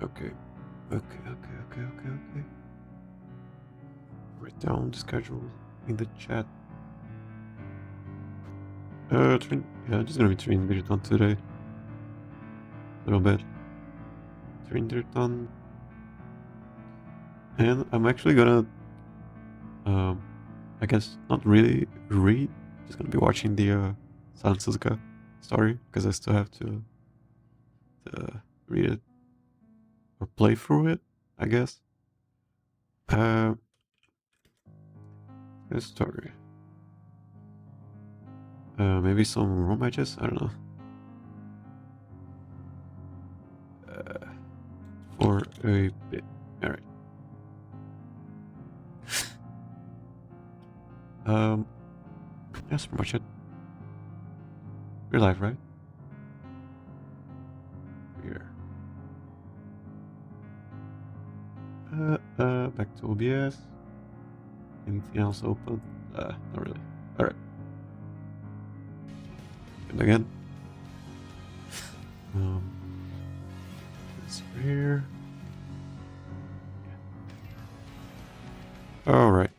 Okay. Okay. Write down the schedule in the chat. Just gonna be training Digitan today. A little bit. Train Digitan. And I'm actually gonna, I guess not really read. Just gonna be watching the Silence Suzuka story because I still have to read it or play through it, I guess. This story. Maybe some room matches? I don't know. For a bit. Alright. That's pretty much it. We're live, right? Here. Back to OBS. Anything else open? Not really. Alright. And again. This here. Yeah. Alright.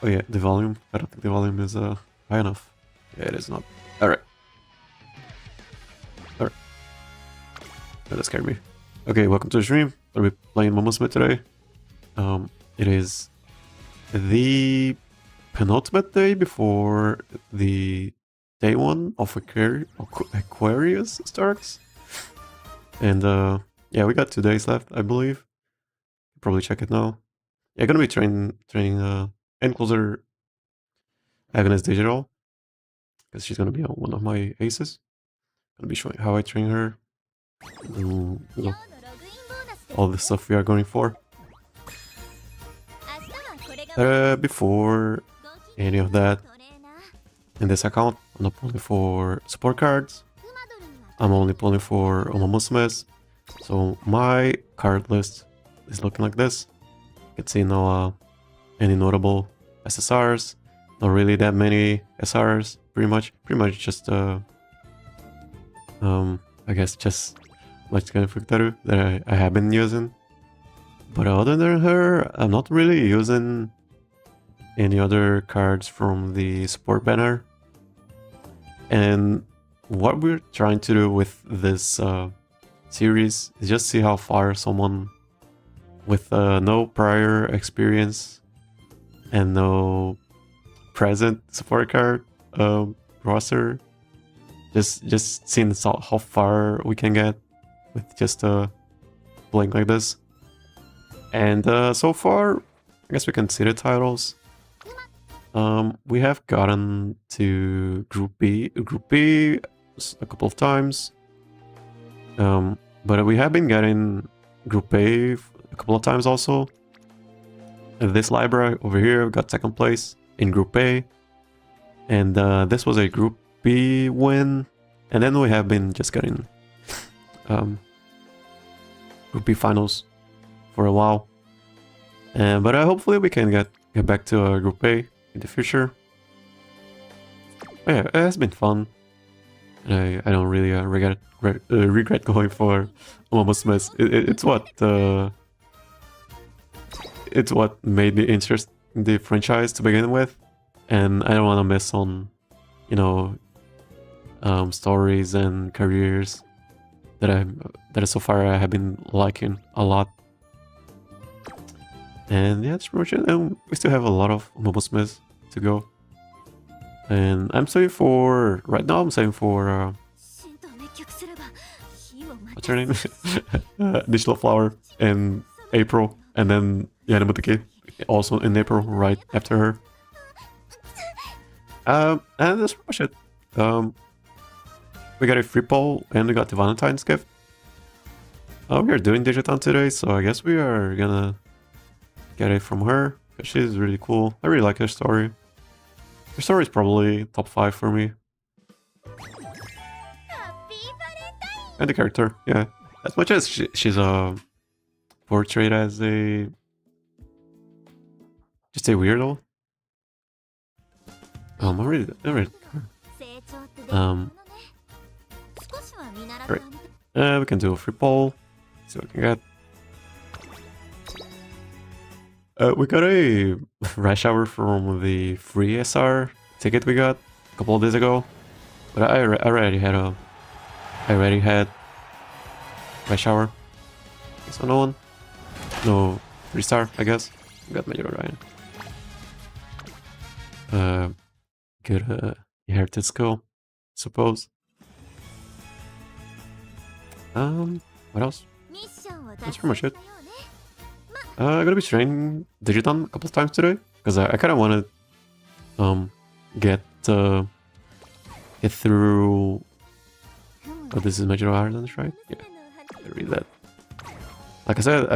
Oh yeah, the volume. I don't think the volume is high enough. Yeah, it is not. Alright. Alright. Oh, that scared me. Okay, welcome to the stream. I'll be playing Umamusume today. It is the penultimate day before the day one of Aquarius starts. And yeah, we got 2 days left, I believe. Probably check it now. Yeah, gonna be training end closer Agnes Digital, because she's gonna be one of my aces. Gonna be showing how I train her. And, you know, all the stuff we are going for. Before any of that, in this account, I'm not pulling for support cards. I'm only pulling for Umamusumes. So my card list is looking like this. You can see no any notable SSRs, not really that many SRs. Pretty much just I guess just Fuktaru that I have been using. But other than her, I'm not really using any other cards from the support banner. And what we're trying to do with this series is just see how far someone with no prior experience and no present support card roster, just seeing how far we can get with just playing like this. And so far, I guess we can see the titles. We have gotten to Group B a couple of times. But we have been getting Group A a couple of times also. This Libra over here got second place in Group A. And this was a Group B win. And then we have been just getting Group B finals for a while. But hopefully we can get back to Group A in the future. But yeah, it has been fun. And I don't really regret going for Umamusume. It's what made me interested in the franchise to begin with, and I don't want to miss on, you know, stories and careers that so far I have been liking a lot. And yeah, that's pretty much it. And we still have a lot of Umamusumes to go. And I'm saving for... Right now I'm saving for... what's her name? Digital Flower in April. And then Yanamutake also in April, right after her. And that's pretty much it. We got a free poll and we got the Valentine's gift. We are doing Digitan today, so I guess we are gonna get it from her. Because she's really cool. I really like her story. Her story is probably top 5 for me. And the character, yeah. As much as she's portrayed as a... just a weirdo. I really... Right. We can do a free poll. See what we can get. We got a rush hour from the free SR ticket we got a couple of days ago, but I already had rush hour. So no one, no 3-star, I guess. We got Major Orion. Good inherited skill, suppose. What else? That's pretty much it. I'm gonna be trying Digitan a couple of times today because I kind of want to get through. Oh, this is Major Ireland, right? Yeah, I read that. Like I said,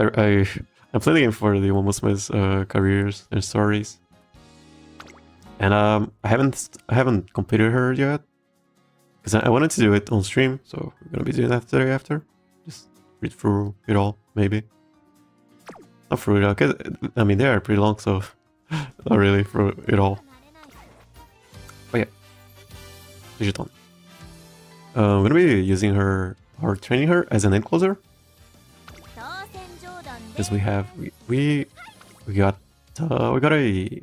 I'm playing the game for the Umamusume's careers and stories, and I haven't completed her yet because I wanted to do it on stream, so we're gonna be doing that today after. Just read through it all, maybe. Not through it all, 'cause, I mean, they are pretty long, so not really through it all. But yeah, Digital. I'm gonna be using her or training her as an end closer. Because we got a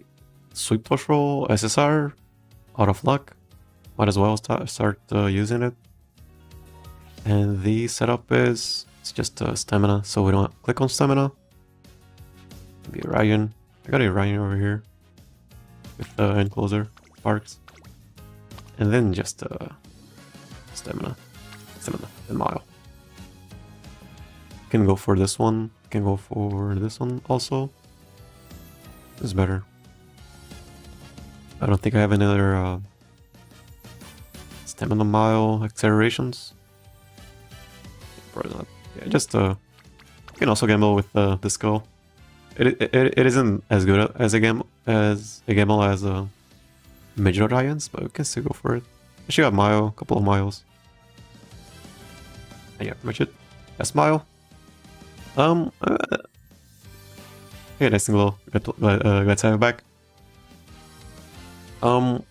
sweep touch roll SSR out of luck. Might as well start using it. And the setup is it's just stamina, so we don't click on stamina. Maybe Ryan. I got a Ryan over here with the end closer sparks, and then just stamina and mile. Can go for this one. Can go for this one also. This is better. I don't think I have any other stamina mile accelerations. Probably not. Yeah, just you can also gamble with the skill. It isn't as good as a gamble as Major Giants, but we can still go for it. I should have a couple of miles. And yeah, pretty much it. That's mile. Yeah, nice and low. Glad to have it back. We're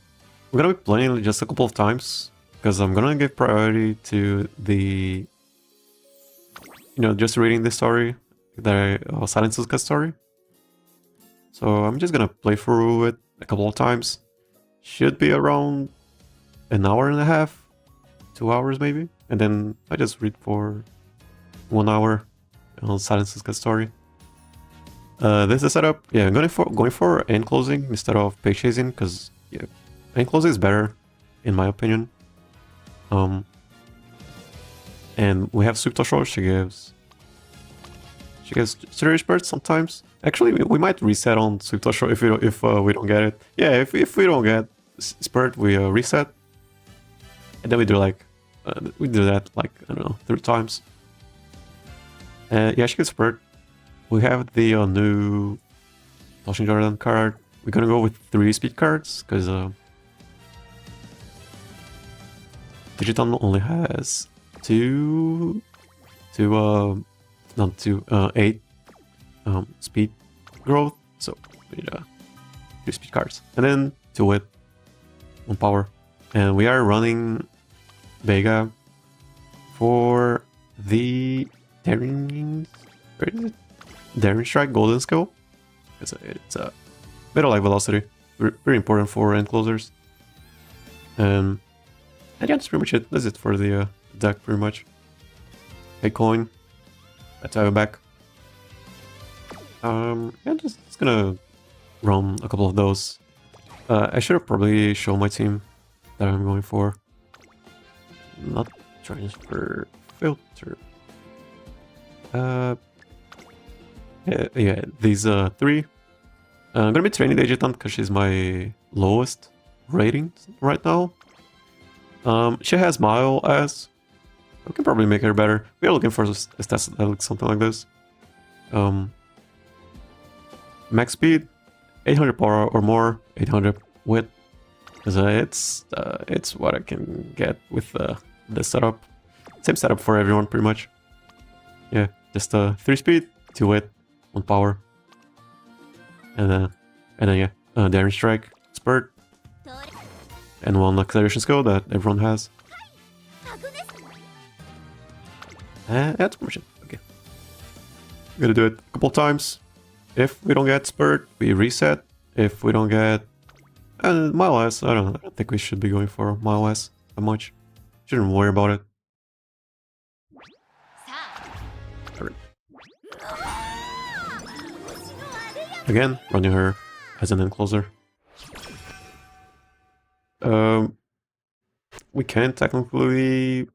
gonna be playing just a couple of times because I'm gonna give priority to the, just reading the story, the Silence Suzuka story. So I'm just gonna play through it a couple of times. Should be around an hour and a half, 2 hours maybe, and then I just read for 1 hour on Silence Suzuka story. This is the setup. Yeah, I'm going for end closing instead of page chasing because yeah, end closing is better in my opinion. And we have Sweep Toshro. She gives 3 spurts sometimes. Actually, we might reset on Sweep Toshro if we don't get it. Yeah, if we don't get spurt, we reset, and then we do that like I don't know 3 times. Yeah, she gets spurt. We have the new Lociu Jordan card. We're gonna go with 3 speed cards because Digitan only has 8 speed growth, so we need 3 speed cards, and then 2 wit, 1 power, and we are running Vega for the Daring Strike Golden Skill. It's a bit of light velocity, very important for end closers. And yeah, that's pretty much it. That's it for the deck, pretty much. Hey, coin. Let's have it back. Yeah, just gonna run a couple of those. I should have probably shown my team that I'm going for. Not transfer filter. Yeah, these 3. I'm gonna be training the Digitan because she's my lowest rating right now. She has mile as. We can probably make her better. We are looking for stats that look something like this. Max speed, 800 power or more, 800 wit. Because it's what I can get with this setup. Same setup for everyone, pretty much. Yeah, just 3 speed, 2 wit, 1 power, and then yeah, Daring Strike, Spurt, and 1 acceleration skill that everyone has. That's permission. Okay. Gotta do it a couple times. If we don't get spurt, we reset. If we don't get Mile S, I don't think we should be going for Mile S that much. Shouldn't worry about it. Again, running her as an encloser. We can technically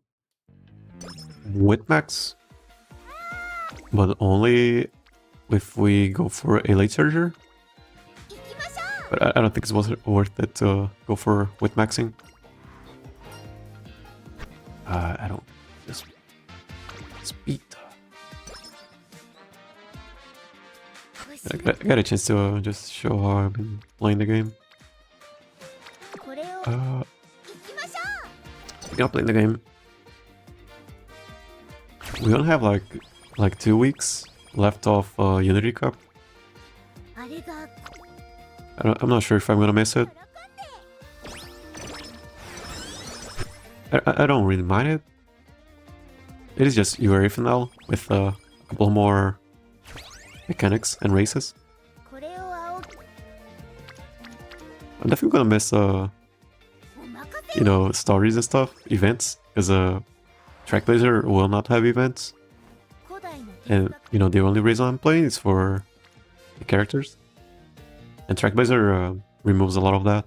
with max, but only if we go for a late surger. But I don't think it's worth it to go for with maxing. I don't just speed. I got a chance to just show how I've been playing the game. Speaking of playing the game, we only have like 2 weeks left of Unity Cup. I'm not sure if I'm gonna miss it. I don't really mind it. It is just URA final with a couple more mechanics and races. I'm definitely gonna miss you know, stories and stuff, events, because Trackblazer will not have events. And you know, the only reason I'm playing is for the characters. And Trackblazer removes a lot of that.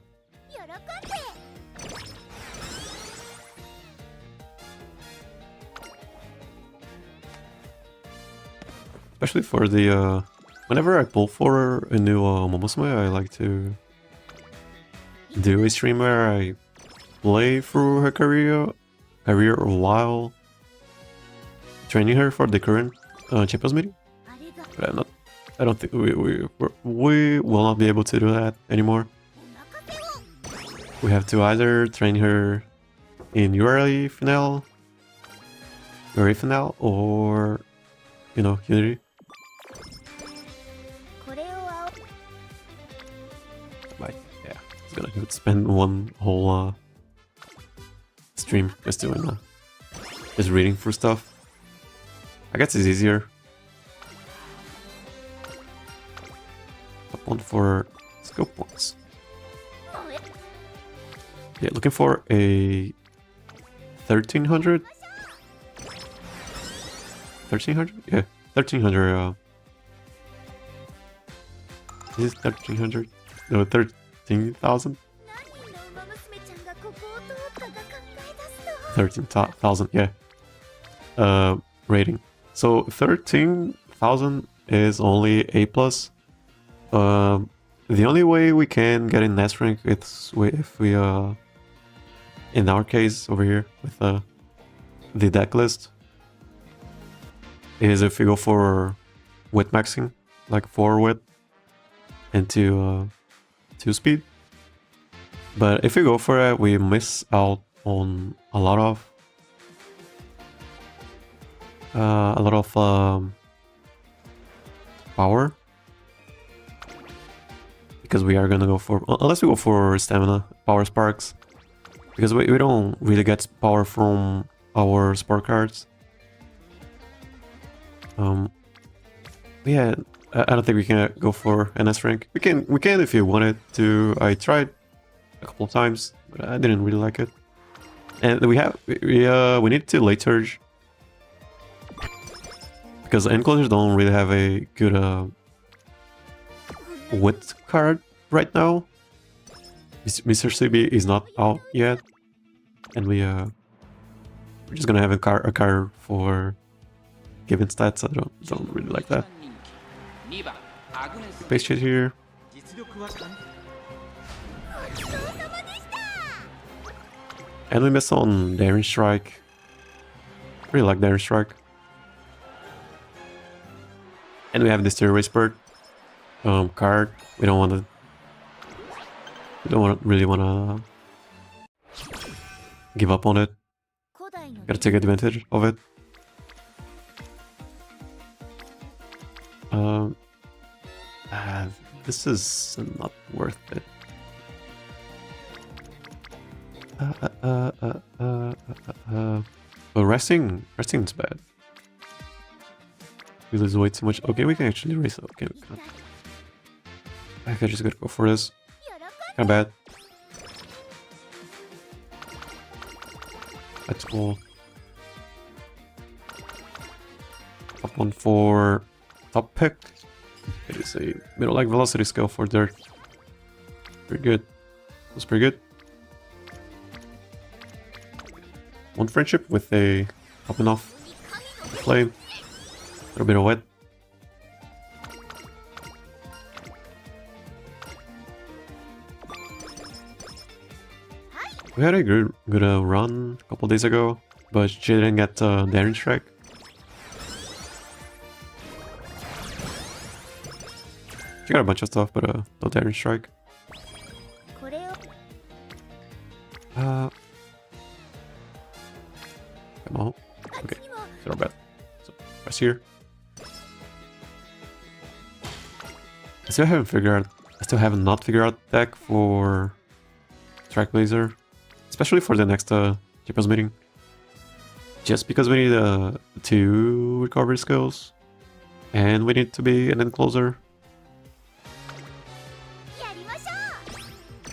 Especially for the whenever I pull for a new Umamusume, I like to do a stream where I play through her career while training her for the current Champions meeting. But I don't think we will not be able to do that anymore. We have to either train her in URA final, or you know, Unity. But yeah, it's gonna spend one whole stream just doing just reading through stuff. I guess it's easier. Top one for skill points. Yeah, looking for a 1300. 1300? Yeah, 1300. Is it 1300? No, 13,000. 13,000, yeah. Rating. So 13,000 is only A+. The only way we can get in S rank is if we in our case over here with the deck list, is if we go for wit maxing, like 4 wit and 2 speed. But if we go for it, we miss out on a lot of power, because we are gonna go for, unless we go for stamina, power sparks, because we don't really get power from our sport cards. Yeah, I don't think we can go for an S rank. We can if you wanted to. I tried a couple of times, but I didn't really like it. And we need to late surge, because the enclosures don't really have a good wit card right now. Mr. CB is not out yet, and we're just gonna have a card for given stats. I don't really like that. Base shit here. And we miss on Daring Strike. Really like Daring Strike. And we have this Terror Spurt card. We don't really wanna give up on it. Gotta take advantage of it. This is not worth it. But resting's bad. Feels way too much. Okay, we can actually raise it. Okay, we can't. I think I just gotta go for this. Kinda bad. That's cool. Top one for top pick. It is a middle like velocity scale for dirt. Pretty good. That's pretty good. One friendship with a popping off flame. A little bit of wet. We had a good run a couple days ago, but she didn't get daring strike. She got a bunch of stuff, but no daring strike. Come on. Okay, zero bad. So press here. I still have not figured out deck for Track Blazer, especially for the next Champions meeting. Just because we need 2 recovery skills, and we need to be an end closer.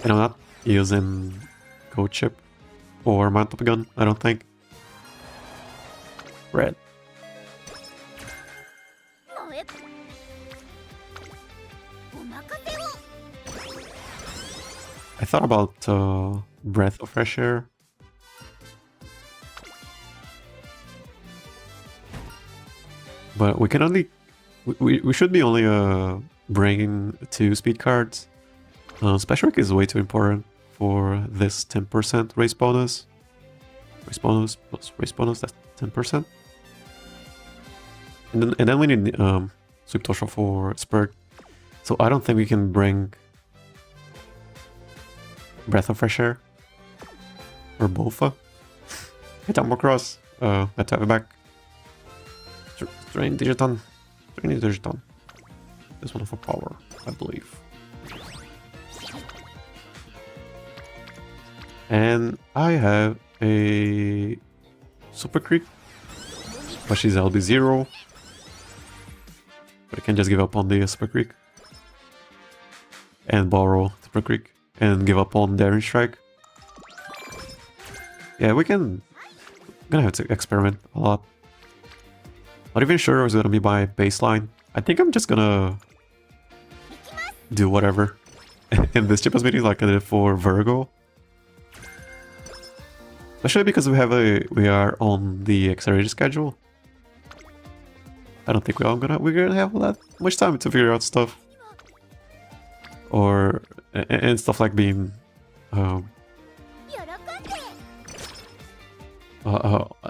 And I'm not using Code Chip or Mount Up a Gun, I don't think. Red. I thought about Breath of Fresh Air. But we can only... We should be only bringing 2 speed cards. Special Week is way too important for this 10% race bonus. Race bonus plus race bonus, that's 10%. And then we need Sweep Tosho for Spurt. So I don't think we can bring Breath of Fresh Air or Bofa. Hit Armor Cross. Let's have it back. Drain Digitan. Drain Digitan. This one for power, I believe. And I have a Super Creek, but she's LB0. But I can just give up on the Super Creek and borrow Super Creek and give up on Daring Strike. Yeah, we can. I'm gonna have to experiment a lot. Not even sure it's gonna be my baseline. I think I'm just gonna do whatever in this Champions meeting like I did for Virgo. Especially because we are on the accelerated schedule. I don't think we're gonna have that much time to figure out stuff. Or and stuff like being at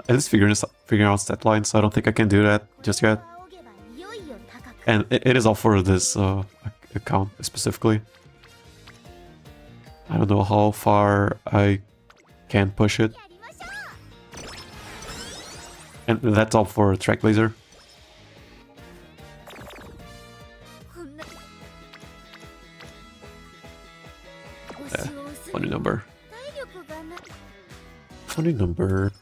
least figuring out stat lines, so I don't think I can do that just yet. And it is all for this account specifically. I don't know how far I can push it. And that's all for Track Blazer. Funny number. Funny number.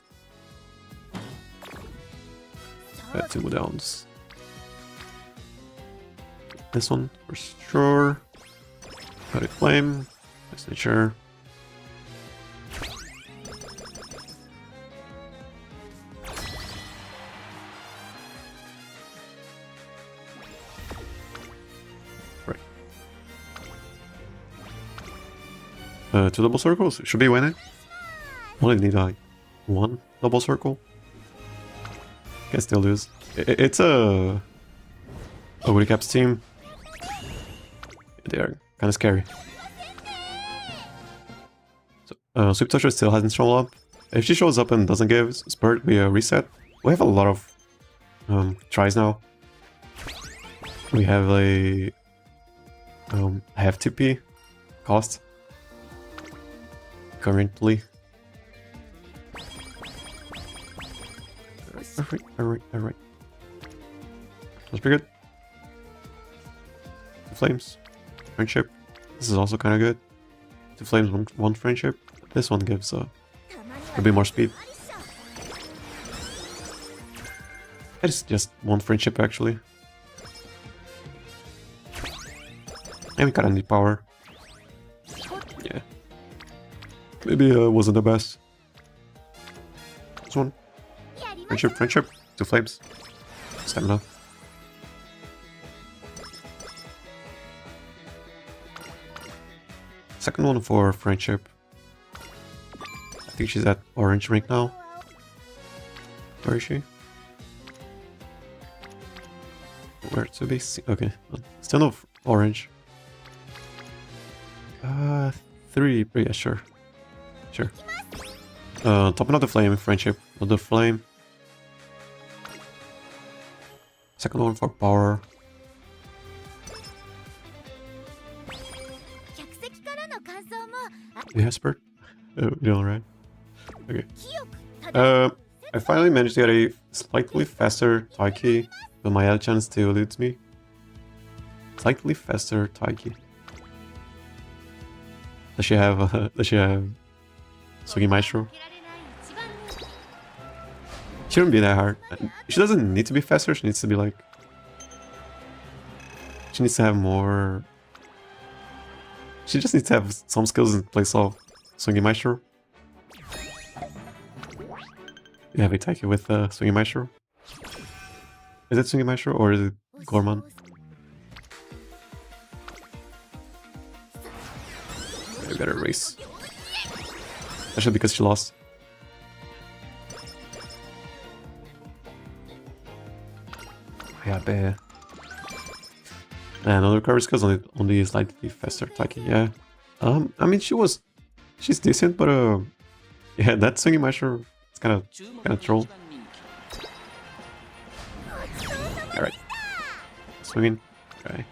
2 downs. This one for sure. Got a flame. Nice nature. Right. 2 double circles. Should be winning. Only need like 1 double circle. Can still lose. It's a Recaps team. They are kind of scary. So Sweep Toucher still hasn't shown up. If she shows up and doesn't give Spurt, we reset. We have a lot of tries now. We have a half TP cost currently. Alright. That's pretty good. 2 flames. Friendship. This is also kind of good. 2 flames, 1 friendship. This one gives a bit more speed. I just want friendship actually. And we kinda need power. Yeah. Maybe wasn't the best. This one. Friendship, friendship. 2 flames. Stamina. Second one for friendship. I think she's at orange rank now. Where is she? Where to be seen? Okay, still no orange. 3, yeah, sure. Sure. Top another flame, friendship. Another flame. Second one for power. You Hesper? Oh, you doing alright? Okay. I finally managed to get a slightly faster Taiki, but my L-chan still eludes me. Slightly faster Taiki. Does she have Sugi Maestro? Shouldn't be that hard. She doesn't need to be faster, she needs to be like... She needs to have more... She just needs to have some skills in place of Sugi Maestro. You have a Taiki with Sugi Maestro? Is it Sugi Maestro or is it Gorman? I gotta race. Especially because she lost. Yeah, bear. And another Aquarius Cup only slightly faster Taiki, yeah. I mean she's decent, but yeah, that Sugi Maestro it's kinda troll. Alright. Swinging. Okay.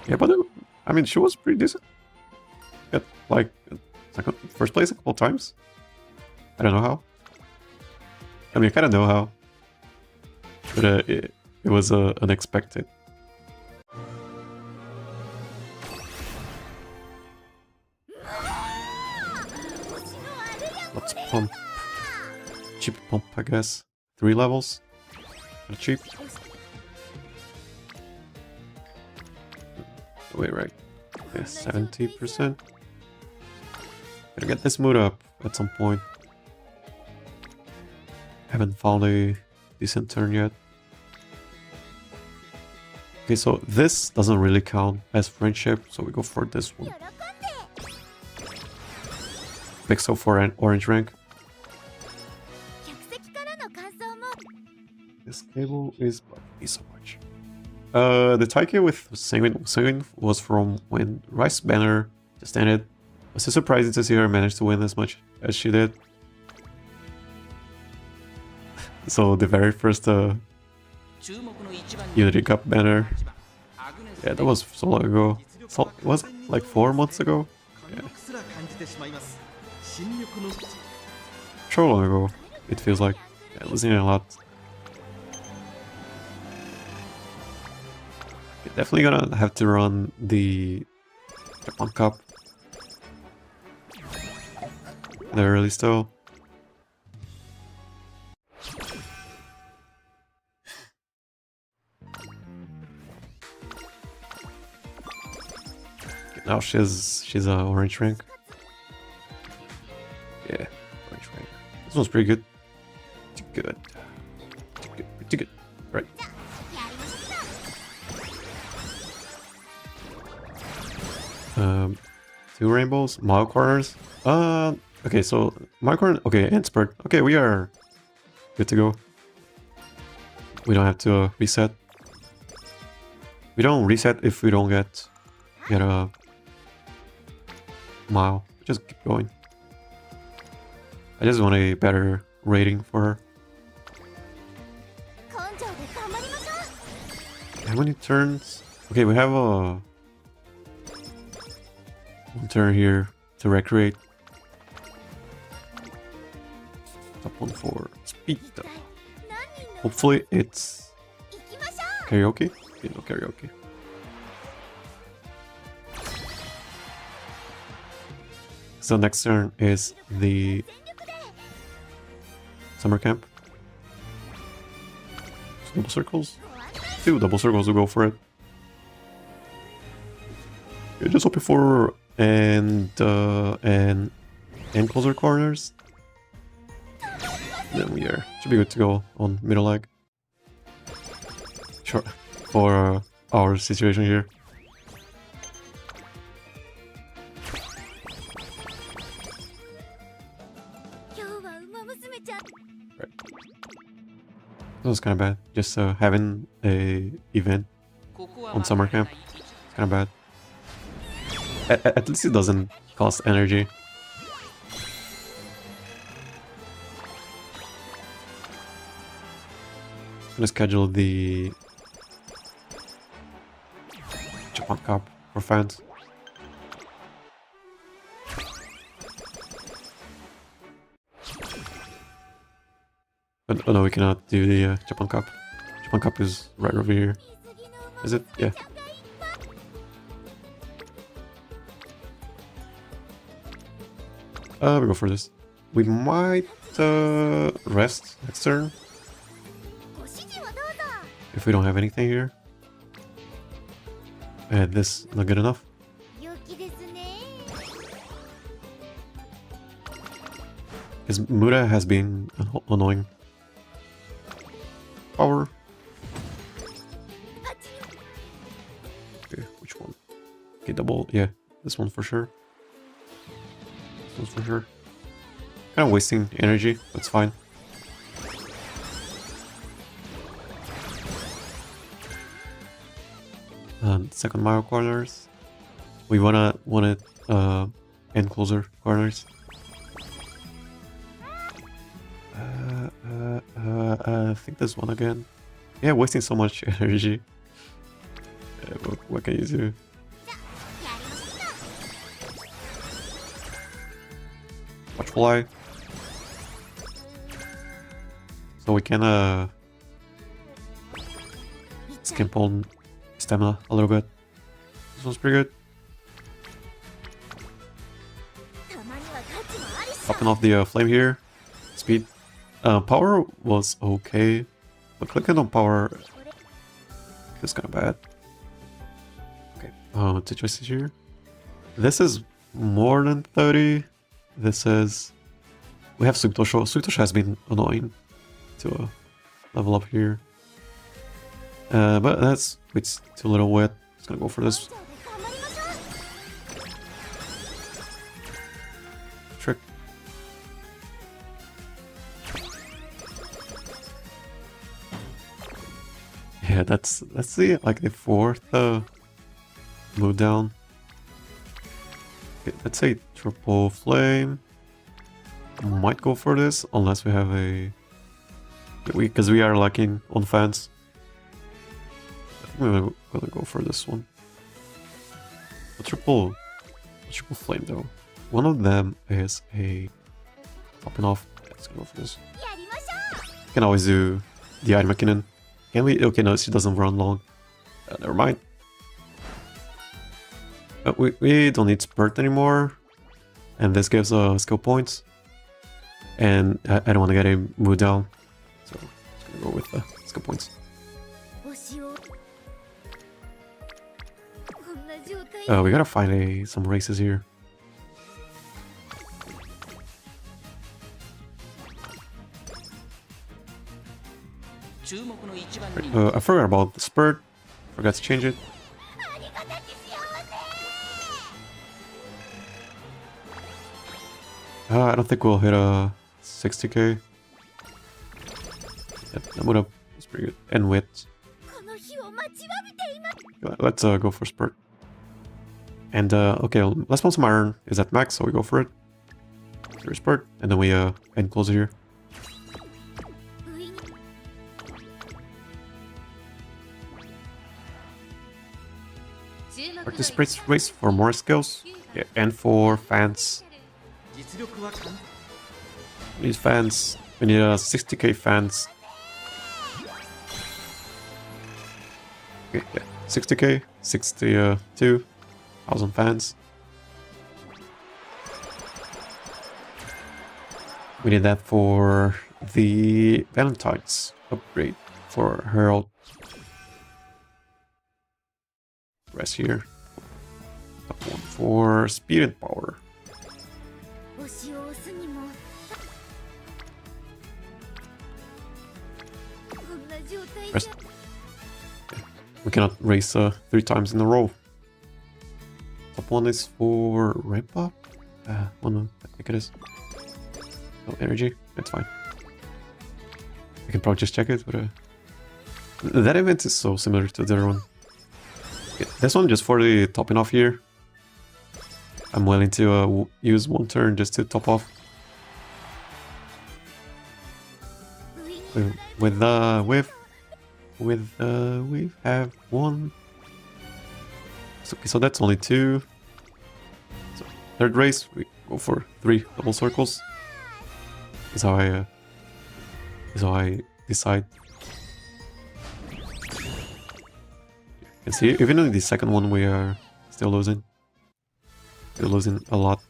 Yeah, but I mean she was pretty decent. Got like first place a couple times. I don't know how. I mean I kinda know how. But it was unexpected. Let's pump. Cheap pump, I guess. 3 levels. Not cheap. Wait, right. Yeah, 70%. Gotta get this mood up at some point. Haven't found a decent turn yet. Okay, so this doesn't really count as friendship, so we go for this one. Pixel for an orange rank. This cable is bugging me so much. The Taiki with Sanguine was from when Rice Banner just ended. It was so surprising to see her manage to win as much as she did. So the very first Unity Cup banner. Yeah, that was so long ago. So, was it like 4 months ago? Yeah. So long ago, it feels like. Yeah, losing a lot. You're definitely gonna have to run the Japan Cup. The early still. Now she's a orange rank. Yeah, orange rank. This one's pretty good. Pretty good. Pretty good. Pretty good. Right. Two rainbows, mile corners. Okay, so mile corner. Okay, and spurt. Okay, we are good to go. We don't have to reset. We don't reset if we don't get a mile. Just keep going. I just want a better rating for her. How many turns? Okay, we have a one turn here to recreate. Top one for speed. Hopefully it's karaoke. Okay, no karaoke. So next turn is the summer camp. Double circles. 2 double circles to go for it. Okay, just hoping for and closer corners. Then we should be good to go on middle leg. Sure, for our situation here. Right. That was kind of bad. Just having a event on summer camp. It's kind of bad. At least it doesn't cost energy. I'm gonna schedule the Japan Cup for fans. But oh no, we cannot do the Japan Cup. Japan Cup is right over here. Is it? Yeah. We go for this. We might rest next turn. If we don't have anything here. And this not good enough. His Mura has been annoying. Power. Okay, which one? Okay, double. Yeah, this one for sure. This one's for sure. Kind of wasting energy. That's fine. Second mile corners. We want it end closer corners. I think this one again. Yeah, wasting so much energy. What can you do? Watchful Eye. So we can skimp on stamina a little bit. This one's pretty good. Popping off the flame here. Speed. Power was okay, but clicking on power feels kind of bad. Okay, two choices here. This is more than 30. This is... We have Sugtosho. Sugtosho has been annoying to level up here. But that's... It's too little wet. Just gonna go for this. Trick. Yeah, that's the like the fourth move down. Okay, let's say triple flame. Might go for this unless we have a because we are lacking on fans. I think we're gonna go for this one. A triple flame though. One of them is a popping off. Yeah, let's go for this. Can always do the item McKinnon. Can we? Okay, no, she doesn't run long. Never mind. We don't need Spurt anymore. And this gives skill points. And I don't want to get him moved down. So I'm just going to go with skill points. We gotta find some races here. I forgot about the Spurt. Forgot to change it. I don't think we'll hit a 60k. That would have was pretty good. And wit. Let's go for Spurt. And okay, last month's iron is at max, so we go for it. Here's Spurt, and then we end close here. Practice race for more skills, yeah, and for fans. We need fans. We need 60k fans. Okay, yeah, 60k, 62,000 fans. We need that for the Valentine's upgrade for Herald. Rest here. Top one for speed and power. Rest. We cannot race 3 times in a row. Top one is for ramp up. Oh no, I think it is. No energy, that's fine. We can probably just check it, but that event is so similar to the other one. Okay, this one just for the topping off here. I'm willing to use 1 turn just to top off. We have 1. So that's only 2. So third race, we go for 3 double circles. Is how I decide. You can see even in the second one we are still losing. Still losing a lot.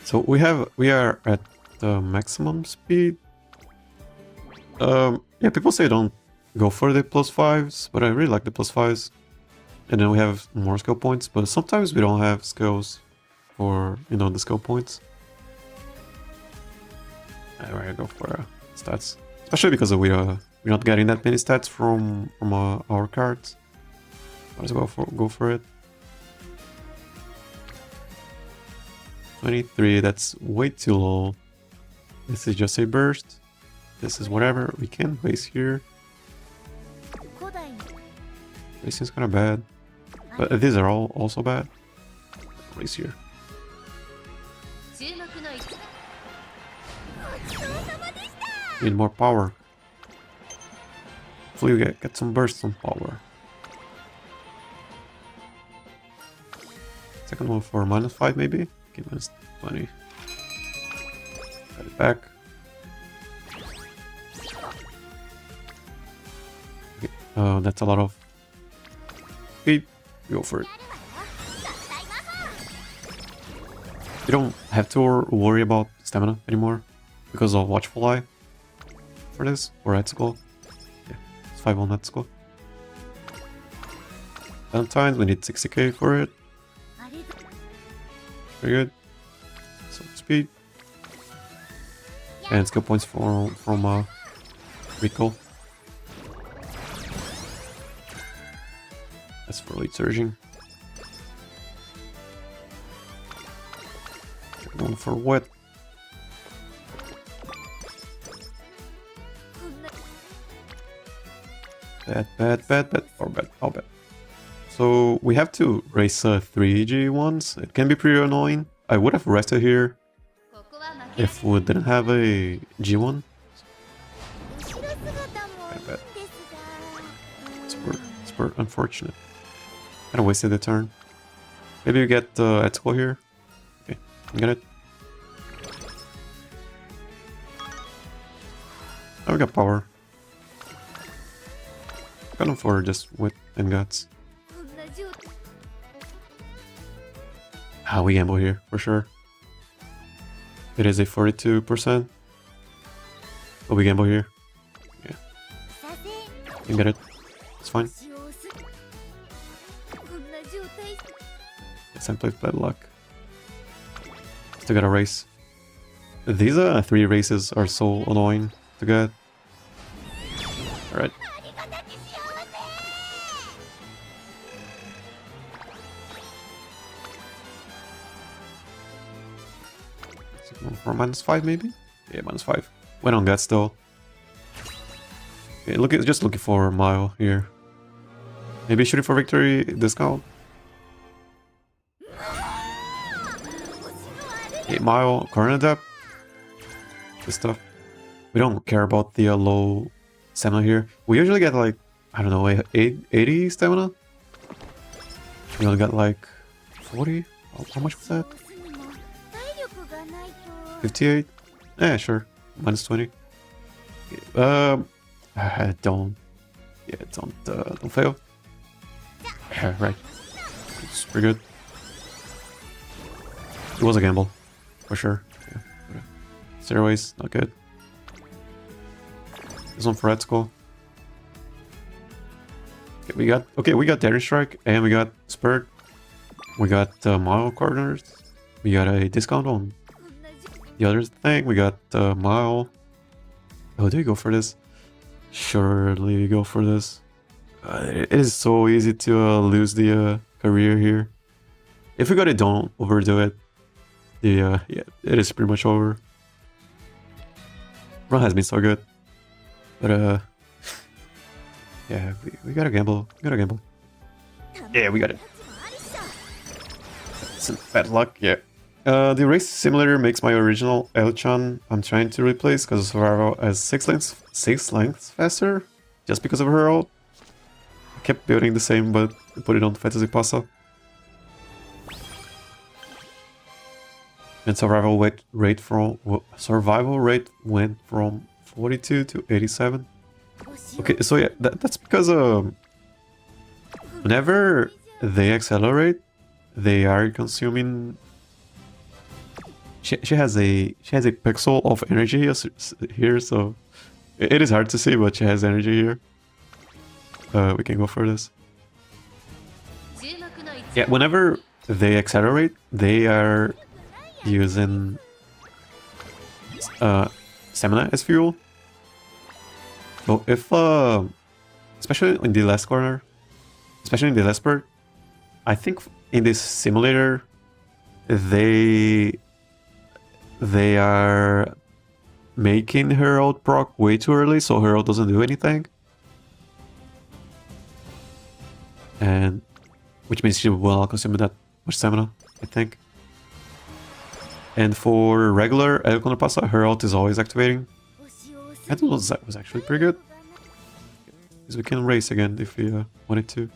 So we are at the maximum speed. Yeah, people say don't go for the +5s, but I really like the +5s. And then we have more skill points, but sometimes we don't have skills for, you know, the skill points. We're gonna go for stats, especially because we're not getting that many stats from our cards. Might as well go for it. 23, that's way too low. This is just a burst. This is whatever. We can base here. Racing is kind of bad. But these are all also bad. Race here. Need more power. Hopefully we get some bursts on power. Second one for -5 maybe? Okay, -20. Cut it back. Okay, that's a lot of speed. Go for it. You don't have to worry about stamina anymore because of Watchful Eye for this, or Red Skull. Yeah, it's 5 on that skull. Valentine's, we need 60k for it. Very good. So speed. And skill points from Recall. That's for late surging. Going for wet. Bad. How bad. So we have to race 3 G1s. It can be pretty annoying. I would have rested here if we didn't have a G1. Bad. Super unfortunate. Kinda wasted the turn. Maybe you get Etsuko here. Okay, get it. Now we got power. Got him for just wit and guts. We gamble here, for sure. It is a 42%. But we gamble here. Yeah. You get it. It's fine. Yes, I played bad luck. Still got a race. These 3 races are so annoying to get. Alright. For -5 maybe? Yeah, -5. Went on guts though. Okay, just looking for Mile here. Maybe shooting for victory discount. Okay, Mile, Current Adept. This stuff. We don't care about the low stamina here. We usually get like, I don't know, 80 stamina. We only got like 40? How much was that? 58? Yeah, sure. -20. Don't fail. Yeah, right. It's pretty good. It was a gamble, for sure. Yeah. Stairways, not good. This one Frat's cool. Okay, we got Daring Strike and we got Spurt. We got mile corners. We got a discount on the other thing. We got mile. Oh, do we go for this? Surely we go for this. It is so easy to lose the career here. If we got it, don't overdo it. Yeah, it is pretty much over. Run has been so good, but yeah, we gotta gamble. We gotta gamble. Yeah, we got it. Some bad luck. Yeah. The race simulator makes my original Elchan I'm trying to replace because Survival as 6 lengths faster, just because of her ult. I kept building the same, but I put it on Fantasy Pasta. And survival rate went from 42 to 87. Okay, so yeah, that's because whenever they accelerate, they are consuming. She has a pixel of energy here, so it is hard to see, but she has energy here. We can go for this. Yeah, whenever they accelerate, they are using stamina as fuel. So if especially in the last corner, especially in the last part, I think in this simulator they are making her ult proc way too early, so her ult doesn't do anything, and which means she will not consume that much stamina, I think. And for regular El Contrapasa, her ult is always activating. I thought that was actually pretty good. Because we can race again if we wanted to.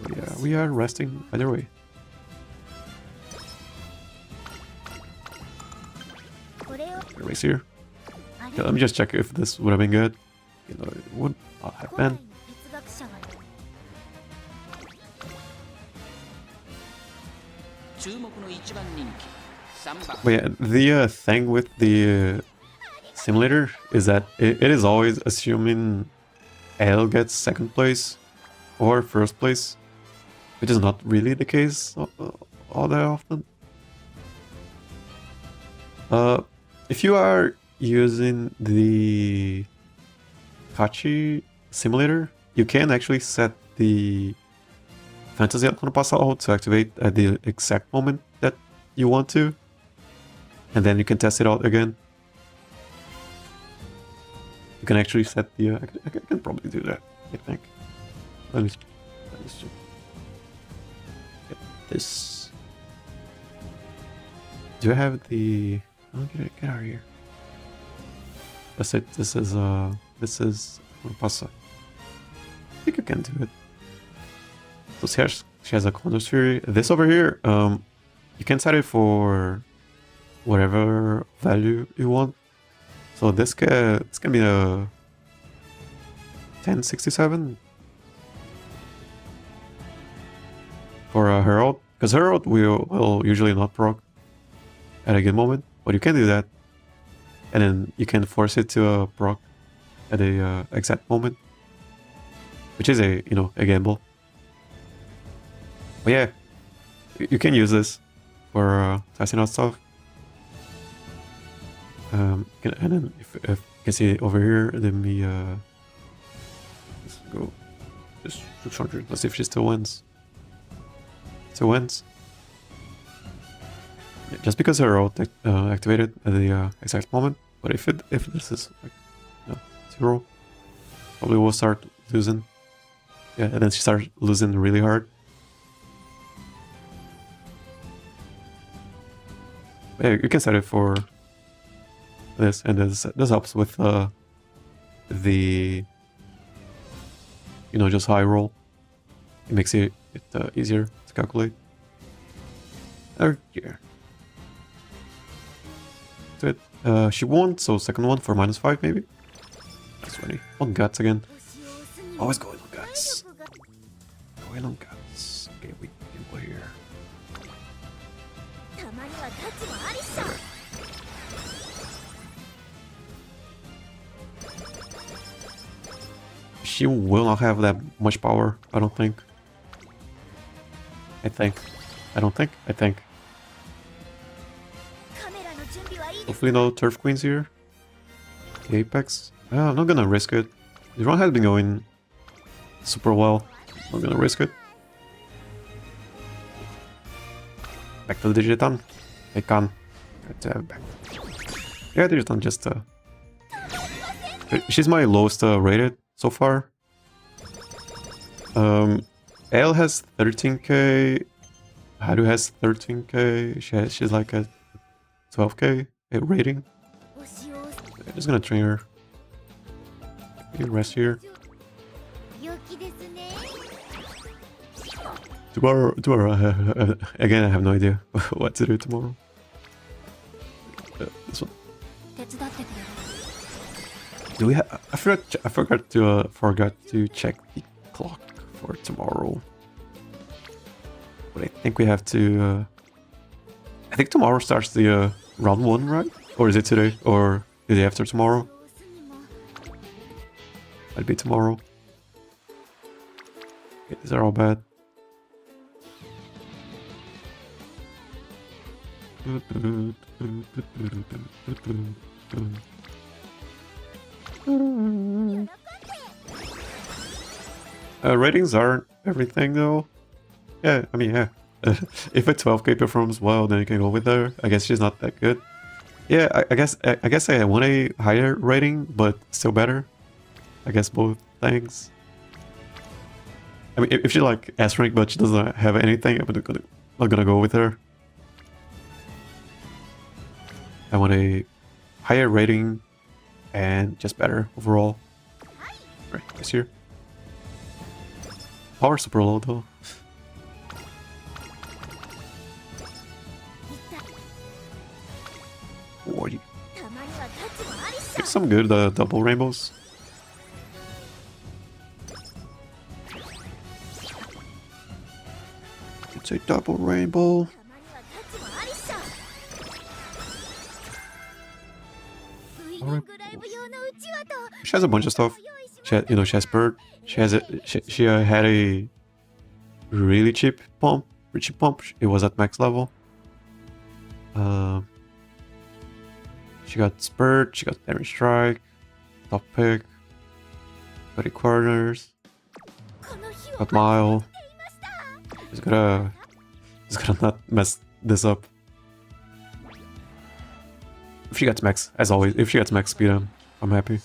But yeah, we are resting either way. Race here. Okay, let me just check if this would have been good. You know, it would not have been. But yeah, the thing with the simulator is that it is always assuming L gets second place or first place, which is not really the case all that often. If you are using the Hachi simulator, you can actually set the Fantasy Contrapassa ult to activate at the exact moment that you want to, and then you can test it out again. You can actually set the... I can probably do that, I think. Let me check. Get this. Do I have the... Oh, get out of here. That's it. This is Contrapassa. I think you can do it. So she has a Condor's Fury. This over here, you can set it for whatever value you want. So this can be a 1067 for her ult, because her ult will usually not proc at a good moment, but you can do that, and then you can force it to proc at a exact moment, which is a gamble. But yeah, you can use this for testing out stuff. And then if you can see over here, let me let's go just 600. Let's see if she still wins. Still wins. Yeah, just because her ult activated at the exact moment. But if this is like 0, probably will start losing. Yeah, and then she starts losing really hard. Yeah, you can set it for this, and this helps with the just high roll. It makes it easier to calculate. Yeah. That's it. She won, so second one for -5 maybe. That's funny. On guts again. Always going on guts. Go along, guys. Okay, we can go here. She will not have that much power, I don't think. I think. I don't think. I think. Hopefully no Turf Queens here. Apex. I'm not gonna risk it. The run has been going super well. I'm gonna risk it. Back to the Digitan. I can. Back. Yeah, Digitan just... she's my lowest rated so far. L has 13k. Haru has 13k. She's like at 12k rating. I'm just gonna train her. You rest here. Tomorrow, again, I have no idea what to do tomorrow. This one. Do we have? I forgot to check the clock for tomorrow. But I think we have to. I think tomorrow starts the round 1, right? Or is it today? Or the day after tomorrow? Might be tomorrow. Okay, these are all bad. Ratings aren't everything though. Yeah, I mean, yeah. If a 12k performs well, then you can go with her. I guess she's not that good. Yeah, I guess I want a higher rating, but still better. I guess both things. I mean, if she like S rank, but she doesn't have anything, I'm not gonna go with her. I want a higher rating and just better overall. Right, this here. Power super low though. Get some good double rainbows. It's a double rainbow. She has a bunch of stuff. She has bird. She had a really cheap pump. It was at max level. She got Spurt, she got Damage Strike, Top Pick, 30 Corners, got Mile. Just gotta not mess this up. If she gets max, as always, if she gets max speed, I'm happy.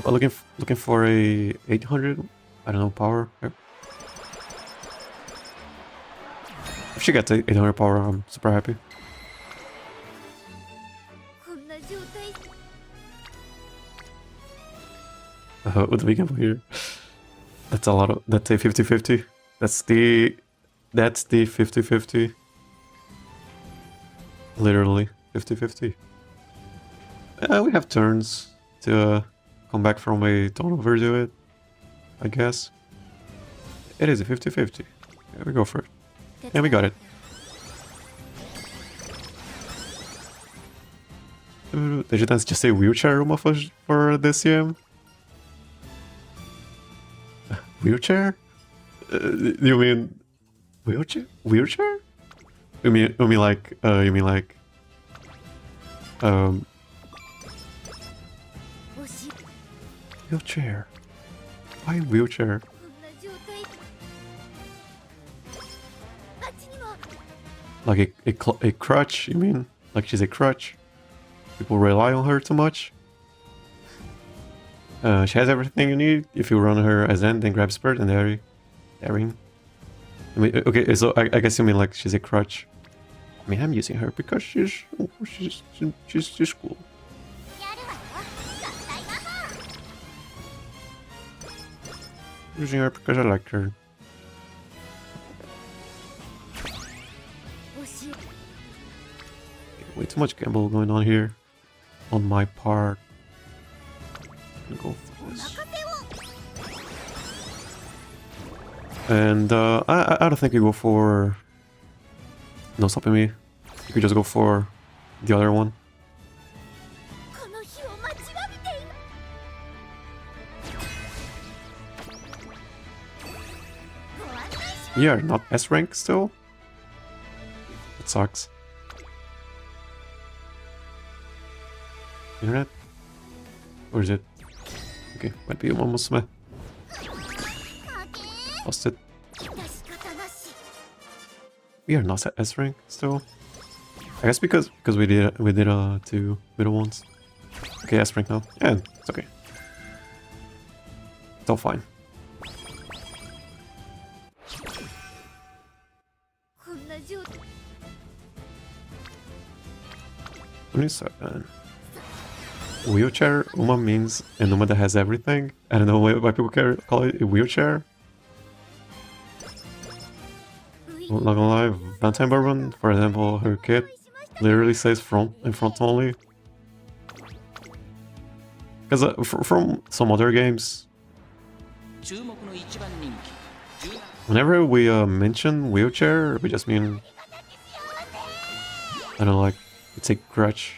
But looking for a 800, I don't know, power. If she gets 800 power, I'm super happy. What do we gamble here? That's a lot of. That's a 50-50. That's the 50-50. Literally 50-50. We have turns to come back from a don't overdo it, I guess. It is a 50-50. Yeah, we go for it. And we got it. Digitan's just a wheelchair room for this year. Wheelchair? You mean wheelchair? Wheelchair? You mean like wheelchair? Why wheelchair? Like a crutch, you mean? Like she's a crutch? People rely on her too much? She has everything you need. If you run her as end, then grab Spurt and daring. I mean, okay, so I guess you mean like she's a crutch. I mean, I'm using her because she's cool. Using her because I like her. Way too much gamble going on here. on my part. I'm gonna go for this. And I don't think you go for no stopping me. You could just go for the other one. Yeah, not S rank still. It sucks. Internet? Or is it? Okay, might be Umamusume. Lost it. We are not at S rank still. I guess because we did two middle ones. Okay, S rank now. Yeah, it's okay. It's all fine. 27. Wheelchair? Uma means an Uma that has everything. I don't know why people call it a wheelchair. Not gonna lie, Valentine Bourbon, for example, her kit literally says in front only. Because from some other games, whenever we mention wheelchair, we just mean, I don't know, like it's a crutch,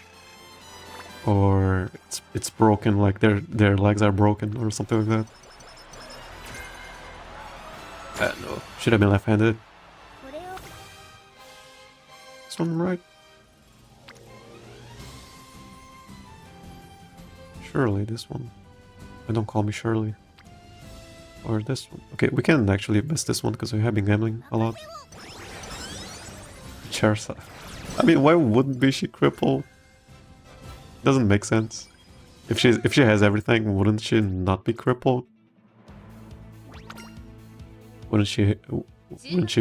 or it's broken, like their legs are broken or something like that. I don't know. Should have been left-handed. This one right? Surely this one. And don't call me Shirley. Or this one. Okay, we can actually miss this one because we have been gambling a lot. Chersa. I mean, why wouldn't be she crippled? Doesn't make sense. If she has everything, wouldn't she not be crippled? Wouldn't she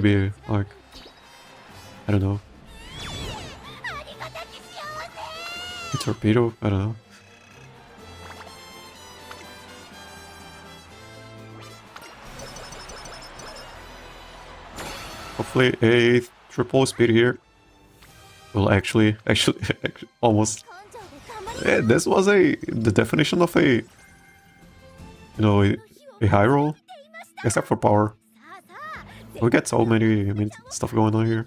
be like, I don't know, a torpedo? I don't know. Hopefully a triple speed here will actually almost. Yeah, this was the definition of a, a high roll, except for power. We got so many stuff going on here.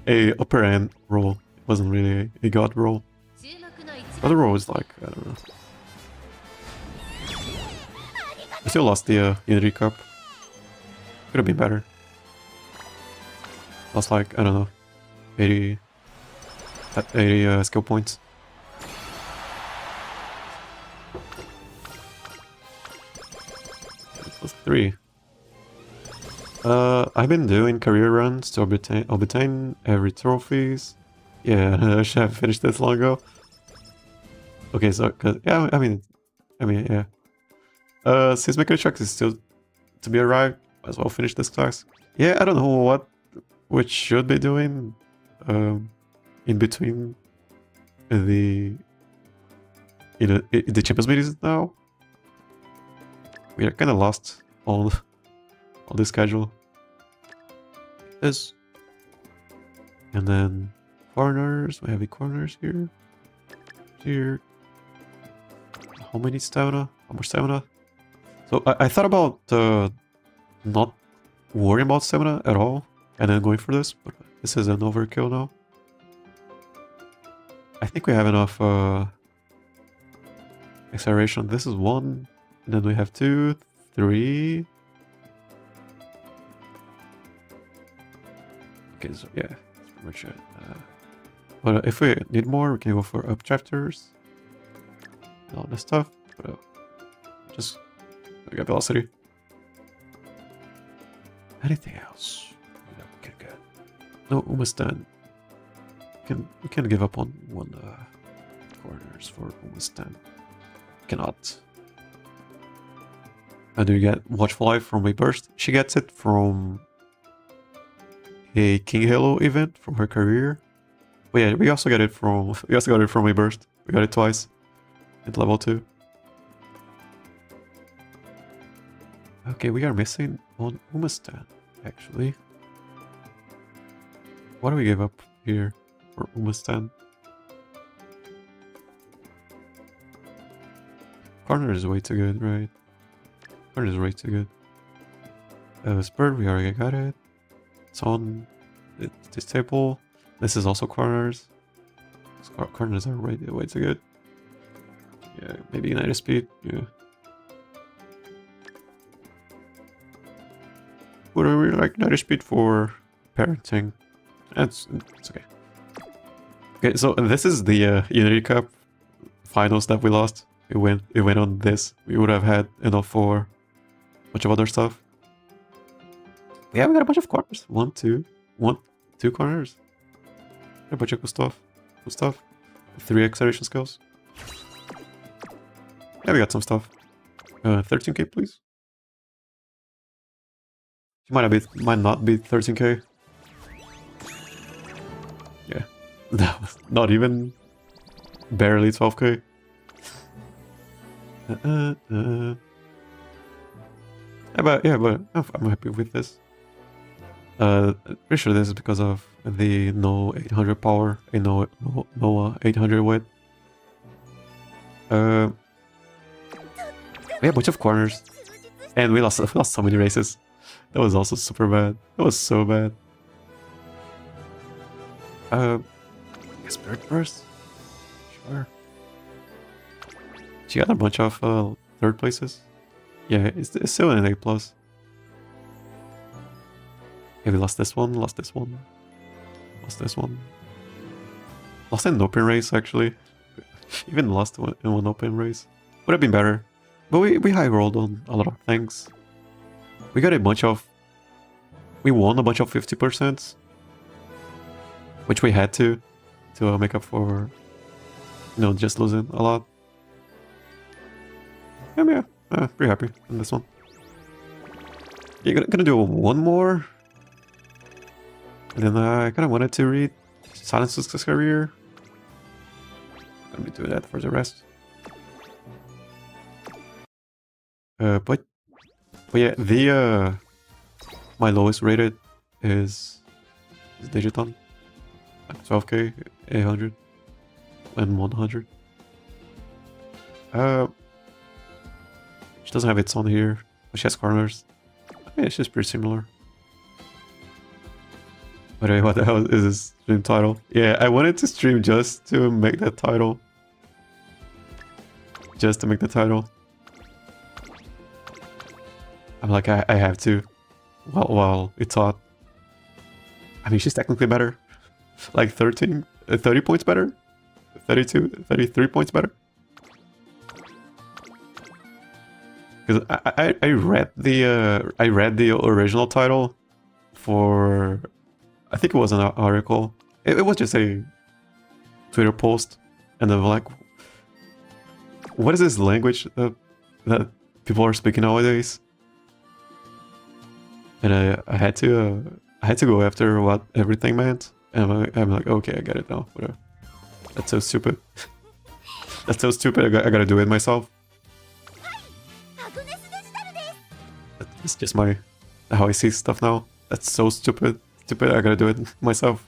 A upper end roll. It wasn't really a god roll. Other roll is like, I don't know. I still lost the Unity Cup. Could have been better. Lost like, I don't know, 80 skill points. Plus 3. I've been doing career runs to obtain every trophies. Yeah, I should have finished this long ago. Okay, so yeah, I mean, yeah. Since mechanic trucks is still to be arrived, might as well finish this class. Yeah, I don't know what we should be doing in between the Champions meetings now. We are kind of lost on the schedule. This and then corners. We have the corners here. Here. How many stamina? How much stamina? So I thought about not worrying about stamina at all and then going for this, but this is an overkill now. I think we have enough acceleration. This is 1, and then we have 2, 3. Okay, so yeah, that's pretty much it. But if we need more, we can go for updrafters. All this stuff, but just we got velocity. Anything else? No, we can get. No, almost done. We can give up on one corners for almost done. Cannot. And do you get Watchful Eye from a burst? She gets it from a King Halo event from her career. But yeah, we also got it from a burst. We got it twice at level 2. Okay, we are missing on Umastan, actually. What do we give up here for Umastan? Corner is way too good, right? Corner is way too good. Spurt, we already got it. It's on this table. This is also corners. Corners are way too good. Yeah, maybe United Speed. Yeah. Would I really like United Speed for parenting? It's okay. Okay, so this is the Unity Cup finals that we lost. It went on this. We would have had enough for a bunch of other stuff. Yeah, we got a bunch of corners. Two corners. A bunch of cool stuff. 3 acceleration skills. Yeah, we got some stuff. 13k, please. Might not be 13k. Yeah, that was not even barely 12k. But I'm happy with this. Pretty sure this is because of the no 800 power and no 800 weight. We had a bunch of corners, and we lost so many races. That was also super bad. That was so bad. Spirit Burst? Sure. She got a bunch of third places. Yeah, it's still an A+. Yeah, we lost this one, lost this one. Lost in an open race, actually. Even lost in one open race. Would have been better. But we high rolled on a lot of things. We got a bunch of... We won a bunch of 50%. Which we had to make up for... You know, just losing a lot. Yeah, pretty happy on this one. Yeah, gonna do one more. And then I kind of wanted to read Silence Suzuka's career. Gonna be doing that for the rest. But yeah, the my lowest rated is Digitan. 12k, 800, and 100. She doesn't have its on here, but she has corners. Yeah, it's just pretty similar. But anyway, what the hell is this stream title? Yeah, I wanted to stream just to make that title. Just to make the title. I'm like, I have to. While it's hot. I mean, she's technically better. Like 30 points better? 32, 33 points better? Because I read the original title for, I think it was an article. It was just a Twitter post, and I'm like, what is this language that people are speaking nowadays? And I had to go after what everything meant, and I'm like, okay, I get it now. Whatever. That's so stupid. That's so stupid. I gotta do it myself. It's just how I see stuff now. That's so stupid. Stupid. I gotta do it myself.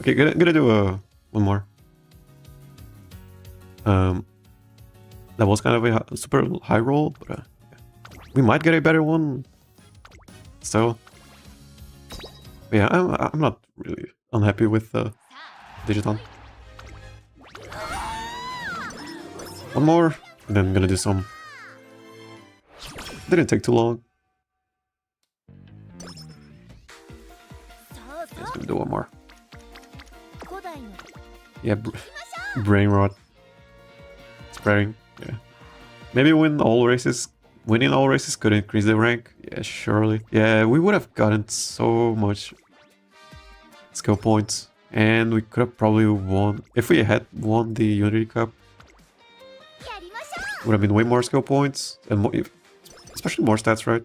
Okay, gonna do one more. That was kind of a super high roll, but yeah. We might get a better one. So yeah, I'm not really unhappy with Digitan. One more, and then I'm gonna do some. Didn't take too long. Just gonna do one more. Yeah, brain rot. Spreading. Yeah. Maybe winning all races could increase the rank. Yeah, surely. Yeah, we would have gotten so much skill points, and we could have probably won if we had won the Unity Cup. Would have been way more skill points and more, especially more stats, right?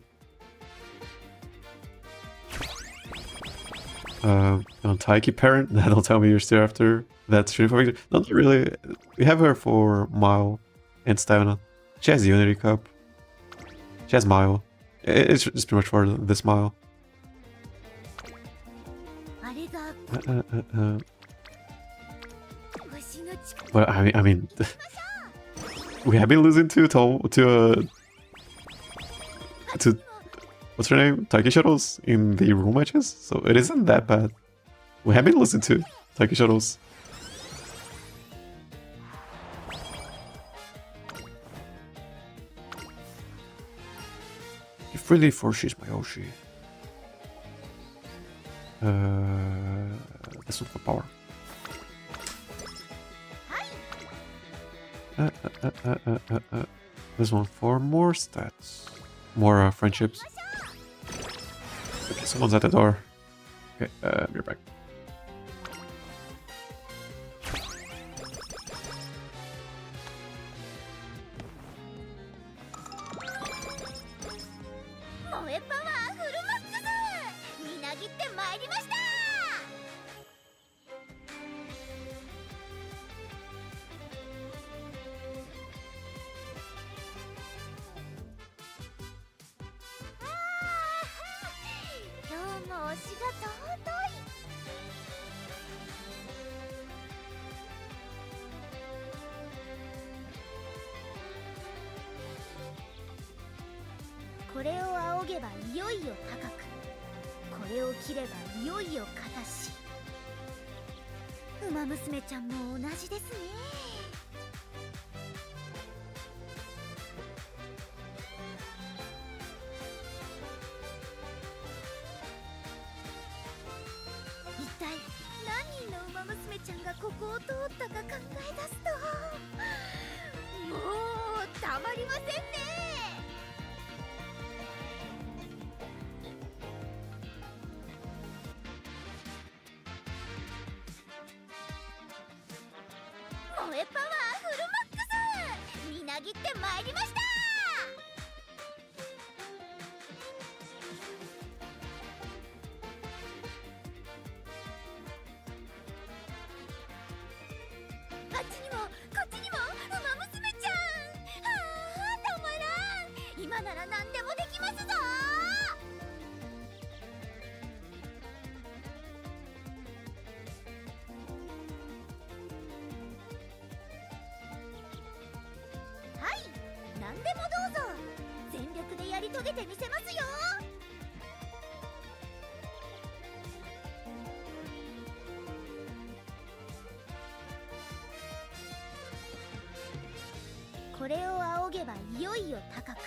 Taiki parent. Don't tell me you're still after that stream for victory. Not really. We have her for Mile and Stamina. She has the Unity Cup. She has Mile. It's pretty much for this Mile. But I mean, we have been losing to what's her name? Taiki Shuttles in the room matches, so it isn't that bad. We have been losing to Taiki Shuttles. He freely foresheets my Oshi. This one for power. This one for more stats. More friendships. Okay, someone's at the door. Okay, we're back. Umamusume ちゃんも同じですね。一体何人のウマ娘ちゃんがここを通ったか考え出すと、もうたまりませんね。萌えパワーフルマックス、みなぎってまいりました。あっちにもこっちにもウマ娘ちゃん、たまらん。今なら何でもできますぞ。はい、何でもどうぞ。全力でやり遂げてみせますよ。これを仰げばいよいよ高く、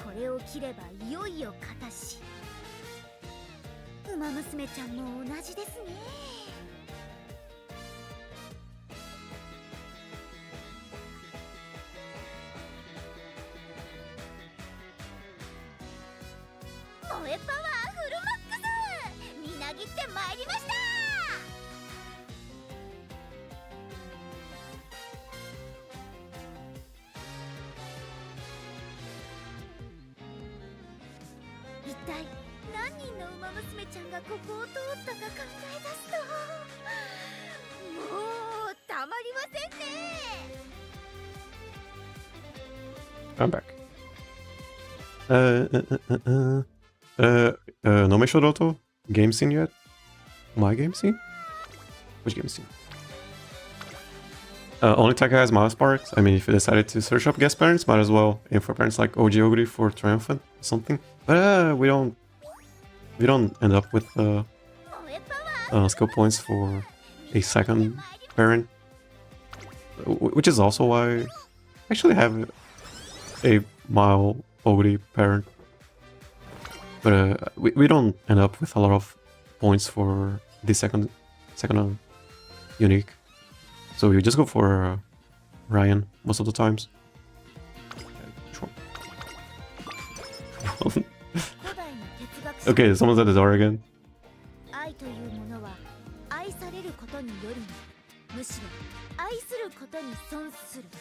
これを切ればいよいよ片し。ウマ娘ちゃんも同じですね。萌えパワーフルマックス、みなぎってまいりました。一体何人のウマ娘ちゃんがここを通ったか考え出すと、もうたまりませんね。I'm back. No Meshodoto? Game scene yet? My game scene? Which game scene? Only Taka has mouse parts. I mean, if you decided to search up guest parents, might as well aim for parents like OG Ogre for Triumphant or something. But we don't end up with skill points for a second parent, which is also why I actually have a Mile Ogre parent. But we don't end up with a lot of points for the second unique. So we just go for Ryan most of the times. Okay, someone's at the door again. 愛というものは愛されることによりも、むしろ愛することに損すると。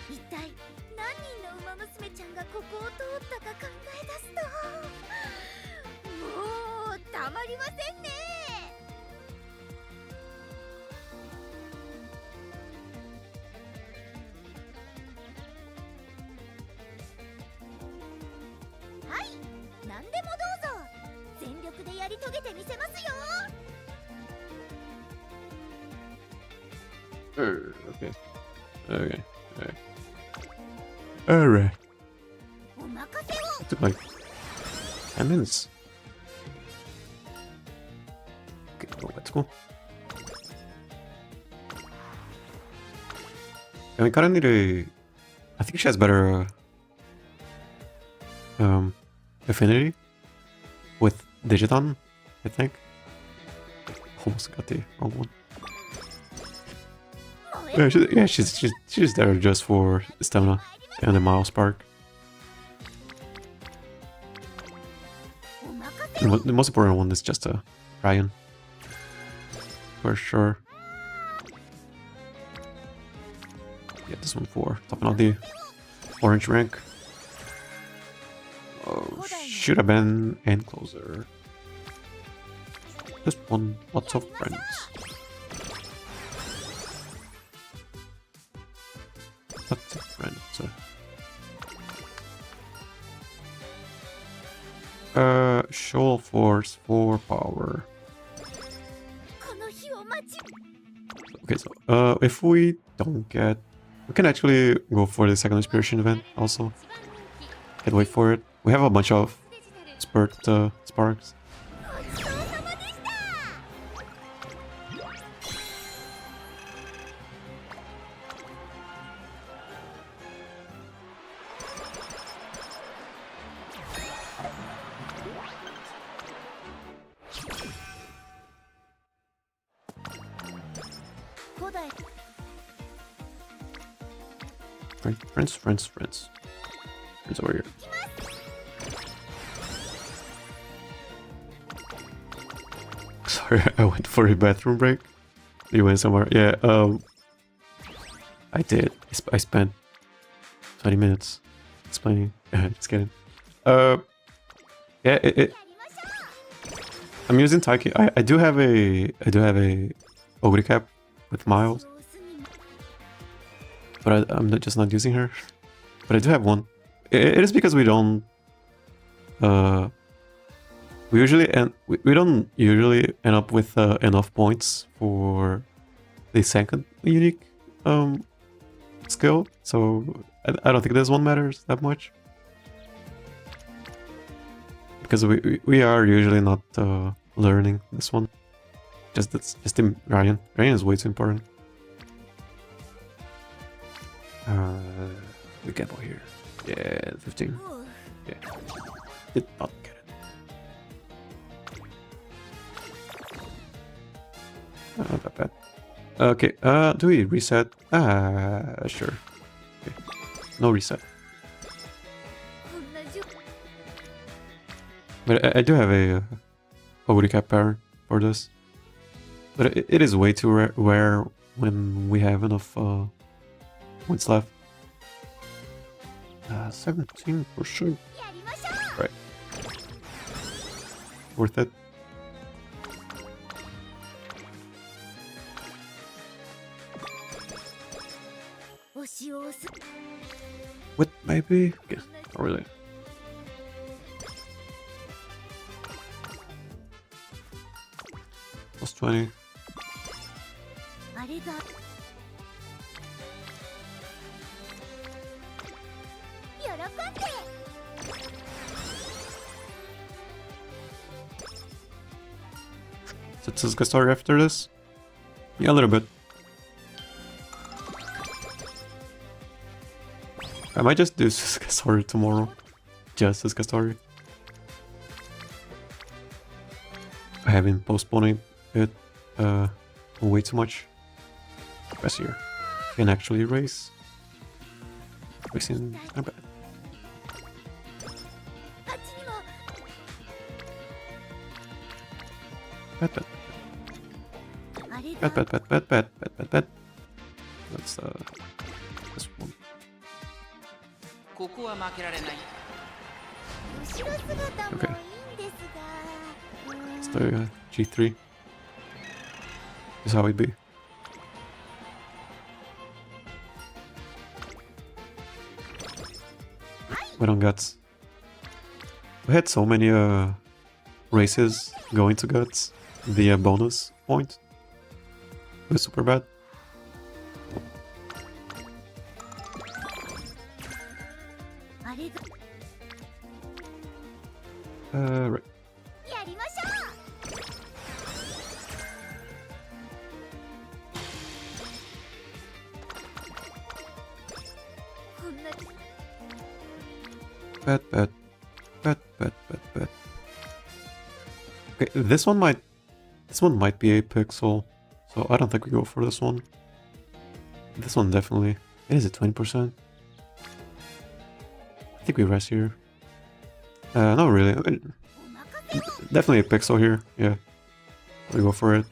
一体何人のウマ娘ちゃんがここを通ったか考え出すと、もうたまりませんね。はい、何で遂げてみせますよ。 Okay. Okay. Alright. お任せを。 Took like 10 minutes. Okay, well, let's go. I mean, currently, I think she has better affinity with Digitan, I think. Almost got the wrong one. Yeah, she's there just for stamina and the Mile Spark. And the most important one is just Ryan. For sure. Yeah, this one for topping out the orange rank. Oh, should have been end closer. Just one, lots of friends. Lots of friends. Shoal Force 4 power. Okay, so if we don't get, we can actually go for the second inspiration event also. Can't wait for it. We have a bunch of spurt sparks. Friends. Friends over here. Sorry, I went for a bathroom break. You went somewhere? Yeah, I did. I spent 20 minutes explaining. Just kidding. Yeah, I'm using Taiki. I do have a Ogre cap with Miles. But I'm just not using her. But I do have one. It is because we don't. We don't usually end up with enough points for the second unique skill. So I don't think this one matters that much. Because we are usually not learning this one. Just the Ryan. Ryan is way too important. We gamble here. Yeah, 15. Yeah. Did not get it. Not that bad. Okay, do we reset? Sure. Okay. No reset. But I do have a recap pattern for this. But it is way too rare when we have enough points left. 17 for sure. Right. Worth it. What, maybe? Okay, not really. Plus 20. Is it Suzuka story after this? Yeah, a little bit. I might just do Suzuka story tomorrow. Just Suzuka story. I have been postponing it way too much. Last year. Can actually race. Racing is not bad. Bad. That's this one. Okay. It's the G3. This is how it be. We don't got. We had so many races going to get the bonus point. It was super bad. Right. Bad. Okay, this one might be a pixel, so I don't think we go for this one. This one definitely. It is at 20%. I think we rest here. Not really. Definitely a pixel here. Yeah, we go for it.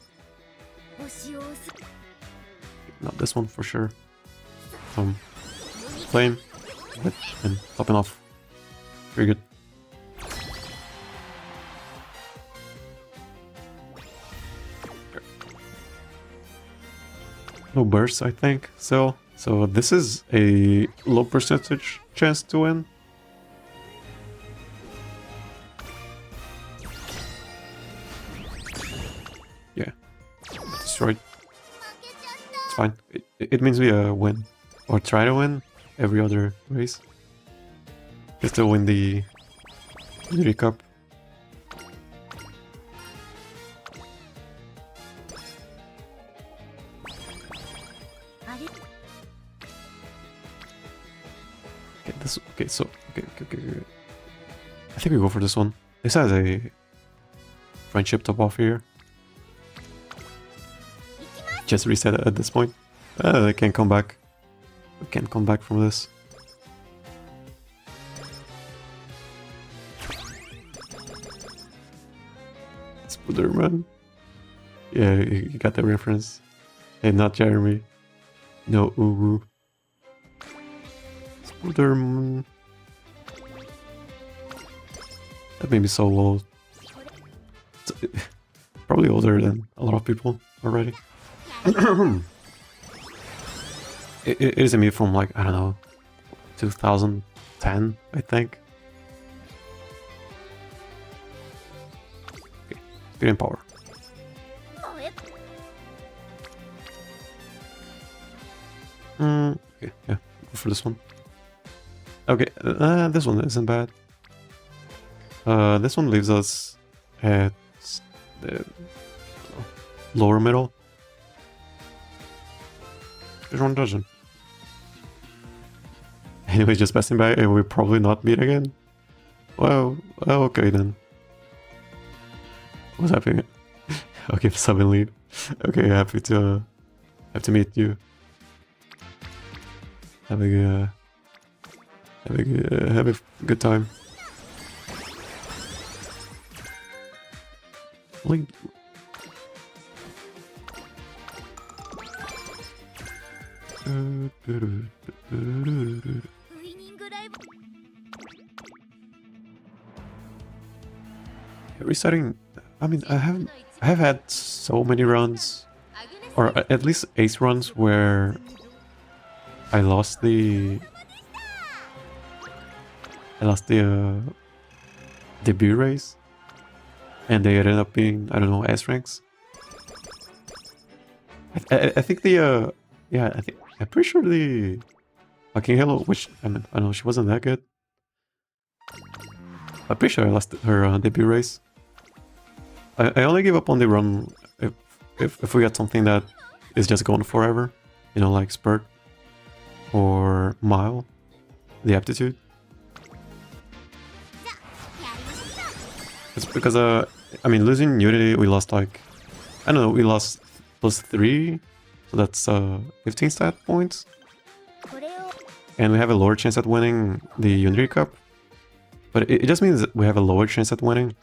Not this one for sure. Flame and topping off. Very good. No bursts, I think. So this is a low percentage chance to win. Yeah, destroyed. It's fine. It means we win or try to win every other race. Just to win the Unity Cup. Okay, I think we go for this one. This has a friendship top off here. Just reset it at this point. They can't come back. We can't come back from this. Spider-Man. Yeah, you got the reference. Hey, not Jeremy. No, Uwu. Spider-Man. That made me so old. Probably older than a lot of people already. It is a me from like, I don't know, 2010, I think. Okay, speed and power. Okay, yeah, go for this one. Okay, this one isn't bad. This one leaves us at the lower middle. This one doesn't. Anyway, just passing by and we'll probably not meet again. Well, okay then. What's happening? Okay, sub and leave. Okay, happy to meet you. Have a good time. Like, resetting. I mean, I have had so many runs, or at least ace runs, where I lost the debut race, and they ended up being, I don't know, S ranks. I think the yeah, I'm pretty sure the King Halo, which I mean, I know she wasn't that good. I'm pretty sure I lost her debut race. I only give up on the run if we get something that is just going forever, you know, like Spurt or Mile, the aptitude. It's because I mean, losing Unity, we lost like, I don't know, we lost +3, so that's 15 stat points, and we have a lower chance at winning the Unity Cup. But it just means that we have a lower chance at winning.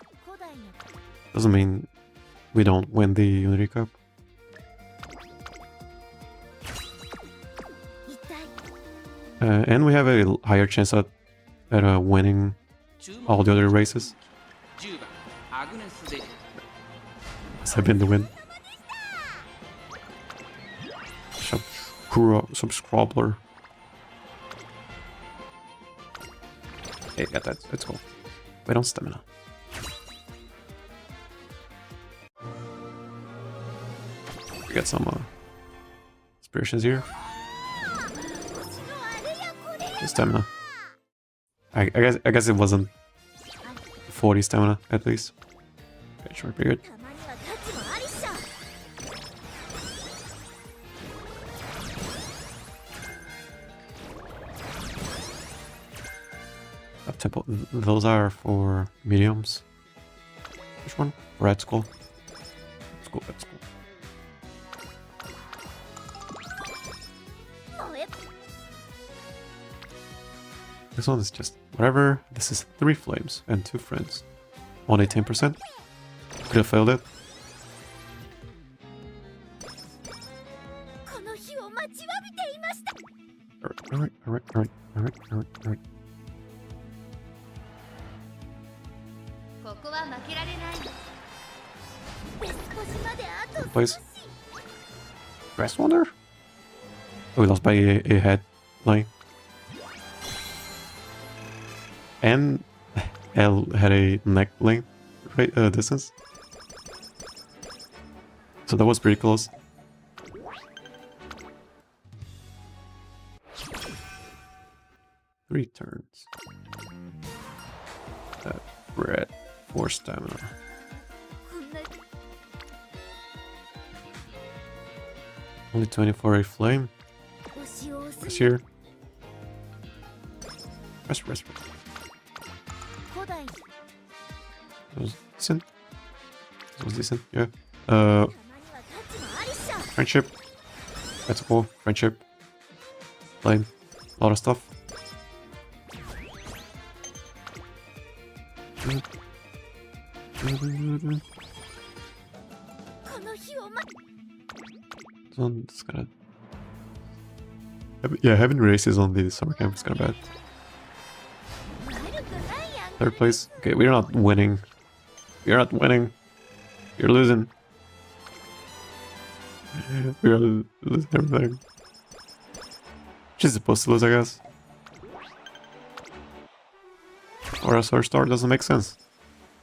Doesn't mean we don't win the Unity Cup. And we have a higher chance at winning all the other races. Has been the win. Subscriber. Hey, got that. Let's go. Wait on stamina. Get some inspirations here. Stamina. I guess it wasn't 40 stamina at least. Okay, short period. Up tempo. Those are for mediums. Which one? Red skull. Let's go. Let's go. This one is just whatever. This is 3 flames and 2 friends. Only 10%. Could have failed it. Alright. Please. Rest wonder? Oh, we lost by a head line. And L had a neck length distance. So that was pretty close. Three turns. Red, 4 stamina. Only 24 a flame. Rest here. Rest. That was decent. That was decent, yeah. Friendship. That's cool. Friendship. Flame. A lot of stuff. It's kinda... Yeah, having races on the summer camp is kinda bad. 3rd place. Okay, we're not winning. You're not winning. You're losing. We're losing everything. She's supposed to lose, I guess. Or else our start doesn't make sense.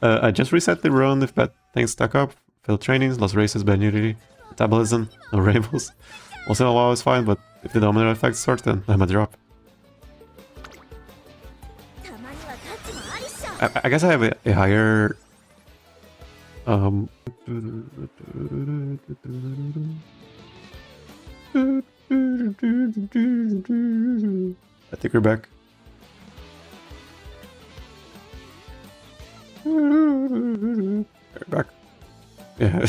I just reset the run if bad things stack up. Failed trainings, lost races, bad nudity, metabolism, no rainbows. Also, a while is fine, but if the domino effect starts, then I'm a drop. I guess I have a higher... I think we're back. We're back. Yeah,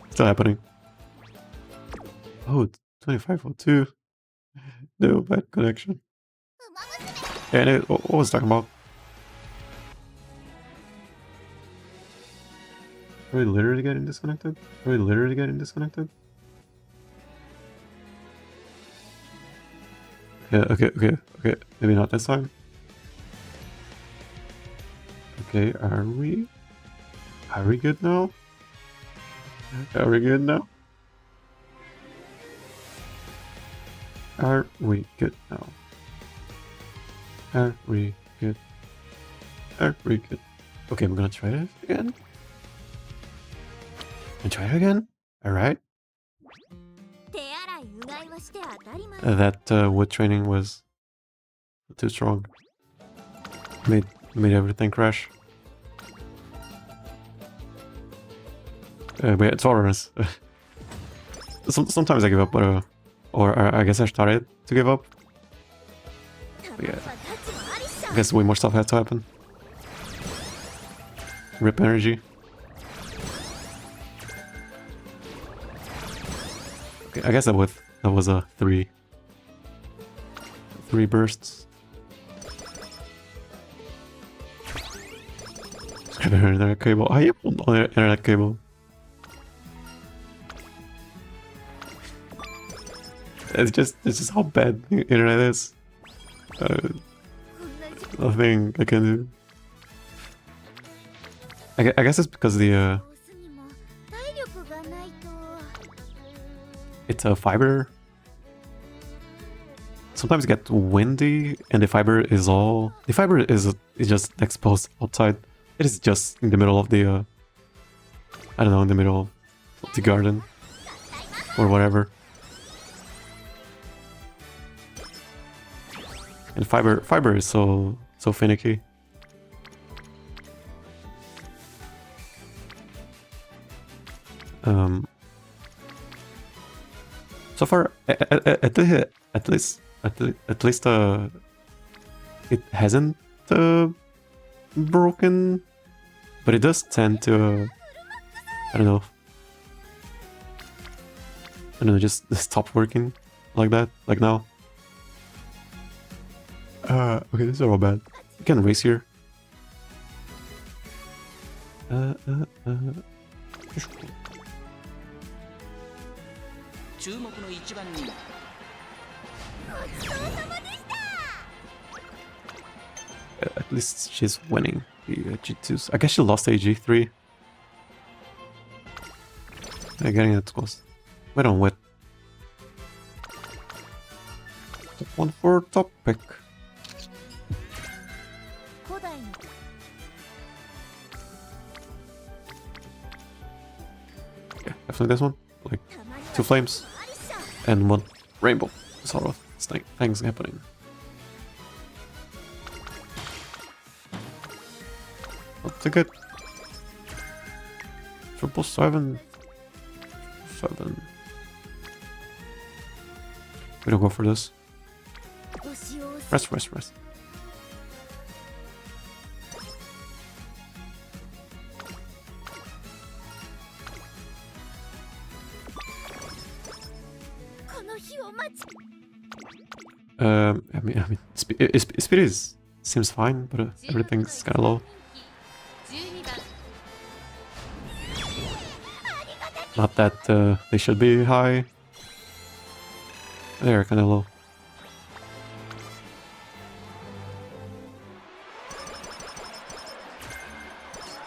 still happening. Oh, 2502. No, bad connection. Yeah, what was I talking about? Are we literally getting disconnected? Yeah, okay. Maybe not this time. Okay, are we good now? Are we good now? Are we good now? Are we good? Are we good? Okay, I'm gonna try it again. Alright. That wood training was too strong. Made everything crash. But Taurus. Sometimes I give up, but or I guess I started to give up. But yeah, I guess way more stuff had to happen. Rip energy. Okay, I guess that was a three bursts. Internet cable. I have on internet cable. It's just how bad the internet is. Nothing I can do. I guess it's because the it's a fiber. Sometimes it gets windy and the fiber is just exposed outside. It is just in the middle of the I don't know, in the middle of the garden. or whatever. And fiber is so finicky. So far, at least it hasn't broken, but it does tend to I don't know, just stop working like that, like now. Okay, this is all bad. You can race here. At least she's winning the G2s. I guess she lost a G3. Yeah, getting it close. Wait on what? Top one for top pick. Yeah, definitely this one. Like 2 flames and 1 rainbow. Sort of things happening. I'll take it. 777. We don't go for this. Rest. I mean, speed seems fine, but everything's kind of low. Not that they should be high. They're kind of low.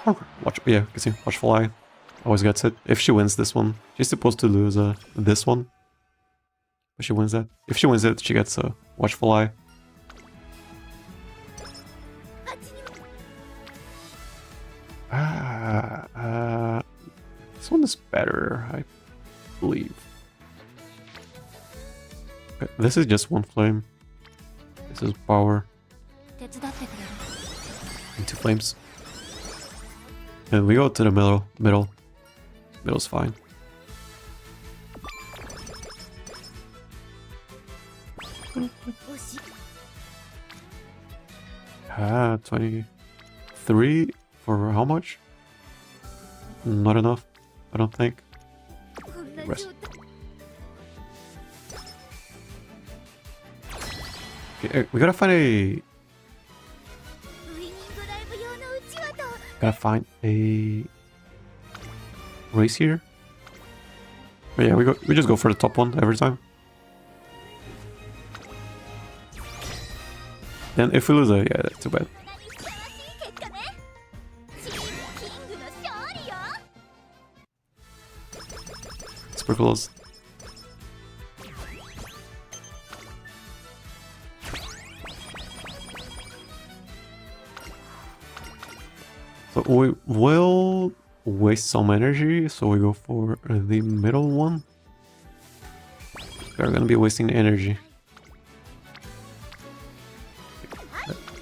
Oh, yeah, you can see, Watchful Eye always gets it. If she wins this one, she's supposed to lose this one. But she wins that. If she wins it, she gets a Watchful Eye. This one is better, I believe. Okay, this is just 1 flame. This is power. And 2 flames. And we go to the middle. Middle's fine. 23 for how much? Not enough, I don't think. Rest. Okay, we gotta find a... race here. But yeah, we just go for the top one every time. Then if we lose yeah, that's too bad. Super close. So we will waste some energy, so we go for the middle one. We're gonna be wasting energy.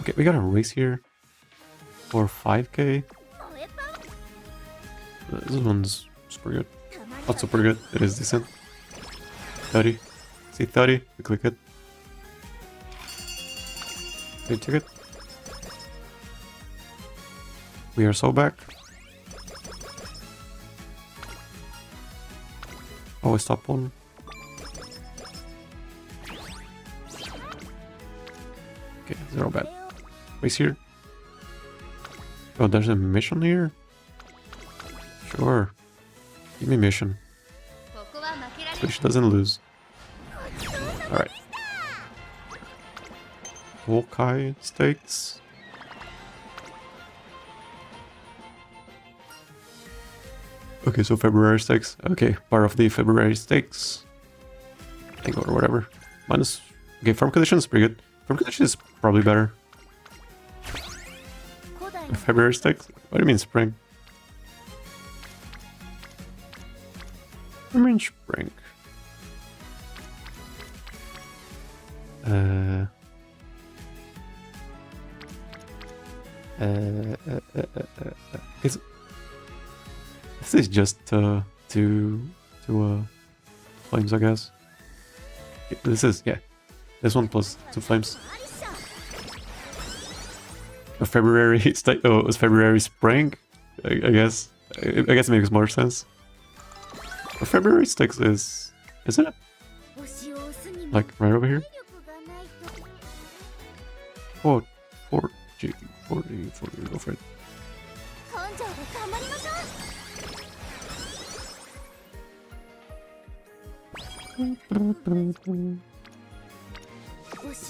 Okay, we got a race here for 5k. This one's super good. Not super good, it is decent. 30. See 30, we click it. Okay, take it. We are so back. Always top one. Okay, 0 bad. Race here. Oh, there's a mission here? Sure. Give me mission. So she doesn't lose. Alright. Wokai stakes. Okay, so February stakes. Okay, part of the February stakes. I think, or whatever. Minus. Okay, farm conditions pretty good. Farm conditions is probably better. February stakes? What do you mean spring? I mean spring. Uh, this is just two flames, I guess. This is, yeah, this one plus 2 flames. February oh, it was February spring, I guess. I guess it makes more sense. But February sticks is, isn't it? Like right over here. 40, go for it.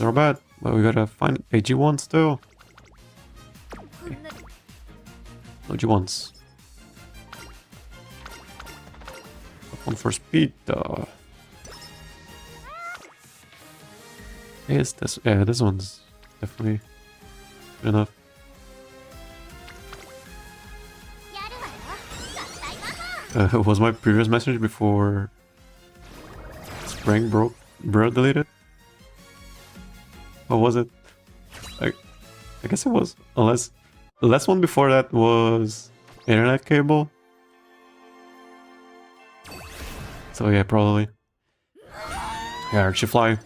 Not bad, but we gotta find a G1 still. Okay. No G1s. One for speed. Yes, this, yeah, this one's definitely good enough. Was my previous message before Spring broke deleted? What was it? I guess it was, unless the last one before that was internet cable. So yeah, probably. Yeah, Archifly.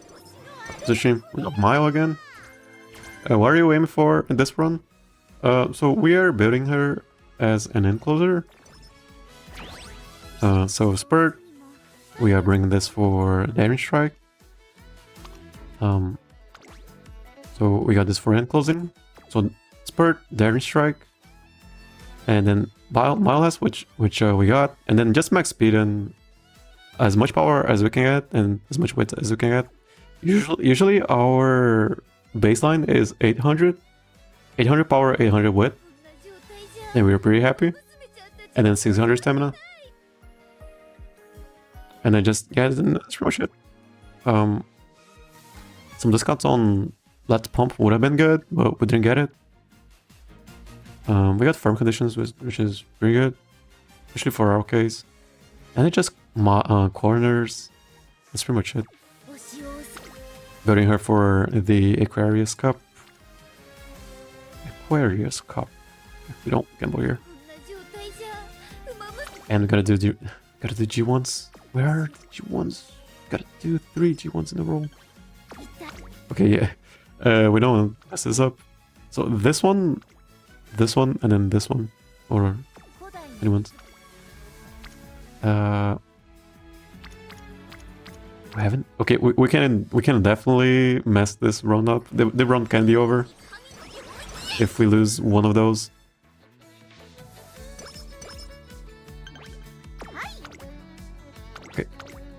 Position. We got Mile again. What are you aiming for in this run? So we are building her as an encloser. So Spurt. We are bringing this for Daring Strike. So we got this for enclosing. So Spurt, Daring Strike, and then Mile has which we got, and then just max speed and as much power as we can get and as much weight as we can get. Usually our baseline is 800 power, 800 width, and we were pretty happy. And then 600 stamina, and then just, yeah, that's pretty much it. Some discounts on Let's Pump would have been good, but we didn't get it. We got firm conditions, which is pretty good, especially for our case. And it just corners. That's pretty much it. Building her for the Aquarius Cup. Aquarius Cup. We don't gamble here. And we gotta do G1s. Where are the G1s? Gotta do 3 G1s in a row. Okay, yeah. We don't want to mess this up. So this one, and then this one, or anyone's. We haven't. Okay, we can definitely mess this run up. The run can be over if we lose one of those.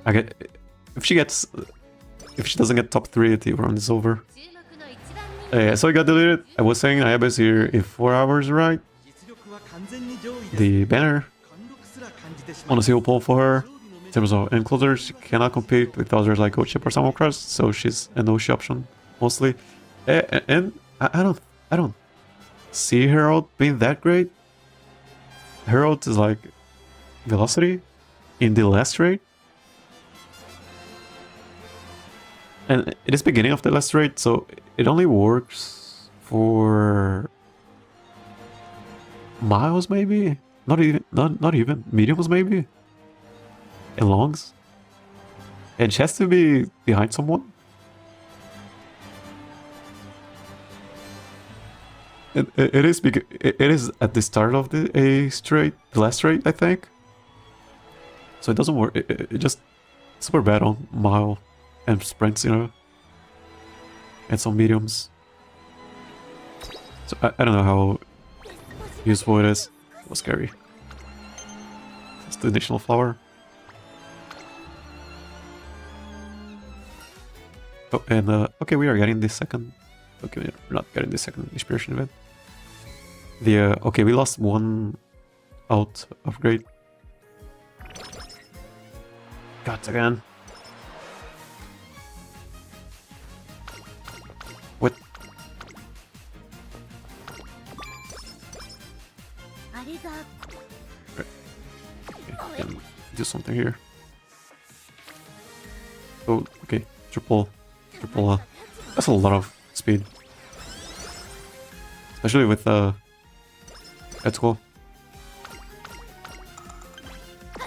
Okay, if she doesn't get top 3, the run is over. Yeah, so it got deleted. I was saying Ayaba is here in 4 hours, right? The banner. On a single pull for her. In terms of enclosures, she cannot compete with others like Gochip or Samokrust, so she's an Oshi option mostly. And I don't see Herald being that great. Herald is like velocity in the last rate. And it is beginning of the last rate, so it only works for miles, maybe? Not even mediums, maybe? And longs? And she has to be behind someone? It is at the start of the last straight, I think. So it doesn't work. It just super bad on mile and sprints, you know, and some mediums. So I don't know how useful it is. It was scary. It's the additional flower. Oh, and okay, we are getting the second. Okay, we're not getting the second inspiration event. The okay, we lost one out upgrade. Got again. What? Right. Okay, can do something here. Oh, okay, triple That's a lot of speed. Especially with that's cool.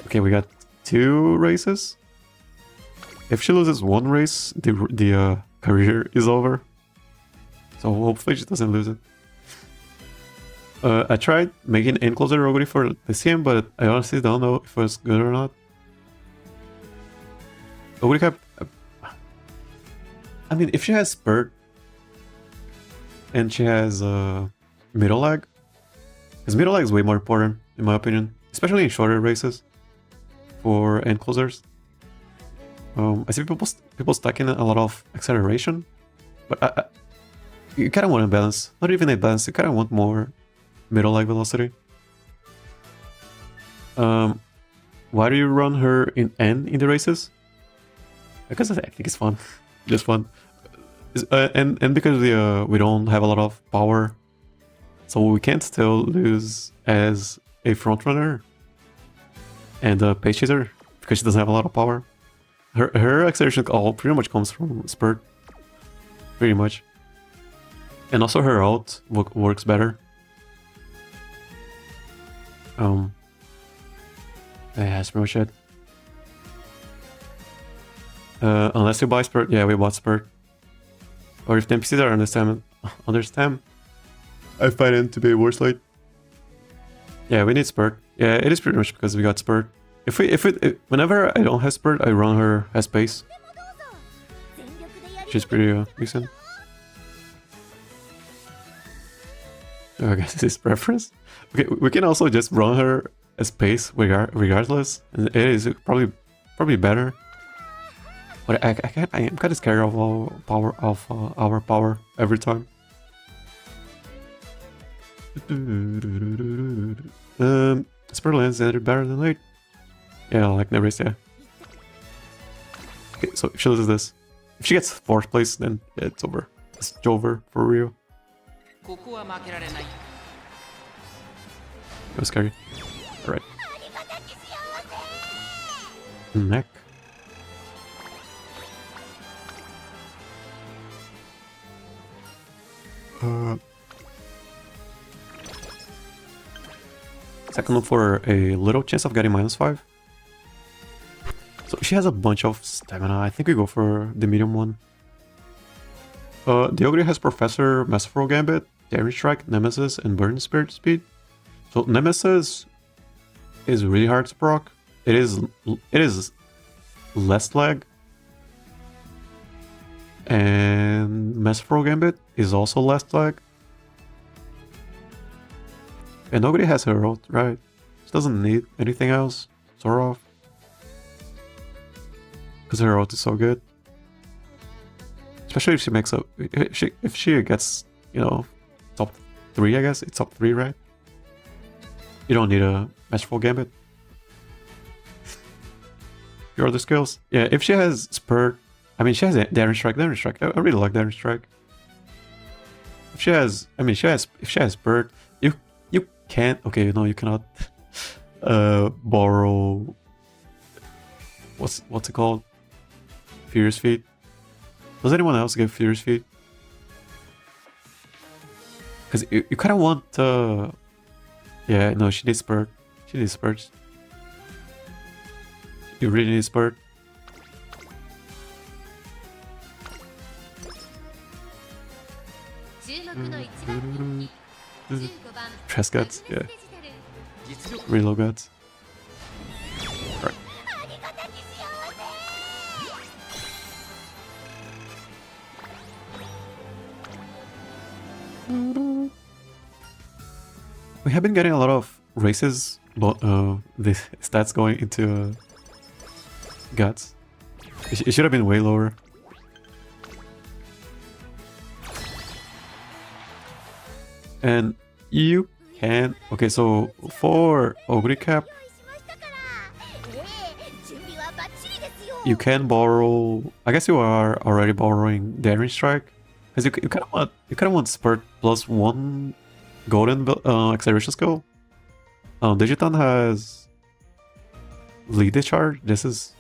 Okay, we got 2 races. If she loses 1 race, the career is over. So hopefully she doesn't lose it. I tried making encloser Roguri for this game, but I honestly don't know if it was good or not. Roguri Cup, I mean, if she has Spurt and she has middle lag, because middle lag is way more important in my opinion, especially in shorter races for enclosers. I see people stacking a lot of acceleration, but you kind of want to balance. Not even a balance. You kind of want more middle lag velocity. Why do you run her in N in the races? Because I think it's fun, just fun, and because we don't have a lot of power, so we can't still lose as a front runner and a pace chaser because she doesn't have a lot of power. Her acceleration all pretty much comes from Spurt, pretty much, and also her ult works better. Yeah, that's pretty much it. Unless you buy Spurt, yeah, we bought Spurt. Or if the NPCs are understand, I find it to be worse late. Yeah, we need Spurt. Yeah, it is pretty much because we got Spurt. Whenever I don't have Spurt, I run her as pace. She's pretty decent. I guess this is preference. Okay, we can also just run her as pace regardless, and it is probably better. But I'm kind of scared of our power every time. Spur lands better than late. Yeah, like the race, yeah. Okay, so if she loses this, if she gets 4th place, then yeah, it's over. It's over for real. It was scary. Alright. Neck. Second one for a little chance of getting -5. So she has a bunch of stamina. I think we go for the medium one. The Ogre has Professor, Masterful Gambit, Daring Strike, Nemesis, and Burn Spirit Speed. So Nemesis is really hard to proc. It is less lag. And Masterful Gambit is also less lag. And nobody has her ult, right? She doesn't need anything else, sort of. Because her ult is so good. Especially if she makes up, if she gets, you know, top 3, I guess. It's top 3, right? You don't need a Masterful Gambit. Your other skills? Yeah, if she has Spurt, I mean, she has Daring Strike. I really like Daring Strike. If she has, I mean, if she has Spurt, you can't. Okay, no, you cannot borrow. What's it called? Furious Feet. Does anyone else get Furious Feet? Because you kind of want. Yeah, no, she needs Spurt. She needs Spurt. You really need Spurt. Press guts, yeah. Really low guts. Right. We have been getting a lot of races, but the stats going into guts. It should have been way lower. And you can... Okay, so for Ogre Cap, you can borrow... I guess you are already borrowing Daring Strike. Because you kind of want Spurt plus 1 golden acceleration skill. Digitan has Lead Discharge. This is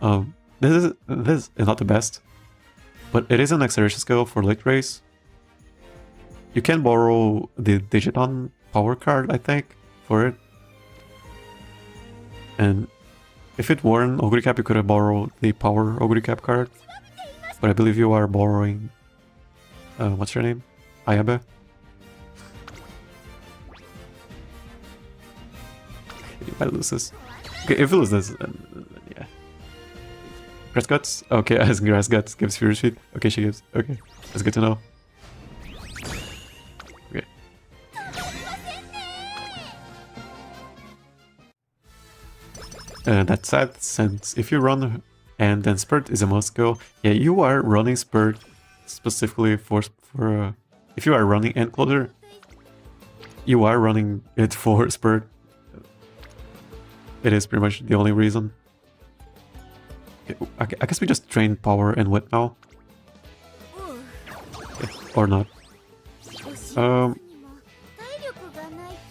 not the best. but it is an acceleration skill for late race. You can borrow the Digitan power card, I think, for it. And if it weren't Oguri Cap, you could have borrowed the power Oguri Cap card. But I believe you are borrowing... what's her name? Ayabe? If I lose this... Okay, if I lose this, then yeah. Grass Guts? Okay, as Grass Guts gives Furious Feet. Okay, she gives. Okay, that's good to know. Okay. That's sad, since if you run and then Spurt is a must go, yeah, you are running Spurt specifically for if you are running End Closer, you are running it for Spurt. It is pretty much the only reason. Okay, I guess we just train power and wit now. Okay, or not.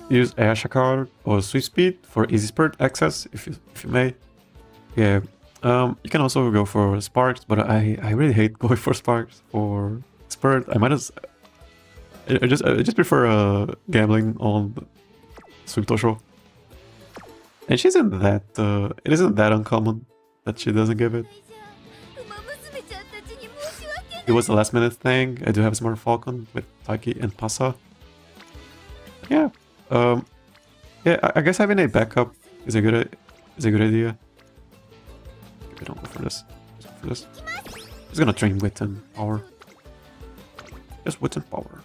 Use Asha card or Sweep Speed for easy Spurt access if you may. Yeah. You can also go for Sparks, but I really hate going for Sparks for Spurt. I might as I just prefer gambling on Sweep Tosho. And she isn't that it isn't that uncommon that she doesn't give it. It was a last minute thing. I do have Smart Falcon with Taiki and Pasa. Yeah. Yeah, I guess having a backup is a good idea. Okay, don't go for this. Just go for this. Just gonna train wit and power. Just wit and power.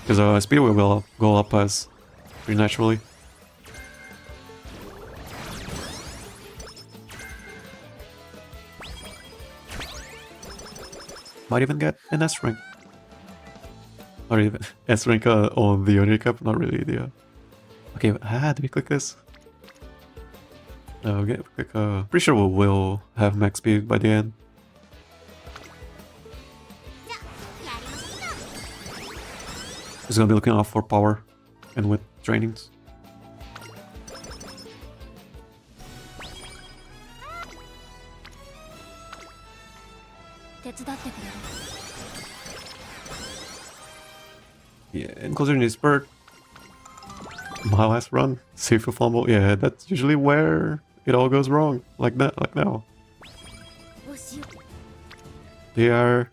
Because speed will go up as pretty naturally. Might even get an S rank. Or even S rank on the Oniri Cup, not really the... Okay, do we click this? No, okay, click, pretty sure we will have max speed by the end. Just gonna be looking out for power and with trainings. Yeah, and closer to Spurt. My last run, safe for fumble. Yeah, that's usually where it all goes wrong. Like that, like now. They are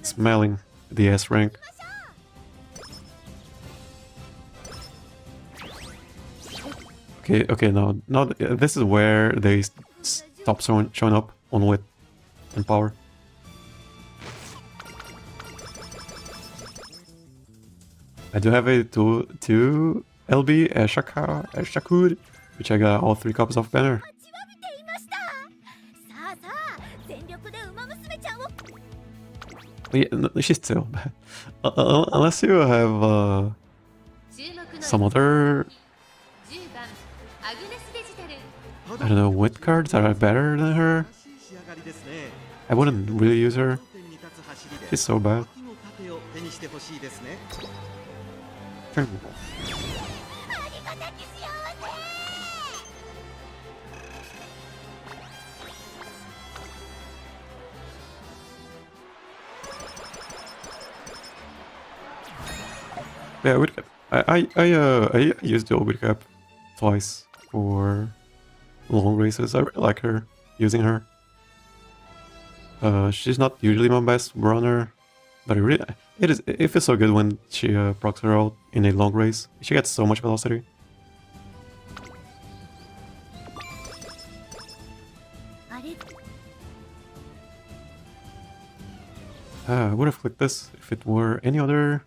smelling the S rank. Okay, now this is where they stop showing up on wit and power. I do have a 2 LB Shakur, which I got all 3 copies of banner. But yeah, no, she's still bad. Unless you have some other, I don't know, wit cards that are better than her. I wouldn't really use her. She's so bad. Yeah, I used the Oguri Cap twice for long races. I really like her, using her. She's not usually my best runner, but it feels so good when she procs her out in a long race. She gets so much velocity. I would have clicked this if it were any other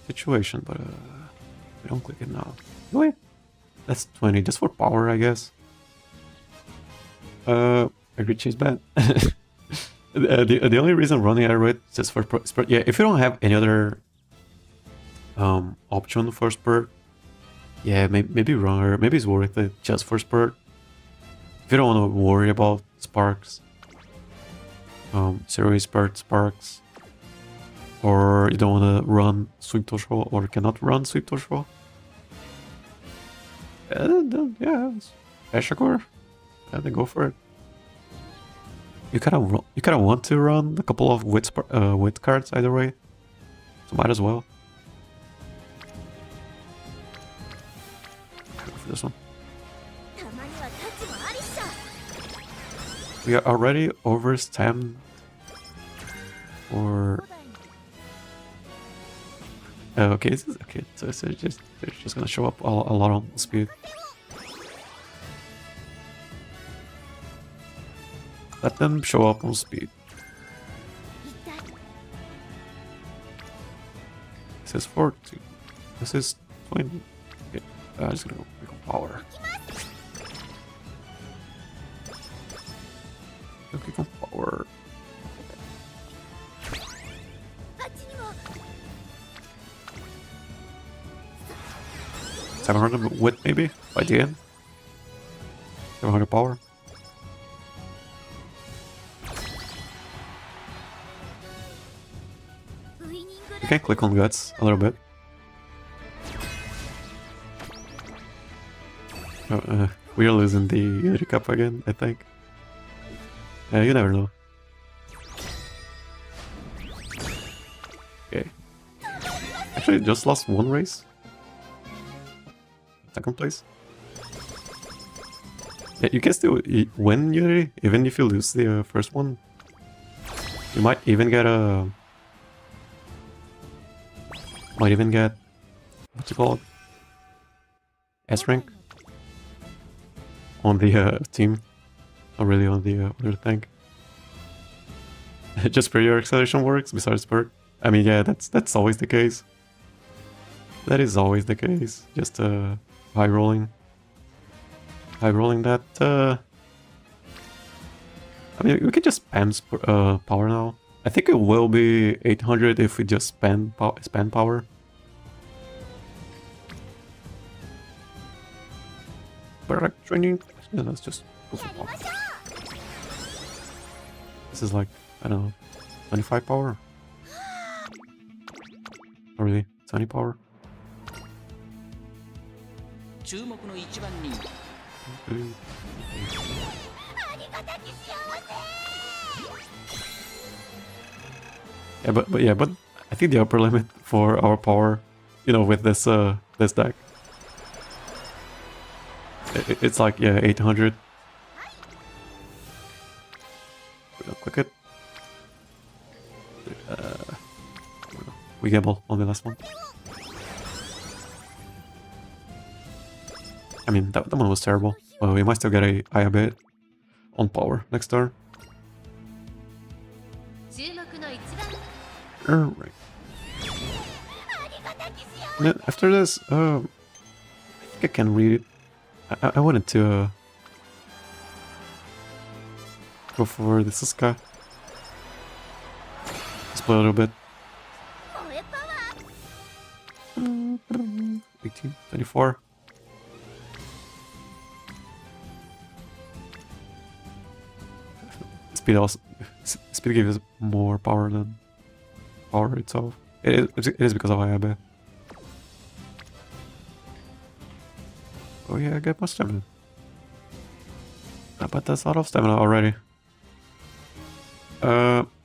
situation, but we don't click it now. Wait, that's 20 just for power, I guess. I agree, she's bad. The only reason running arrow is just for Spurt. Yeah, if you don't have any other option for Spurt, yeah, maybe run her. Maybe it's worth it just for Spurt. If you don't want to worry about sparks, zero Spurt sparks, or you don't want to run Sweep Tosho or cannot run Sweep Tosho. Yeah, Ashakur, then go for it. You kind of want to run a couple of wit cards either way, so might as well. Go for this one. We are already overstamped for. Okay, okay. So it's just gonna show up a lot on speed. Let them show up on speed. This is 40. This is 20. Okay, I'm just gonna go quick on power. Quick on power. 700 wit maybe by the end. 700 power. You can click on guts a little bit. We are losing the Unity Cup again, I think. You never know. Okay. Actually, just lost one race. Second place. Yeah, you can still win Unity, even if you lose the first one. You might even get a... Might even get... What's it called? S rank? On the team. Not really on the other thing. Just where your acceleration works, besides perk. I mean, yeah, that's always the case. That is always the case. Just high rolling. High rolling that. I mean, we can just spam power now. I think it will be 800 if we just spend power. But like training, yeah, let's just go for power. This is like, I don't know, 25 power. Not really, 20 power. Yeah, but I think the upper limit for our power, you know, with this this deck, it's like, yeah, 800. We'll click it. We gamble on the last one. I mean, that one was terrible. Well, we might still get a higher bit on power next turn. Alright. After this, I think I can read it. I wanted to go for the Suzuka. Split a little bit. 18, 24. Speed gives us more power than power itself. It is because of IAB. Oh yeah, I get my stamina. But that's out of stamina already.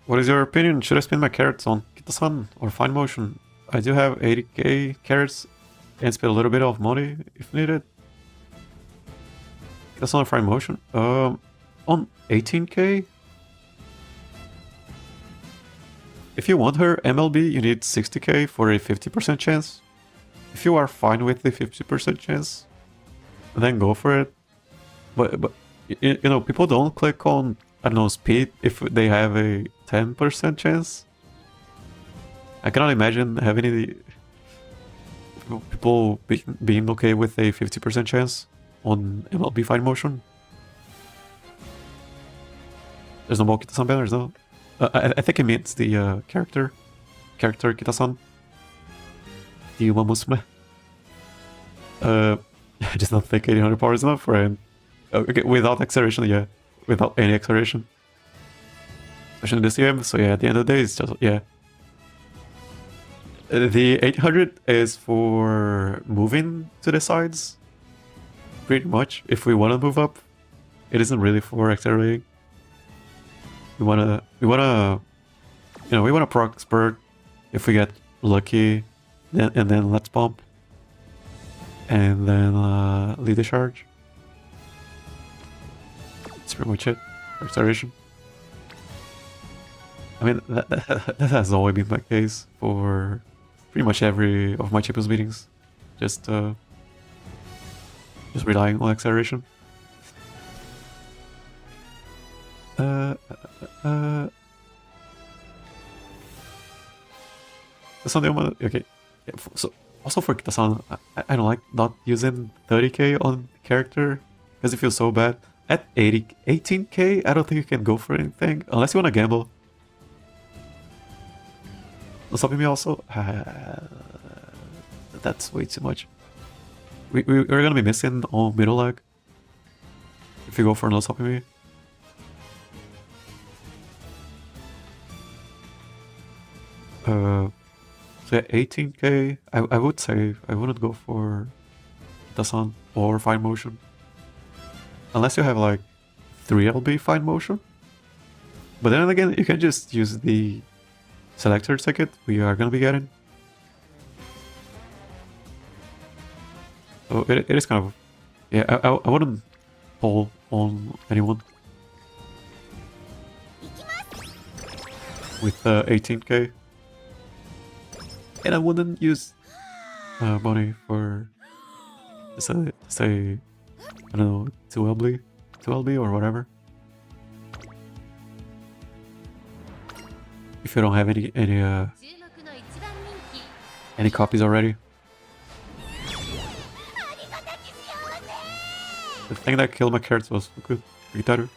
What is your opinion? Should I spend my carats on Kita-san or Fine Motion? I do have 80k carats and spend a little bit of money if needed. Kita-san or Fine Motion? On 18k? If you want her MLB, you need 60k for a 50% chance. If you are fine with the 50% chance, then go for it. But you know, people don't click on, I don't know, speed if they have a 10% chance. I cannot imagine having any people being okay with a 50% chance on MLB Fine Motion. There's no more Kita-san banners, no? I think it means the character Kita-san. The Umamusume. I just don't think 1800 power is enough for him. Okay, without acceleration, yeah. Without any acceleration. Especially in this game, so yeah, at the end of the day, it's just, yeah. The 800 is for moving to the sides. Pretty much, if we want to move up. It isn't really for accelerating. we wanna, you know, we wanna proc spurt if we get lucky, and then let's bump, and then lead the charge. That's pretty much it. Acceleration. I mean, that has always been my case for pretty much every of my Champions meetings. Just relying on acceleration. Okay. Yeah, so also for Kitasan, I don't like not using 30k on character because it feels so bad. At 18k, I don't think you can go for anything unless you want to gamble. Stopping me also. That's way too much. We're gonna be missing on middle leg if you go for no stopping me. So yeah, 18k. I would say I wouldn't go for Dasan or fine motion unless you have like 3 LB fine motion. But then again, you can just use the selector ticket we are gonna be getting. So it is kind of, yeah, I wouldn't pull on anyone with 18k, and I wouldn't use money for say I don't know 2LB or whatever. If you don't have any copies already. The thing that killed my carats was Gitaru.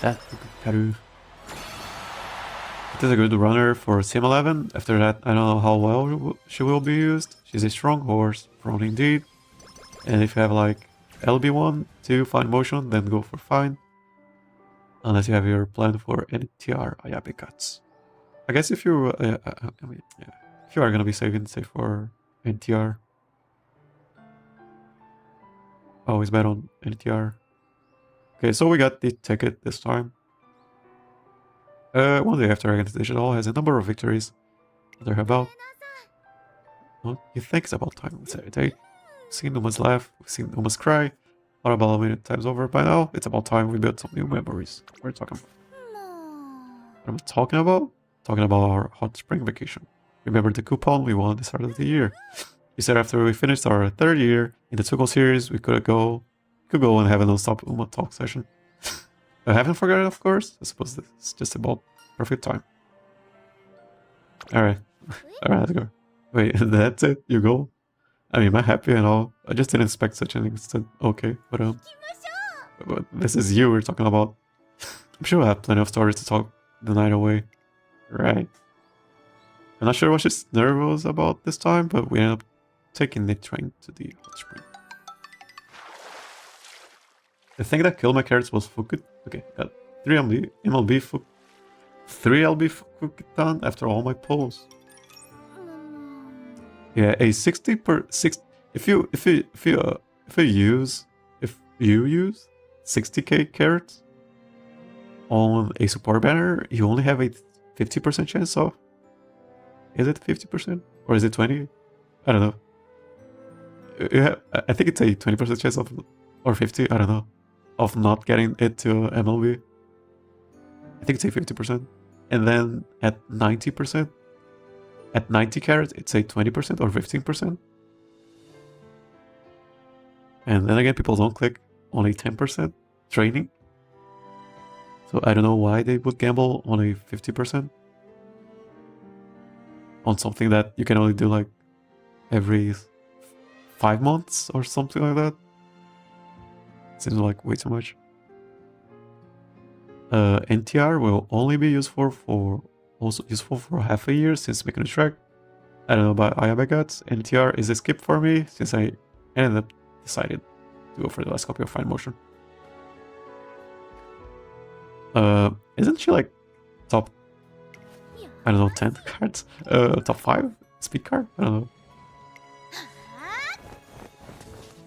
That Gitaru. It is a good runner for Sim 11. After that, I don't know how well she will be used. She's a strong horse, prone indeed. And if you have like LB1 to fine motion, then go for fine. Unless you have your plan for NTR Ayabe cuts. I guess if you, I mean, yeah, if you are gonna be saving, say for NTR. Always bet on NTR. Okay, so we got the ticket this time. One day after Agnes Digital has a number of victories under her belt. Well, you think it's about time on Saturday. We've seen Uma's laugh, we've seen Uma's cry. Not about a million times over by now. It's about time we build some new memories. What am I talking about? Talking about our hot spring vacation. Remember the coupon we won at the start of the year? We said after we finished our 3rd year in the Tsugo series, we could go and have a non-stop Uma talk session. I haven't forgotten, of course. I suppose it's just about perfect time. Alright. Alright, let's go. Wait, that's it? You go? I mean, I'm happy and all. I just didn't expect such an instant. Okay, but this is you we're talking about. I'm sure I have plenty of stories to talk the night away. Right. I'm not sure what she's nervous about this time, but we end up taking the train to the hot spring. The thing that killed my carats was Fukut. Okay, got 3 MLB 3LB Fukutan after all my pulls. Yeah, a 60 per 6. If you use 60k carats on a support banner, you only have a 50% chance of. Is it 50% or is it 20? I don't know. Yeah, I think it's a 20% chance of, or 50. I don't know, of not getting it to MLB. I think it's a 50%, and then at 90%. At 90 carats, it's a 20% or 15%. And then again, people don't click on a 10% training. So I don't know why they would gamble on a 50%. On something that you can only do like every 5 months or something like that. Seems like way too much. NTR will only be useful for half a year since making a track. I don't know about Ayabe guts. NTR is a skip for me since I ended up decided to go for the last copy of Fine Motion. Isn't she like top, I don't know, 10 cards? Top 5 speed card? I don't know.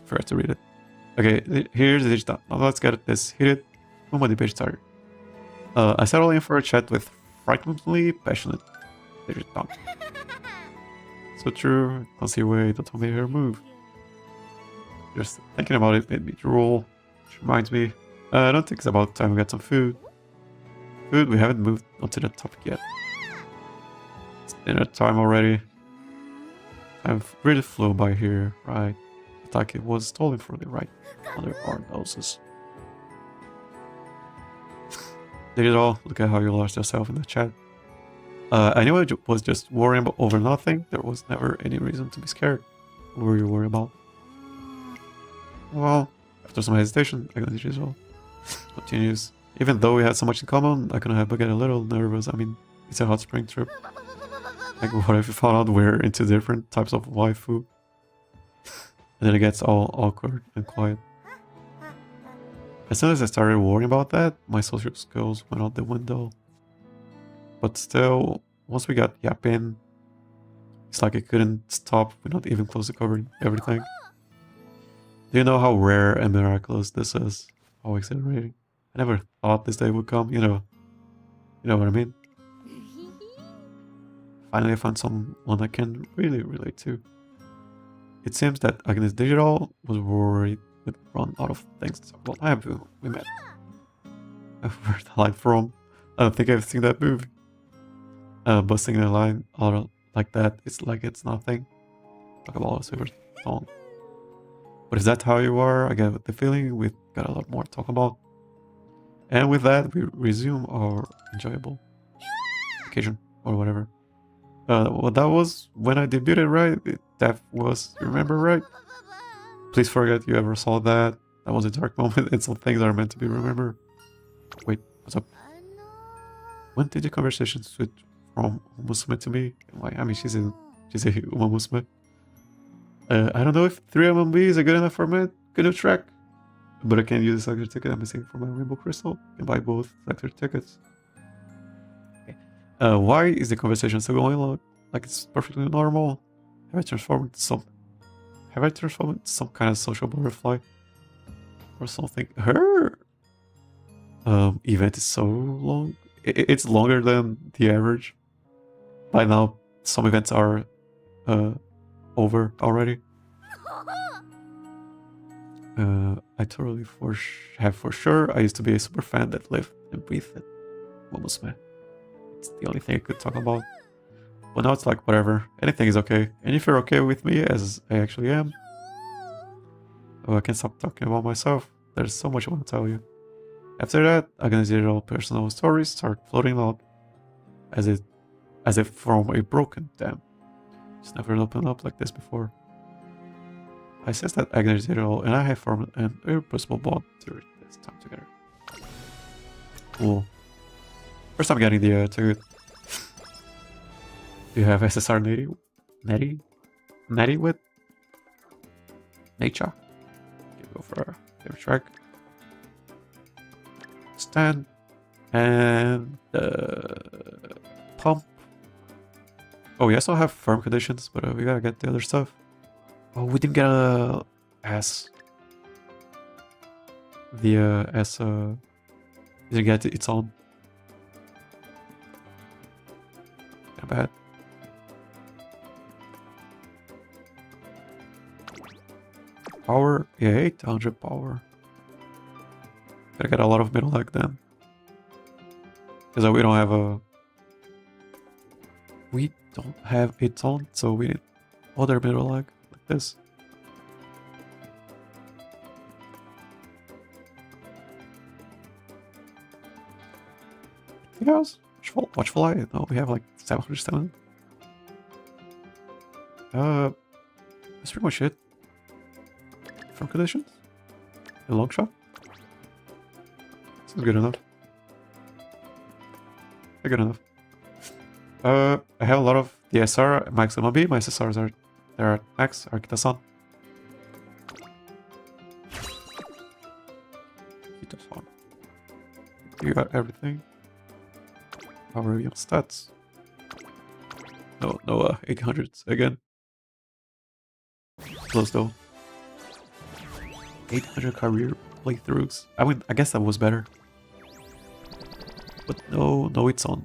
Forgot to read it. Okay, here's the Digitan. Now let's get this heated. Uma page started. I settled in for a chat with frighteningly passionate Digitan. So true. Don't see a way to tell me her move. Just thinking about it made me drool. Which reminds me, I don't think it's about time we get some food. Food, we haven't moved onto that topic yet. It's dinner time already. Time really flew by here, right? It's like it was stolen from the right under our noses. Digital, look at how you lost yourself in the chat. I knew I was just worrying over nothing. There was never any reason to be scared. What were you worried about? Well, after some hesitation, Agnes Digital continues. Even though we had so much in common, I couldn't help but get a little nervous. I mean, it's a hot spring trip. Like, what if you found out we're into different types of waifu? And then it gets all awkward and quiet. As soon as I started worrying about that, my social skills went out the window. But still, once we got yapping, it's like I couldn't stop. We're not even close to covering everything. Do you know how rare and miraculous this is? How exhilarating. I never thought this day would come, you know what I mean? Finally I found someone I can really relate to. It seems that Agnes Digital was worried we'd run out of things to talk about. I have we met. Where's the line from? I don't think I've seen that movie. Busting a line out like that, it's like it's nothing. Talk about a silver song. But is that how you are? I get the feeling we've got a lot more to talk about. And with that, we resume our enjoyable vacation or whatever. Well, that was when I debuted, right? That was, you remember, right? Please forget you ever saw that. That was a dark moment and some things are meant to be remembered. Wait, what's up? When did the conversation switch from Umamusume to me? I mean, she's a Umamusume. I don't know if 3 MMB is a good enough format. Good enough track. But I can't use the selector ticket I'm missing for my Rainbow Crystal. I can buy both selector tickets. Okay. Why is the conversation still going on? Like it's perfectly normal? Have I transformed into some kind of social butterfly? Or something? Her event is so long. It's longer than the average. By now, some events are over already. I totally have for sure. I used to be a super fan that lived and breathed it. Umamusume. It's the only thing I could talk about. But now it's like whatever. Anything is okay. And if you're okay with me as I actually am, I can't stop talking about myself. There's so much I want to tell you. After that, Agnes Digital personal stories start floating out as if from a broken dam. It's never opened up like this before. I sense that Agnes Digital and I have formed an irrepressible bond during this time together. Cool. First time getting the ticket. Do you have SSR Netty with nature? Okay, go for a favorite track. Stand and pump. Oh, we also have firm conditions, but we gotta get the other stuff. Oh, we didn't get a S. The S didn't get its own. Not bad. Power, yeah, 800 power. Gotta get a lot of middle leg then. Because we don't have a... We don't have its own, so we need other middle leg like this. Anything else? Watchful Eye? No, we have like 707. That's pretty much it. From conditions? A long shot? This is good enough. Good enough. I have a lot of DSR, max MLB, my SSRs are there at max, Arkita-san. Arkita-san. You got everything. Power your stats. No 800s again. Close though. 800 career playthroughs. I mean, I guess that was better. But no, it's on.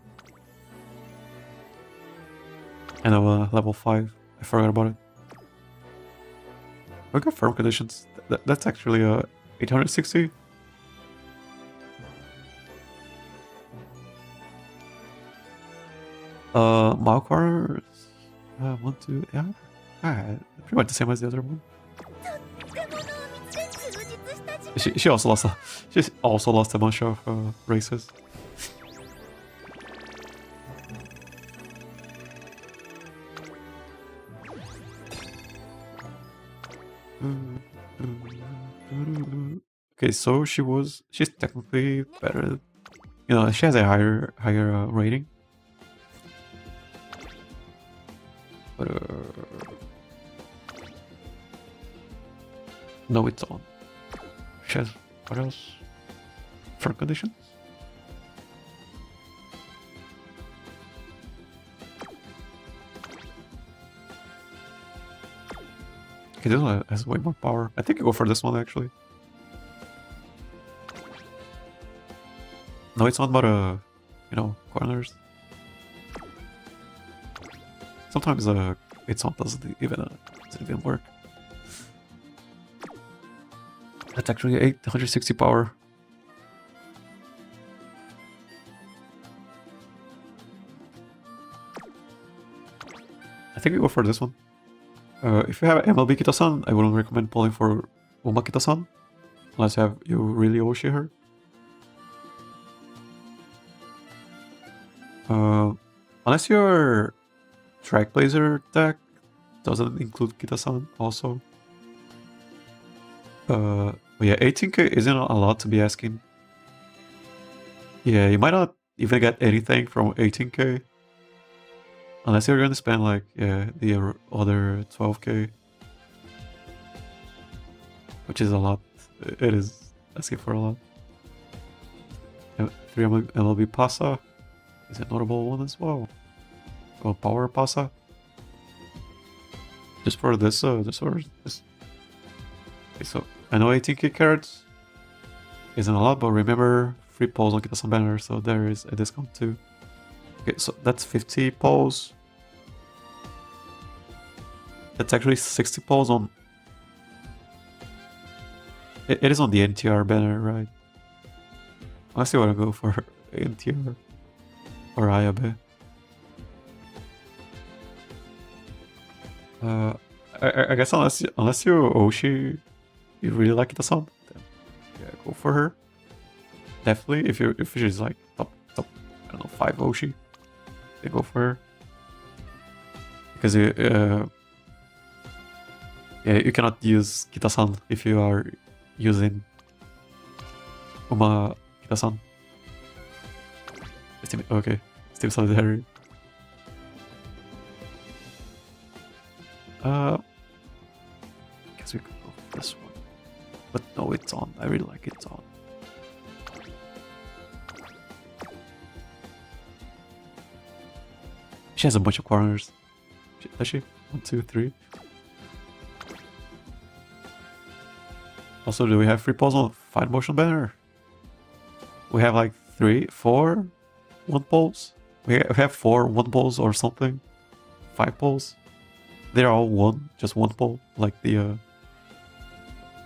And level 5. I forgot about it. We got firm conditions. That's actually 860. Mile corners. 1, 2, yeah. Pretty much the same as the other one. She also lost a bunch of races. Okay, so she's technically better. You know, she has a higher rating. But no, it's on. She has what else? Front conditions. Okay, this one has way more power. I think I go for this one actually. No, it's on but you know, corners. Sometimes it's on doesn't even work. That's actually 860 power. I think we go for this one. If you have MLB Kita-san, I wouldn't recommend pulling for Uma Kita-san, unless you really Oshi her. Unless your Track Blazer deck doesn't include Kita-san also. Yeah, 18k isn't a lot to be asking. Yeah, you might not even get anything from 18k. Unless you're gonna spend like, yeah, the other 12k. Which is a lot. It is asking for a lot. 3 MLB Pasa is a notable one as well. Oh, Power Pasa. Just for this, this. Okay, so I know 18k carats isn't a lot, but remember, free polls on Kita-san banner, so there is a discount too. Okay, so that's 50 polls. That's actually 60 polls on... It is on the NTR banner, right? Unless you want to go for NTR or Ayabe. I guess unless you Oshi, you really like Kita-san, then yeah, go for her. Definitely, if she's like top, I don't know, 5 Oshi, then go for her. Because yeah, you cannot use Kita-san if you are using Uma Kita-san. Okay, Steam Solidarity. Guess we could go for this one. But no, it's on. I really like it's on. She has a bunch of corners. Does she? 1, 2, 3. Also, do we have free polls on Fine Motion banner? We have like 3, 4 1 polls. We have 4 1 polls or something. 5 polls. They're all one, just 1 poll, like the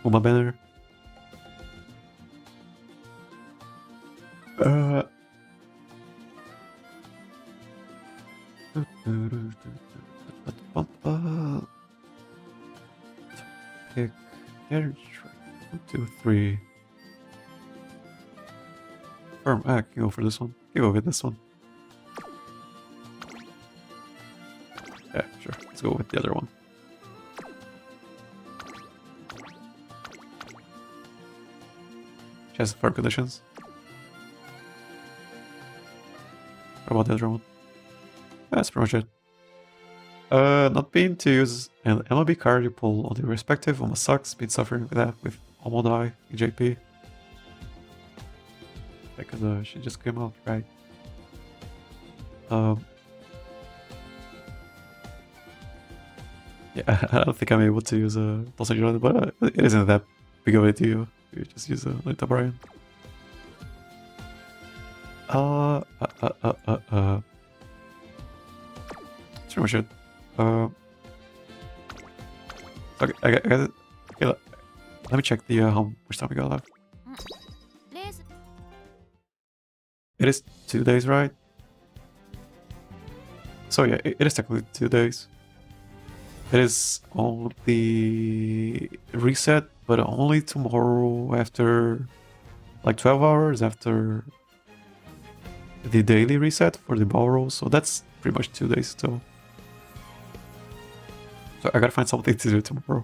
Uma banner. Pick carriage. 1, 2, 3. Firm. I can go for this one. You go with this one. Yeah, sure. Let's go with the other one. She has firm conditions. What about the other one? That's pretty much it. Not being to use an MLB card you pull on the respective almost sucks. Been suffering with that with Omodai, EJP. Because she just came out, right? Yeah, I don't think I'm able to use a Los Angeles, but it isn't that big of a deal. You just use a Lita Brian. That's pretty much it. Okay, I got it. Okay, let me check the how much time we got left. It is 2 days, right? So yeah, it is technically 2 days. It is on the reset, but only tomorrow after, like 12 hours after the daily reset for the ball roll. So that's pretty much 2 days still. So I gotta find something to do tomorrow.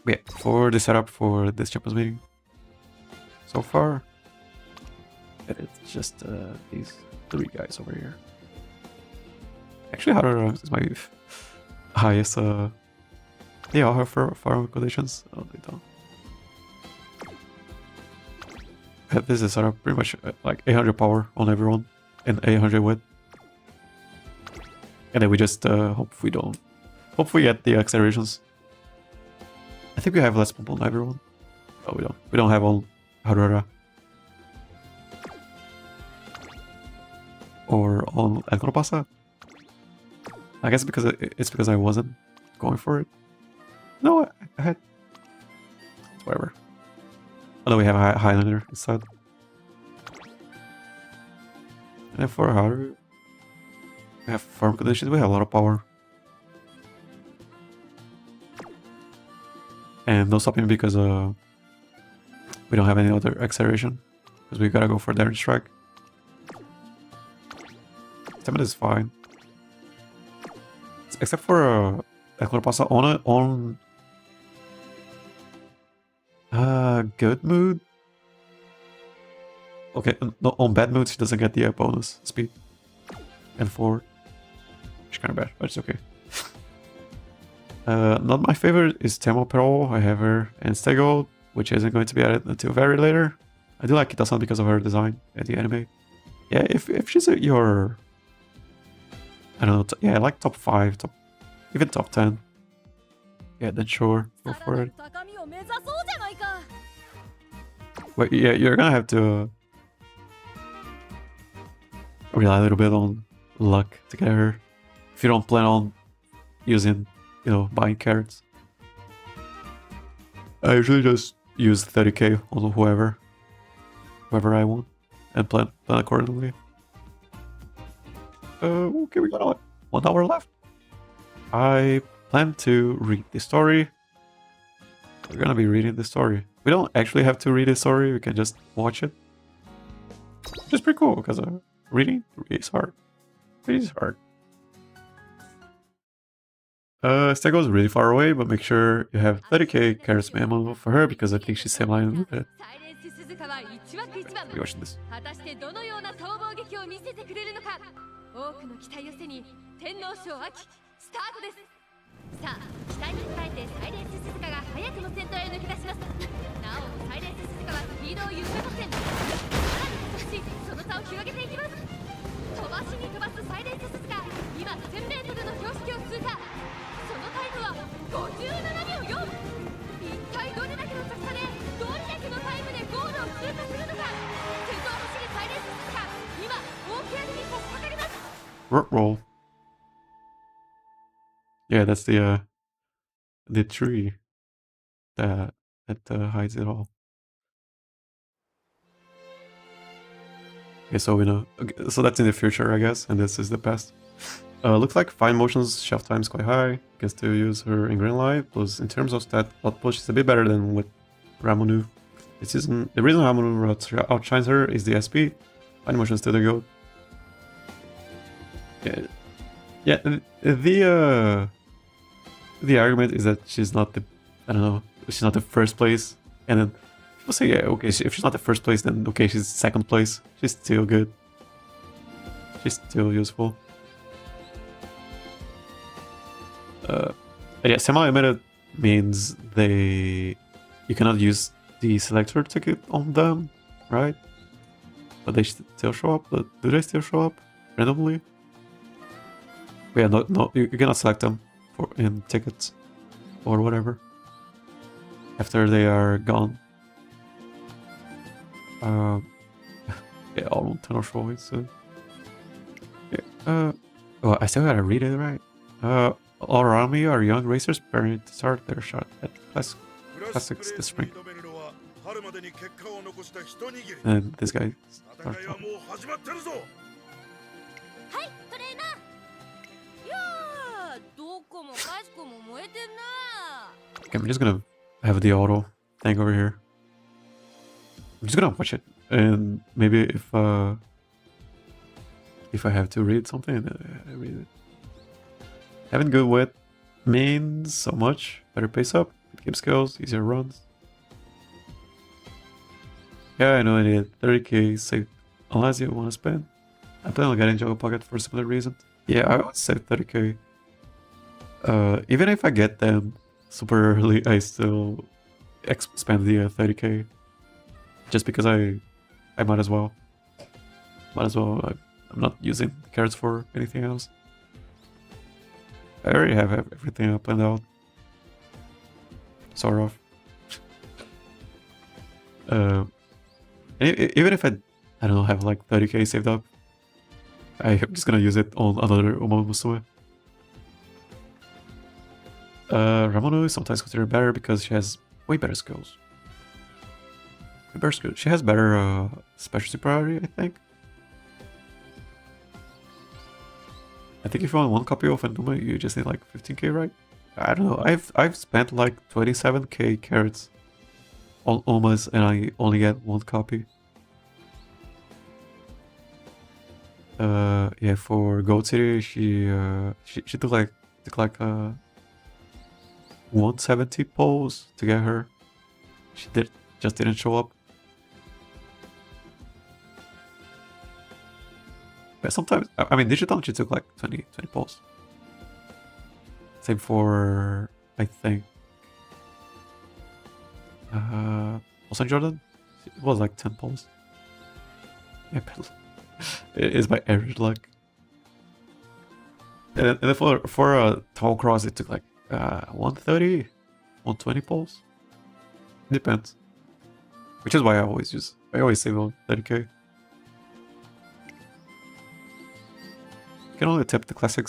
Yeah, for the setup for this Champions meeting. So far, it's just these 3 guys over here. Actually, Haru is my highest. They all have farm conditions. Oh, they don't. This is setup pretty much like 800 power on everyone and 800 width. And then we just hope we get the accelerations. I think we have less pump on everyone. Oh, we don't. We don't have on Harura. Or on Agropasa. I guess because it's because I wasn't going for it. No, I had. Whatever. Although we have a Highlander inside. And then for Haru, we have farm conditions. We have a lot of power. And no stopping because we don't have any other acceleration. Because we gotta go for Daring Strike. Stamina is fine. Except for Aquarius on good mood. Okay, no, on bad mood she doesn't get the bonus speed. And forward. Which is kind of bad, but it's okay. Not my favorite is Temo Pearl. I have her and Stego, which isn't going to be added until very later. I do like Kita-san because of her design at the anime. Yeah, if she's your... I don't know, yeah, I like top 5, even top 10. Yeah, then sure, go for it. But yeah, you're gonna have to rely a little bit on luck to get her. If you don't plan on using, buying carats. I usually just use 30k on whoever I want, and plan accordingly. Okay, we got like 1 hour left. I plan to read the story. We're gonna be reading the story. We don't actually have to read the story, we can just watch it. Which is pretty cool, because reading is hard. Reading is hard. Stego is really far away, but make sure you have 30k carats ammo for her, because I think she's semi with it. We're watching this. 多くの期待を背に天皇賞秋スタートです。さあ、期待に応えてサイレンス鈴鹿が早くも先頭へ抜け出します。なお、サイレンス鈴鹿はスピードを緩めません。さらに加速し、その差を広げていきます。飛ばしに飛ばすサイレンス鈴鹿、今 1000m の標識を通過。そのタイムは57秒4。一体どれだけの差で、どれだけのタイムでゴールを通過するのか。先頭を走るサイレンス鈴鹿、今大きなに差し掛かります。Roll. Yeah, that's the tree that hides it all. Okay, so we know. Okay, so that's in the future, I guess, and this is the past. Looks like fine motions shelf time is quite high. Gets to use her in green light. Plus, in terms of stat output, she's a bit better than with Ramunu. This isn't the reason Ramunu outshines her is the SP. Fine motion still the goat. Yeah, the argument is that she's not the, she's not the first place, and then people say, yeah, okay, if she's not the first place, then okay, she's second place. She's still good. She's still useful. Yeah, semi-limited means you cannot use the selector ticket on them, right? But they still show up. But do they still show up randomly? Yeah, no, you cannot select them for in tickets or whatever after they are gone. Yeah, all on tenor voice. So yeah, well, I still gotta read it right. All around me are young racers preparing to start their shot at classics this spring. And this guy starts talking. はいトレーナーいやーどこもかしこも燃えてんな Okay, I'm just gonna have the auto thing over here. I'm just gonna watch it, and maybe if I have to read something, I read it. Having good wit means so much. Better pace up, game skills, easier runs. Yeah, I know I need 30k saved unless you want to spend. I plan on getting Juggle Pocket for similar reasons. Yeah, I would save 30k. Even if I get them super early, I still spend the 30k. Just because I might as well. I'm not using the cards for anything else. I already have everything planned out. Sort of. Even if I don't know, have like 30k saved up, I'm just gonna use it on another Umamusume. Ramonu is sometimes considered better because she has way better skills. She has better special superiority, I think. I think if you want one copy of Enuma, you just need like 15k, right? I don't know. I've spent like 27k carats on Umas and I only get one copy. Yeah, for Gold City, she took like 170 polls to get her. She just didn't show up. But sometimes, I mean, Digitan, she took like 20 polls. Same for, I think, also Jordan, it was like 10 polls. Yeah, but it's by average luck. And then for Tall Cross, it took like 130, 120 polls. Depends. Which is why I always save on 30k. You can only attempt the classic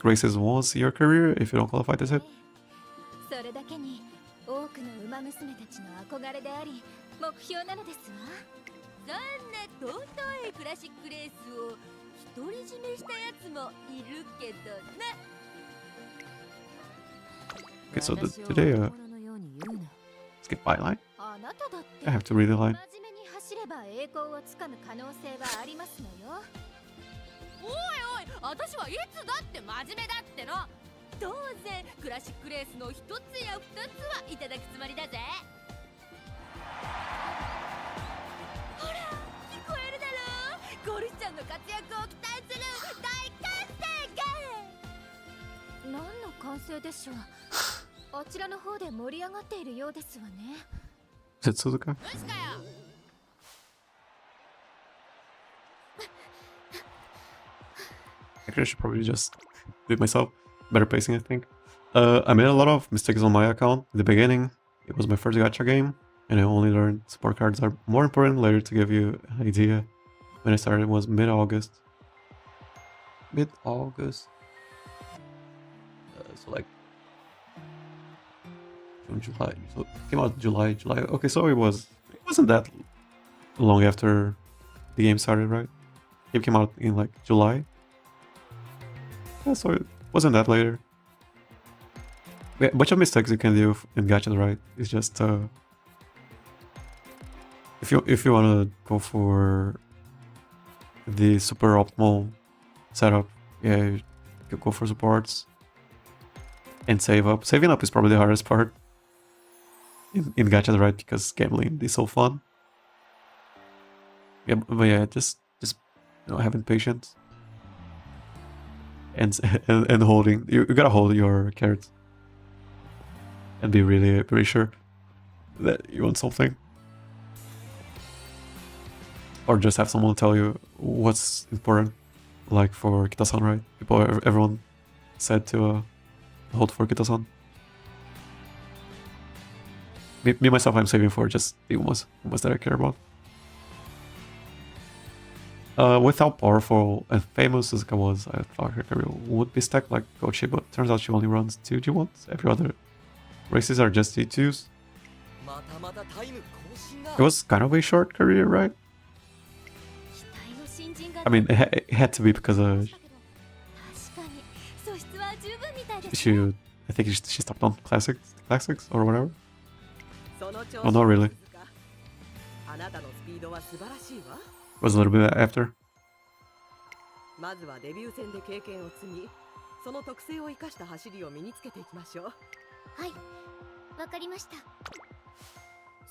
races once in your career if you don't qualify to hit. それだけに多くの馬娘たちの憧れであり目標なのですわ。そんな尊いクラシックレースを独り占めしたやつもいるけどな。Okay, so today, skip byline. I have to read the line. 真面目に走れば栄光をつかむ可能性はありますのよ。おいおい、私はいつだって真面目だっての。当然クラシックレースの一つや二つはいただくつもりだぜ。ほら、聞こえるだろ。ゴリちゃんの活躍を期待する大歓声が。何の歓声でしょう。あちらの方で盛り上がっているようですわね。Is it Suzuka? よしかよ。Actually, I should probably just do it myself. Better pacing, I think. I made a lot of mistakes on my account. In the beginning, it was my first gacha game, and I only learned support cards are more important later to give you an idea. When I started, it was mid-August. Mid-August? So like June, July. So it came out July. Okay, so it wasn't that long after the game started, right? It came out in like July. Yeah, so it wasn't that later. Yeah, a bunch of mistakes you can do in gacha, right? It's just if you wanna go for the super optimal setup, yeah, you could go for supports and save up. Saving up is probably the hardest part in gacha, right? Because gambling is so fun. Yeah, but yeah, just having patience. And holding, you gotta hold your cards and be really pretty sure that you want something, or just have someone tell you what's important. Like for Kita-san, right? Everyone said to hold for Kita-san. Me myself, I'm saving for just the Umas that I care about. With how powerful and famous Suzuka was, I thought her career would be stacked like Kochi, but turns out she only runs 2 G1s. Every other races are just G2s. It was kind of a short career, right? I mean, it had to be because I think she stopped on classics or whatever. Oh, not really. It was a little bit after. まずはデビュー戦で経験を積み、その特性を生かした走りを身につけていきましょう。はい、わかりました。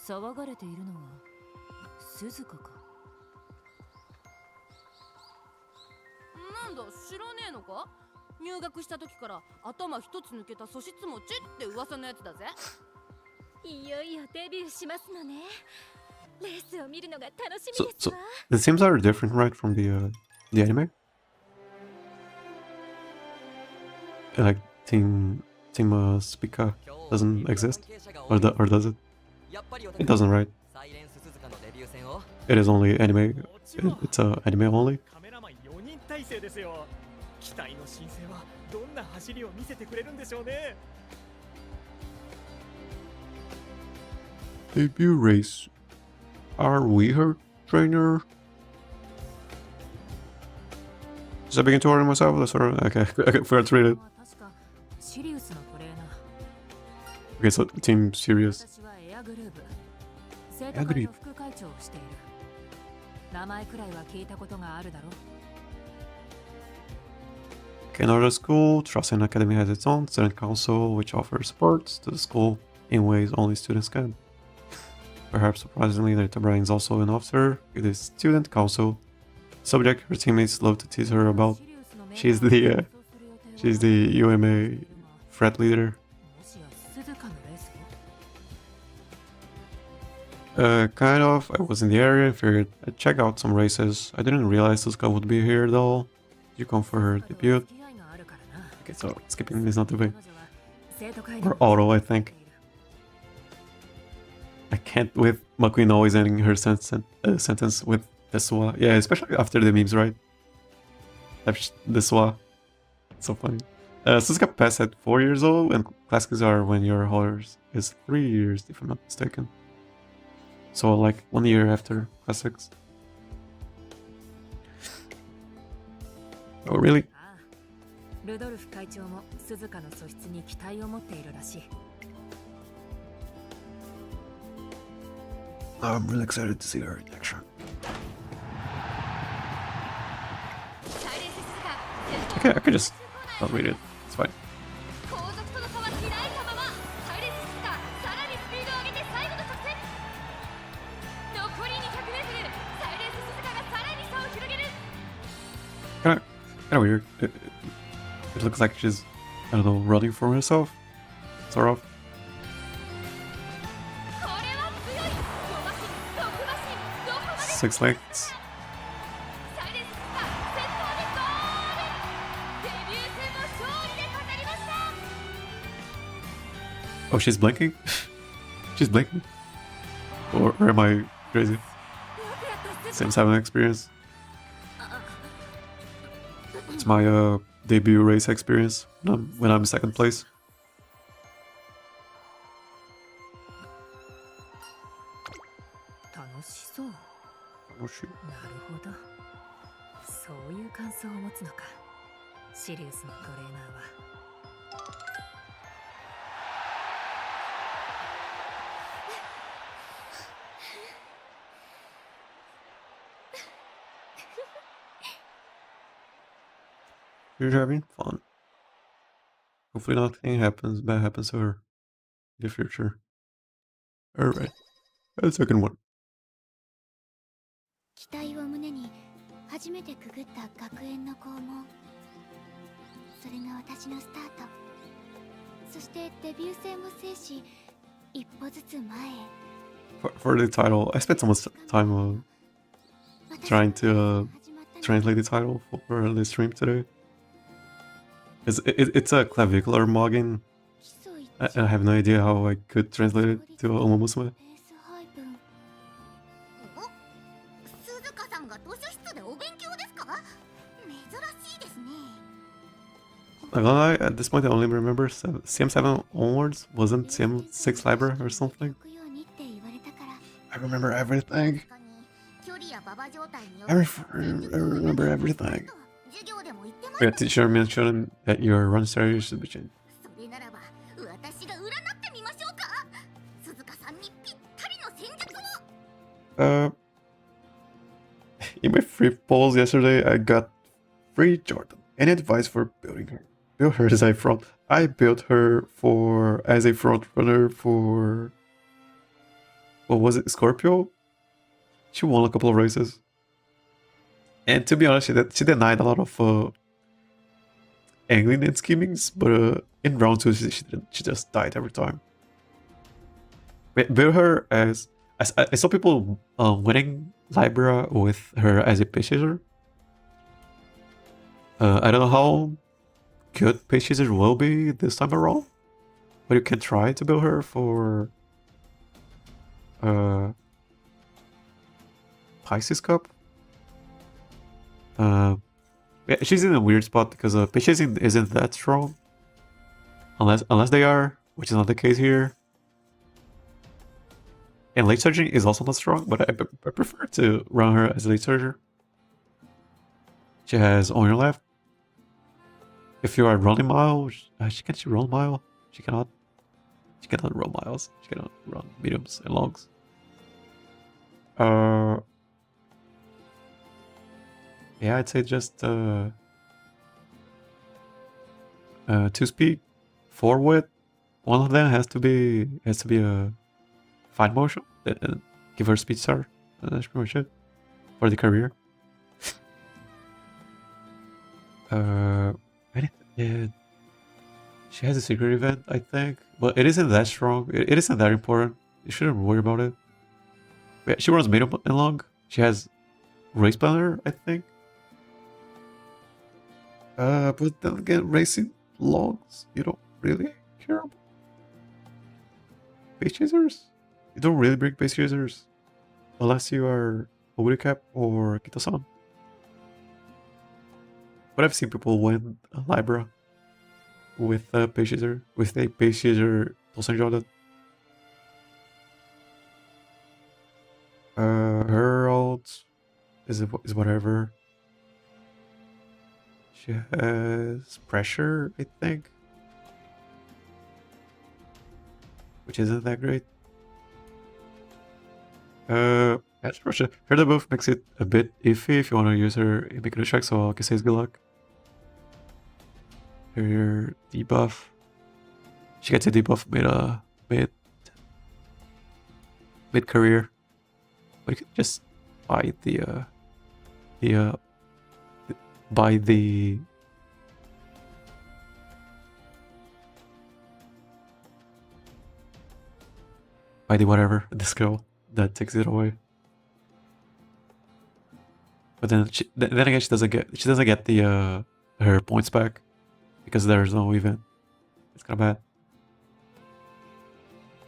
騒がれているのは鈴鹿か。なんだ、知らねえのか？入学した時から頭一つ抜けた素質持ちって噂のやつだぜ。いよいよデビューしますのね。レースを見るのが楽しみですわ。The themes are different, right, from the anime? Like Team Spica doesn't exist, or does it? It doesn't, right? It is only anime. It's anime only. Debut race. Are we her trainer? Should I begin to order myself? That's all right. Okay, I forgot to read it. Okay, so Team Sirius. Agreed. Canada School, Trusting Academy has its own student council which offers support to the school in ways only students can. Perhaps surprisingly, Rita Bryan is also an officer with the student council. Subject her teammates love to tease her about. She's the UMA Frat leader. Kind of. I was in the area and figured I'd check out some races. I didn't realize Suzuka would be here though. Did you come for her debut? Okay, so skipping is not too big. Or auto, I think. I can't with McQueen always ending her sentence with Deswa. Yeah, especially after the memes, right? Deswa. So funny. Suzuka passed at 4 years old, and classics are when your horse is 3 years, if I'm not mistaken. So like 1 year after classics. Oh, really? I'm really excited to see her in action. Okay, I could just not read it. It's fine. Kind of weird. It looks like she's, I don't know, running for herself. Sort of. 6 legs. Oh, she's blinking? She's blinking? Or am I crazy? Sims have an experience. It's my debut race experience when I'm second place. Oh shoot. You're having fun. Hopefully nothing bad happens to her in the future. Alright. The second one. 期待を胸に初めてくぐった学園の校門。それが私のスタート。そしてデビュー戦を制し、一歩ずつ前へ。For the title, I spent so much time trying to translate the title for the stream today. It's a clavicular Mogging. 基礎一 I have no idea how I could translate it to Umamusume. ペース配分お、鈴鹿さんが図書室でお勉強ですか？珍しいですね。 Not gonna lie, at this point I only remember CM7 onwards. Wasn't CM6 Libra or something? 解くようにって言われたから I remember everything. 確かに距離や馬場状態によ I る remember everything. 授業でも言ってま Yeah, した。 teacher mentioned that your run strategy should be changed. それならば私が占ってみましょうか。鈴鹿さんにぴったりの戦術を。 In my free polls yesterday, I got free Jordan. Any advice for building her? Build her as a front. I built her as a front runner for what was it, Scorpio? She won a couple of races. And to be honest, she denied a lot of angling and schemings, but in round 2 she just died every time. Build her as I saw people winning Libra with her as a pace chaser. I don't know how good pace chaser will be this time around, but you can try to build her for Pisces Cup. Yeah, she's in a weird spot because pace chasing isn't that strong, unless they are, which is not the case here. And late surging is also not strong, but I prefer to run her as a late surger. She has on your left. If you are running mile, can she run mile? She cannot. She cannot run miles. She cannot run mediums and longs. Yeah, I'd say just 2-speed, 4-wit. One of them has to be a fine motion. Give her speed star. That's pretty much it for the career. Yeah, she has a secret event, I think, but it isn't that strong. It isn't that important. You shouldn't worry about it. Yeah, she runs medium and long. She has race planner, I think. But then again, racing longs, you don't really care about base chasers. You don't really bring base chasers unless you are Cap or Kito-san. But I've seen people win a Libra with a base chaser, Tosan Jordan. Her ult is whatever. She has pressure, I think, which isn't that great. That's Russia. Her debuff makes it a bit iffy if you want to use her in making a check, so I can say it's good luck. Her debuff. She gets a debuff mid career. But you can just buy the whatever, the skill that takes it away. But then again, she doesn't get the her points back because there's no event. It's kind of bad,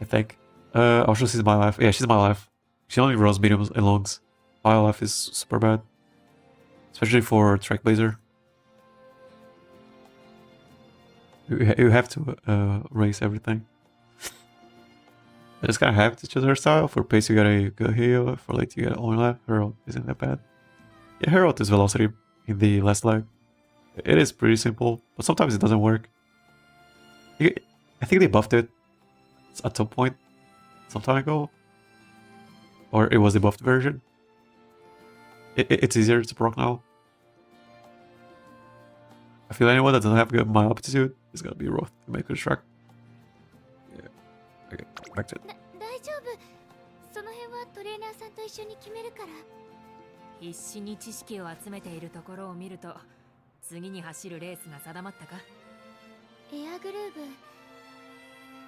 I think. Also, she's my life. Yeah, she's my life. She only runs mediums and longs. My life is super bad, especially for Trackblazer. You have to race everything. I just kind of have to choose her style. For pace, you gotta heal. For late, you gotta only left. Her ult isn't that bad. Yeah, her ult is velocity in the last leg. It is pretty simple, but sometimes it doesn't work. I think they buffed it at some point, some time ago. Or it was the buffed version. It's easier to proc now. I feel anyone that doesn't have good mile aptitude is gonna be rough to make a track. Yeah. Okay, back to it. 大丈夫。その辺はトレーナーさんと一緒に決めるから。必死に知識を集めているところを見ると、次に走るレースが定まったか？エアグルーブ。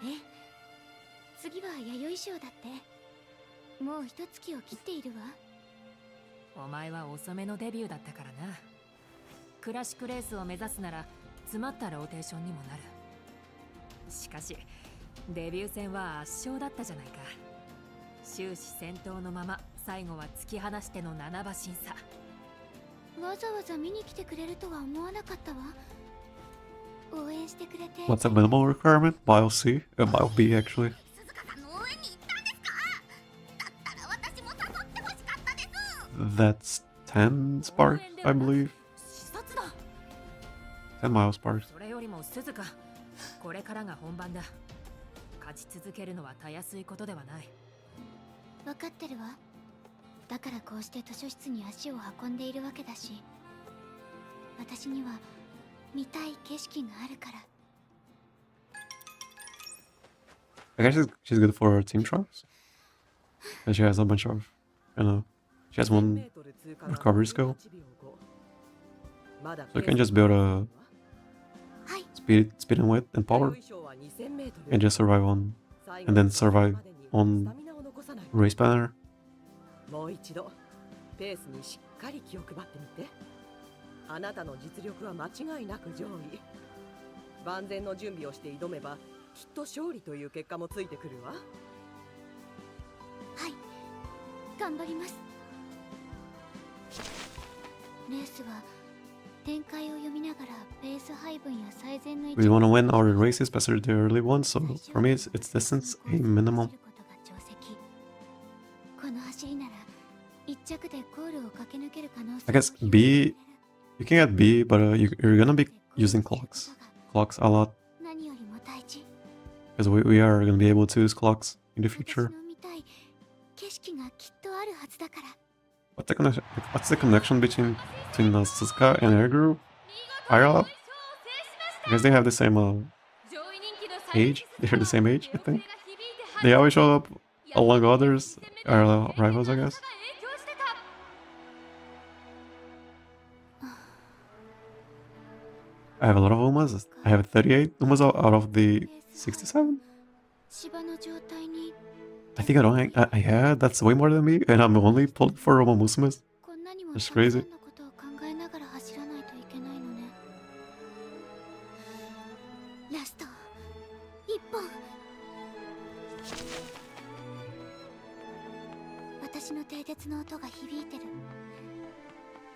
え、次は弥生賞だって。もう一月を切っているわ。お前は遅めのデビューだったからな。クラシックレースを目指すなら詰まったローテーションにもなる。しかしデビュー戦は圧勝だったじゃないか。終始先頭のまま最後は突き放しての7馬審査。わざわざ見に来てくれるとは思わなかったわ。応援してくれて。 What's a minimal requirement? Mile C? Mile B, actually. 鈴鹿さんの応援に行ったんですか？だったら私も誘ってほしかったです。 That's 10 sparks, I believe. 視察だ。 10 mile sparks. それよりも鈴鹿、これからが本番だ。勝ち続けるのはたやすいことではない。分かってるわ。だからこうして図書室に足を運んでいるわけだし、私には見たい景色があるから。 I guess she's good for team trials. And she has a bunch of, she has one recovery skill. So you can just build a はい。 speed and weight and power and just survive on, and then survive on race banner. もう一度ペースにしっかり気を配ってみて。あなたの実力は間違いなく上位。万全の準備をして挑めばきっと勝利という結果もついてくるわ。はい、頑張ります。レースは展開を読みながらペース配分や最善の位置 We want to win our races, especially the early ones. So for me, it's distance a minimum. この走りなら一着でゴールを駆け抜ける可能性 I guess B, you can get B, but you're gonna be using clocks a lot 何よりも大事。 because we are gonna be able to use clocks in the 私 future. の見たい景色がきっとあるはずだから。 What's the connection between Suzuka and Air Group? IRL? I guess they have the same age. They're the same age, I think. They always show up along others, IRL rivals, I guess. I have a lot of Umas. I have 38 Umas out of the 67. 芝の状態に I think I don't hang. Yeah, that's way more than me, and I'm only pulled for Umamusume. こんなにも That's たくさ crazy. んのことを考えながら走らないといけないのね。ラスト一本。私の蹄鉄の音が響いてる。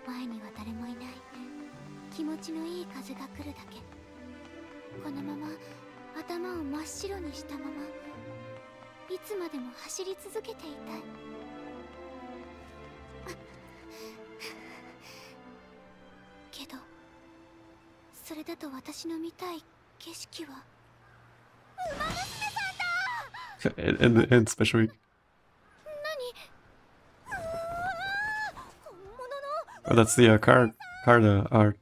前には誰もいない。気持ちのいい風が来るだけ。このまま頭を真っ白にしたままいつまでも走り続けていたい。けどそれだと私の見たい景色は and especially. 何 Oh, that's the card art.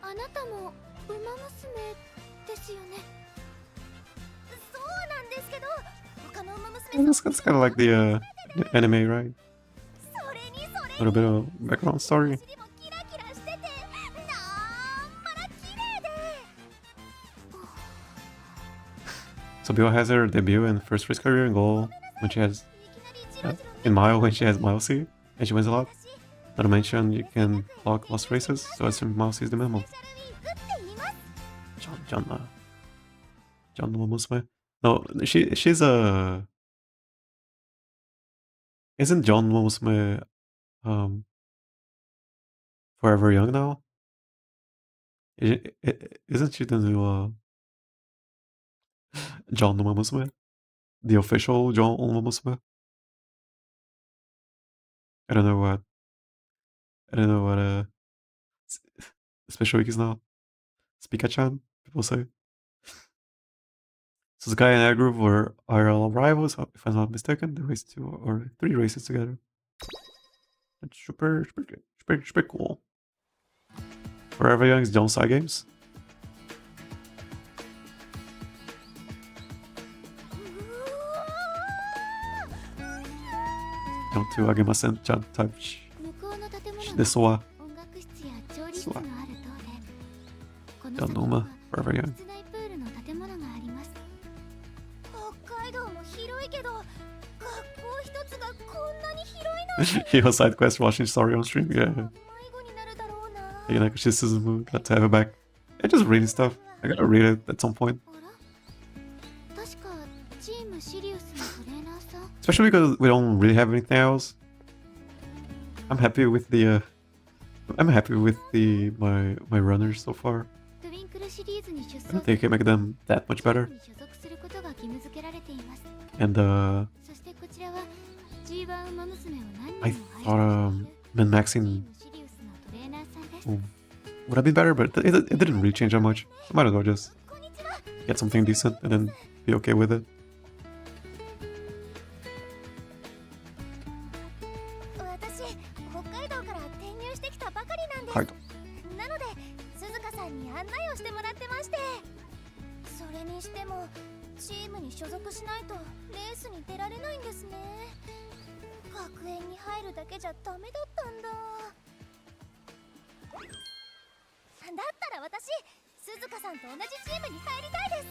あなたもウマ娘ですよね。そうなんですけど、他の馬 And 娘 it's kind of like the anime, right? それにそれ A little bit of background story. 走りもキラキラしてて、なんまら綺麗で。 So Bill has her debut and first race career in goal when she has in mile when she has mile C, and she wins a lot. Not to mention you can clock lost races, so I assume mile C is the minimum. John Umamusume. No, she's a. Isn't John Umamusume forever young now? Isn't she the new John Umamusume? The official John Umamusume? I don't know what special week is now. Spika-chan, people say. Suzuka and Air Group were IRL rivals, if I'm not mistaken. They raced 2 or 3 races together. That's super cool. Forever Young's John Side Games. John 2 Agemasen Chan type. 向こうの建物 This one. 音楽室や調理室のある塔で、この John 先には Numa, Forever Young. 室内プールの建物があります。北海道も広いけど、学校一つがこんなに広いの。 He was side quest watching story on stream. Yeah. 迷子にな You know, she's Suzumu, glad to have her back. Yeah, just reading stuff. I gotta read it at some point. あら確かチームシリウスのトレーナーさん Especially because we don't really have anything else. I'm happy with the my runners so far. トゥィンクルシリーズに出 I 走 don't think I can make them that much better. に所属することが義務付けられています And そしてこちらは G1 馬娘を何 I 人も thought 輩出している min-maxing チームシリウスのトレーナーさんです would have been better, but it didn't really change that much. I might as well just こんにちは get something decent and then be okay with it. 私北海道から転入してきたばかりなんです、はいなので鈴鹿さんに案内をしてもらってましてそれにしてもチームに所属しないとレースに出られないんですね学園に入るだけじゃダメだったんだだったら私鈴鹿さんと同じチームに入りたいです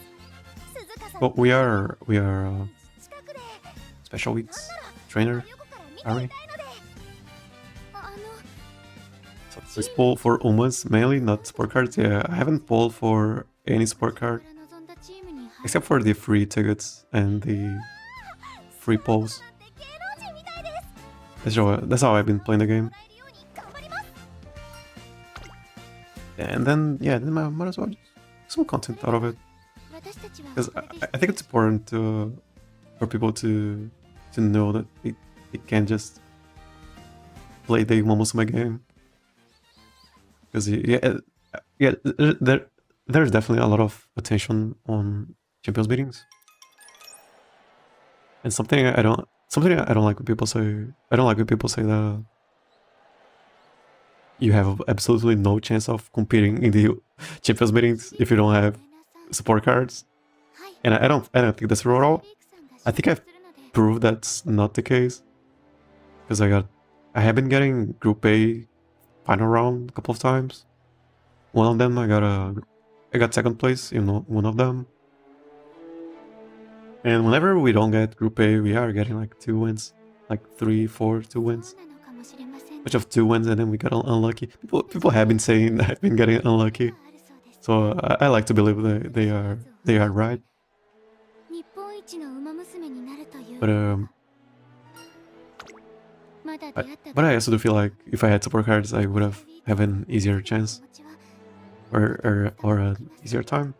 鈴鹿さん But we are 近くで special weeks trainer, 横から見てみた are い we? のであの So this pull for Umas mainly, not sport cards. Yeah, I haven't pulled for any sport card から望んだチームに入る except for the free tickets and the free pulls. なんて芸能人みたいです That's how I've been playing the game. もらえるように頑張ります And then yeah, then I might as well just some content out of it 私たちは because I think it's important for people to know that they can't just play the Umamusume game. Because there's definitely a lot of attention on Champions meetings, and something I don't like when people say that you have absolutely no chance of competing in the Champions meetings if you don't have support cards, はい and I don't think that's true at all. レイクさんが I think I've 所属するので Proved that's not the case because I have been getting Group A final round a couple of times. One of them I got second place in one of them. And whenever we don't get Group A, we are getting like 2 wins, like 3, 4, 2 wins. そうなのかもしれません Bunch of 2 wins and then we got unlucky. People have been saying that I've been getting unlucky, あるそうです so I like to believe they are right. 日本一の馬娘になるという But まだ出会った but I also do feel like if I had support cards, I would have an easier chance 気持ちは or an easier time.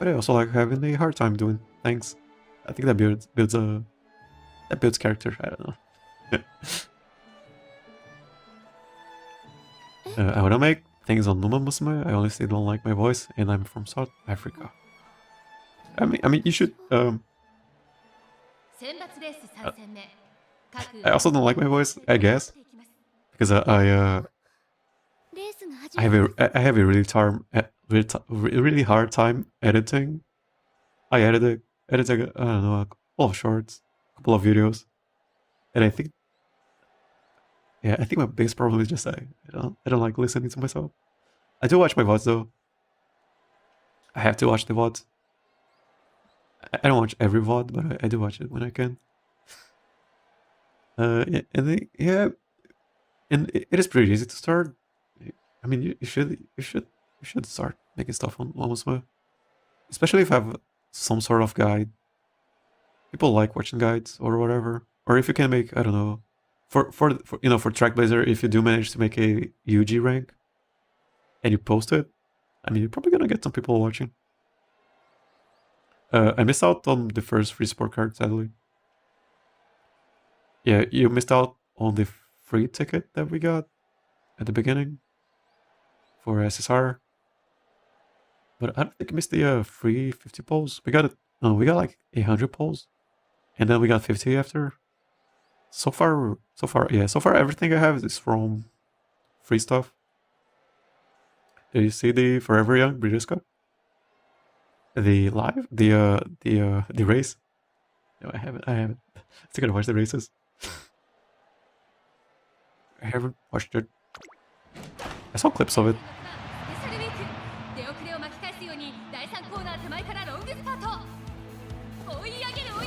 But I also like having a hard time doing things. I think that builds character. I don't know. I wanna make things on Umamusume. I honestly don't like my voice, and I'm from South Africa. I mean, you should. 選抜レース3戦目 I also don't like my voice, I guess, because I レースが始 I ま have り a I have a really hard time editing. I edited I don't know, a couple of shorts, a couple of videos, and I think my biggest problem is just I don't like listening to myself. I do watch my VODs though. I have to watch the VODs. I don't watch every VOD, but I do watch it when I can. And it is pretty easy to start. I mean, you should start making stuff on Umamusume, especially if you have some sort of guide. People like watching guides or whatever, or if you can make, I don't know, for Trackblazer, if you do manage to make a UG rank and you post it, I mean, you're probably gonna get some people watching. I missed out on the first free sport card, sadly. Yeah, you missed out on the free ticket that we got at the beginning for SSR. But I don't think I missed the free 50 polls. We got like 100 polls, and then we got 50 after. So far, everything I have is from free stuff. Did you see the Forever Young Breeders' Cup? The race? No, I haven't. I still gotta watch the races. I haven't watched it. I saw clips of it. スペシャルウィーク出遅れを巻き返すように第3コーナー手前からロングスパート追い上げるここ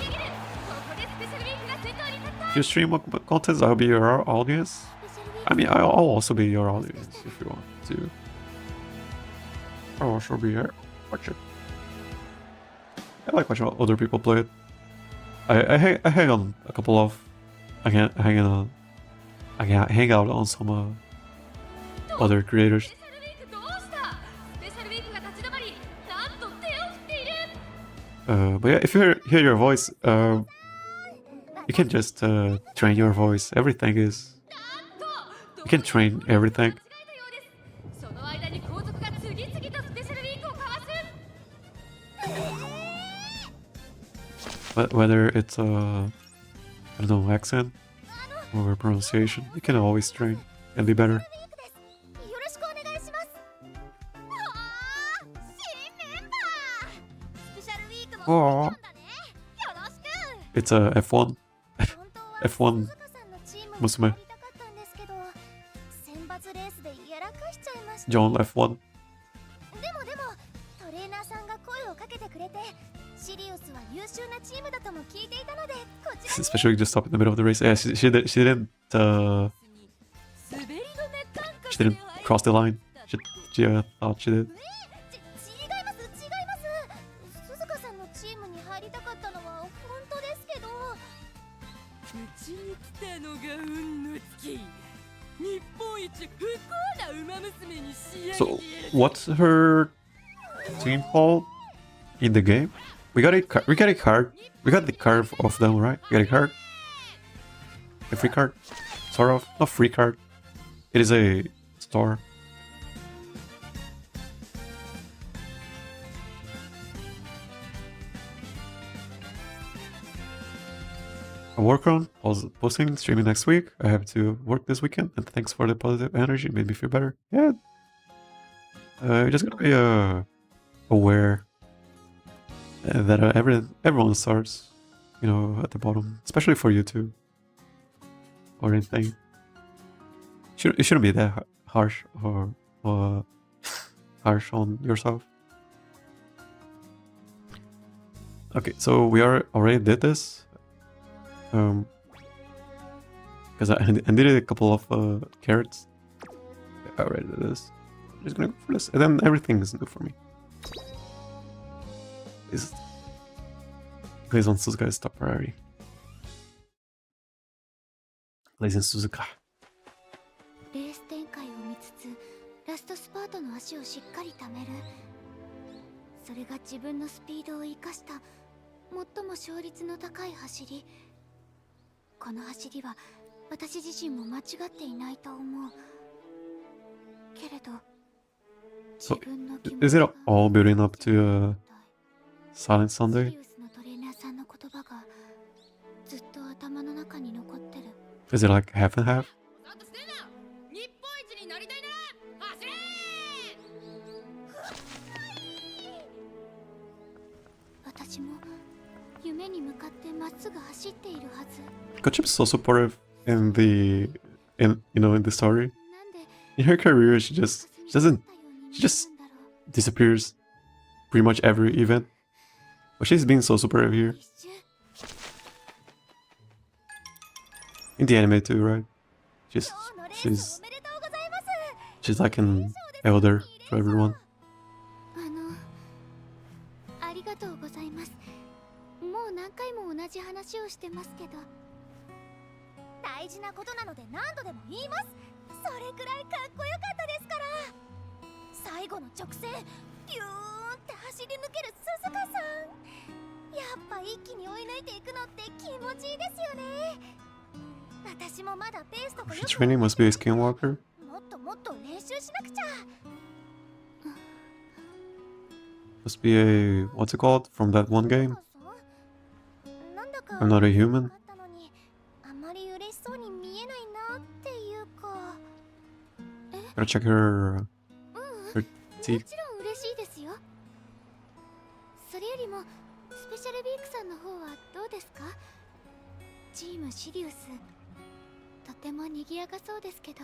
でスペシャルウィークが先頭に立った If you stream what contests, I'll be your audience. I mean, I'll also be your audience if you want to. I'll also be here. Watch it. I like watching other people play it. I hang on a couple of. I can hang out on some other creators. But yeah, if you hear your voice, you can just train your voice. Everything is. You can train everything. But whether it's I don't know, accent or pronunciation, you can always train and be better. よろしくお願いします。わあ、新メンバー。スペシャルウィークもおー来たんだね。よろしく。 It's a F1. 本当は F1 鈴鹿さんのチームに娘入りたかったんですけど、選抜レースでやらかしちゃいました。 John F1. でもトレーナーさんが声をかけてくれて、シリウスは優秀なチームだとも聞いていたので、こちらに Especially just stop in the middle of the race. Yeah, she didn't cross the line. She thought she did. 違います。鈴鹿さんのチームに入りたかったのは本当ですけど、うちに来たのが運の尽き。日本一不幸な馬娘に仕上げ So てやる。 what's her team called in the game? We got a card. We got the card of them, right? We got a card. A free card, sort of. Not free card. It is a store. A work on. I was posting, streaming next week. I have to work this weekend, and thanks for the positive energy. It made me feel better. Yeah. You're just gonna be aware that everyone starts, you know, at the bottom, especially for YouTube or anything. It shouldn't be that harsh or harsh on yourself. Okay, so we already did this. Because I needed a couple of carats. I already did this. I'm just gonna go for this, and then everything is new for me. Plays on Suzuka is top priority. Plays in Suzuka. レース展開を見つつラストスパートの足をしっかり溜める。それが自分のスピードを生かした最も勝率の高い走り。この走りは私自身も間違っていないと思うけれど、 So, 自分の気持 is ち it が all building up to Silent Sunday? シリウスのトレーナーさんの言葉がずっと頭の中に残ってる。 Is it like half and half? あとしてんな。日本一になりたいな。走れー。私も夢に向かってまっすぐ走っているはず。 Coach is so supportive in the story. なんで In her career, she just 私に doesn't なったように she just 見えるんだろう。 disappears pretty much every event. But she's been so supportive here. 一瞬 In the anime too, right? 今日のレース She's おめでとうございます。 she's like an elder to everyone. ありがとうございます。もう何回も同じ話をしてますけど、大事なことなので何度でも言います。それくらいかっこよかったですから。最後の直線ビューンって走り抜ける鈴鹿さん、やっぱ一気に追い抜いていくのって気持ちいいですよね。私もまだペースとかよ Her く training must be a skinwalker. もっと練習しなくちゃ。 Must be a what's it called from that one game? なんだか I'm not a human. あったのに、あまり嬉しそうに見えないなっていうか。 Gotta check her も teeth. ちろん嬉しいですよ。それよりもスペシャルビークさんの方はどうですか？チームシリウスとても賑やかそうですけど。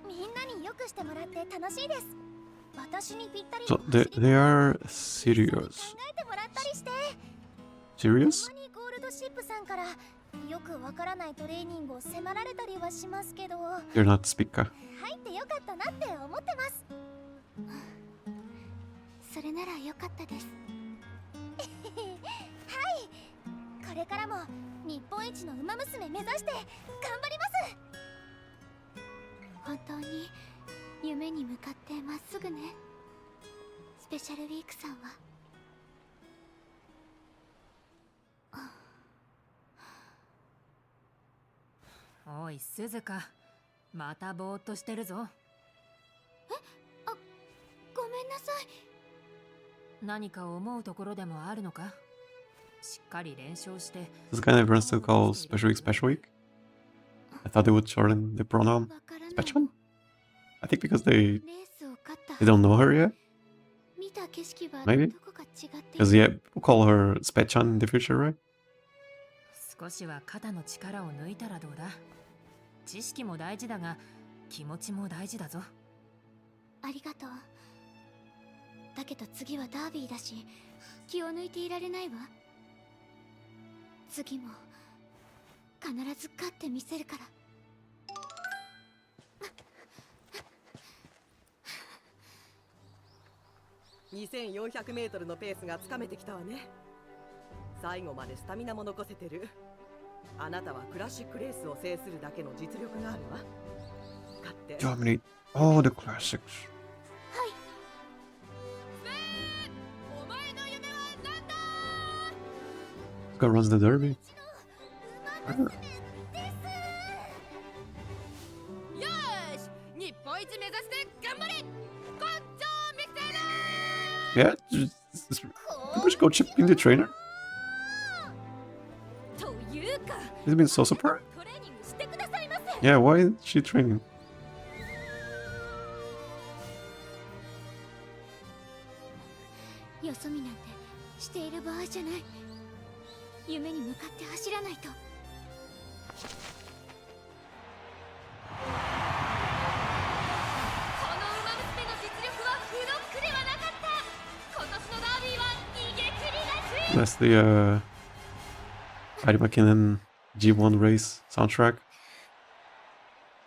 みんなによくしてもらって楽しいです。私にぴったり So の they are serious. 考えてもらったりして、 Serious? たまにゴールドシップさんからよくわからないトレーニングを迫られたりはしますけど、 You're not speaker. 入ってよかったなって思ってます。それなら良かったです。はい、これからも日本一のウマ娘目指して頑張ります。本当に夢に向かってまっすぐね。スペシャルウィークさんは。おい鈴鹿、またぼーっとしてるぞ。ごめんなさい。何か思うところでもあるのか。しっかり練習して。 This kind of everyone still calls special week. I thought they would shorten the pronoun わからない。 special. I think because レースを勝った。 they don't know her yet. 見た景色は Maybe. どこか違ってい Because yeah, people call her Spechan in the future, right? 少しは肩の力を抜いたらどうだ。知識も大事だが気持ちも大事だぞ。ありがとう。だけど次はダービーだし、気を抜いていられないわ。次も必ず勝ってみせるから。2400m のペースがつかめてきたわね。最後までスタミナも残せてる。あなたはクラシックレースを制するだけの実力があるわ。勝って。 Dominate all the classics. お前の夢は何だ。 Suzuka runs the derby. よーし、日本一目指して頑張れ。根性見せろ。 Yeah, people should go chip in the trainer. というか、 He's been so super. トレーニングしてくださいませ。 Yeah, why is she training? よそ見なんてしている場合じゃない。夢に向かって走らないと。このウマ娘の実力は不ロックではなかった。今年のダービーは逃げ切りがつい。 That's the Heidi McKinnon G1 race soundtrack.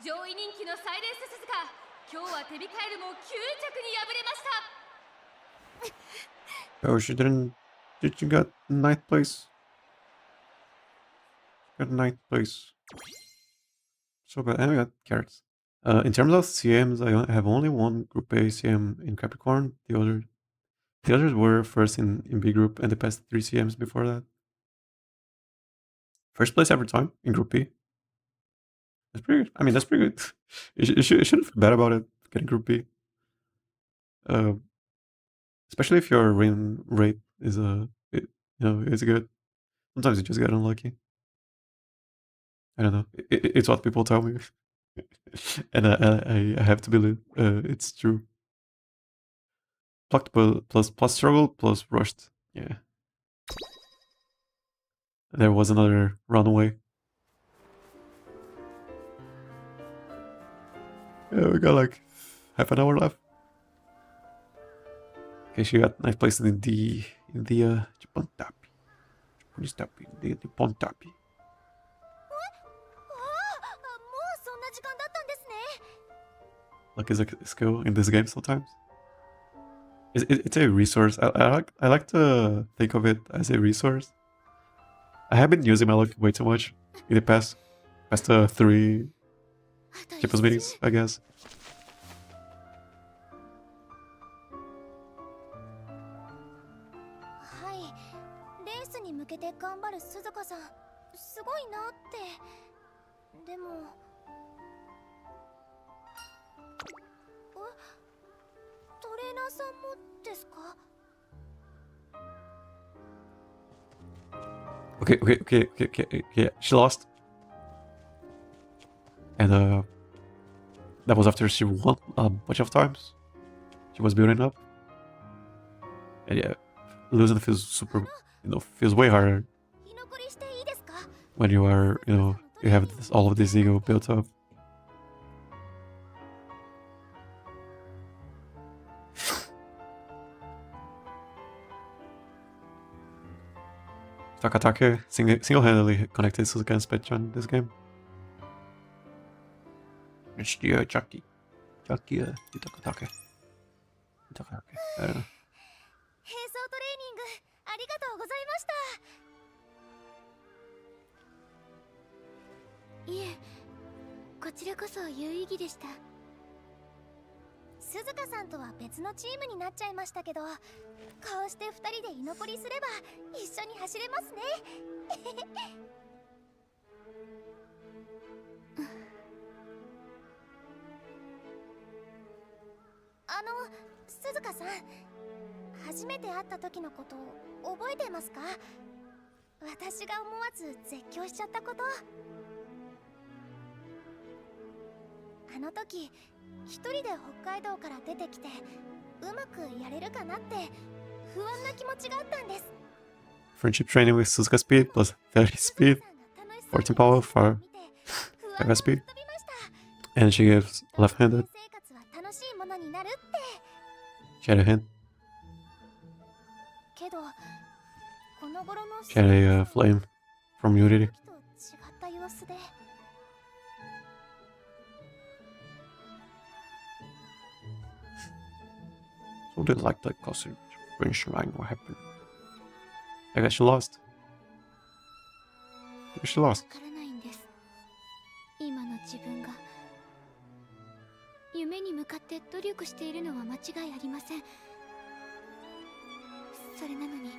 上位人気のサイレンス鈴鹿、今日は手控えるも9着に敗れました。 Oh, she didn't. Did you got ninth place? Got ninth place. So bad. And we got carats. In terms of CMs, I have only one Group A CM in Capricorn. The others were first in B group and the past 3 CMs before that. First place every time in Group B. That's pretty good. I mean, that's pretty good. You shouldn't feel bad about it getting Group B. Especially if your win rate is is good. Sometimes you just get unlucky. I don't know. It's what people tell me, and I have to believe it's true. Plucked plus struggle plus rushed. Yeah. There was another runaway. Yeah, we got like half an hour left. Okay, she got nice place in the Japan Tapi. Japanese Tapi, the Nippon Tapi. もうそんな時間だったんですね。 Luck is a skill in this game sometimes. It's a resource. I like to think of it as a resource. I have been using my luck way too much in the past 3 Japanese meetings, I guess. はい、レースに向けて頑張る鈴鹿さん、すごいなって。でもトレーナーさんもですか？ Okay. She lost, and that was after she won a bunch of times. She was building up, and yeah, losing feels feels way harder 居残りしていいですか？ when you are, you have all of this ego built up. Takatake single-handedly connected Suzuka and Spectre in this game. It's the Jackie. Jackie, the Takatake. Takatake. I don't know. 並走トレーニングありがとうございました。いえ、こちらこそ有意義でした。鈴鹿さんとは別のチームになっちゃいましたけど、こうして2人で居残りすれば一緒に走れますね。鈴鹿さん、初めて会った時のこと覚えてますか？私が思わず絶叫しちゃったこと。あの時一人で北海道から出てきてうまくやれるかなって不安な気持ちがあったんです。 Friendship training with Suzuka speed plus 30 speed, 14 power for Taka speed, and she gives left-handed. 生活は楽しいものになるって。 She had a hint. けどこの頃の She had a flame from Yuriri. と違った様子で。 So did like the costume. British line, what happened? I guess she lost. Maybe she わ lost. からないんです。今の自分が夢に向かって努力しているのは間違いありません。それなのに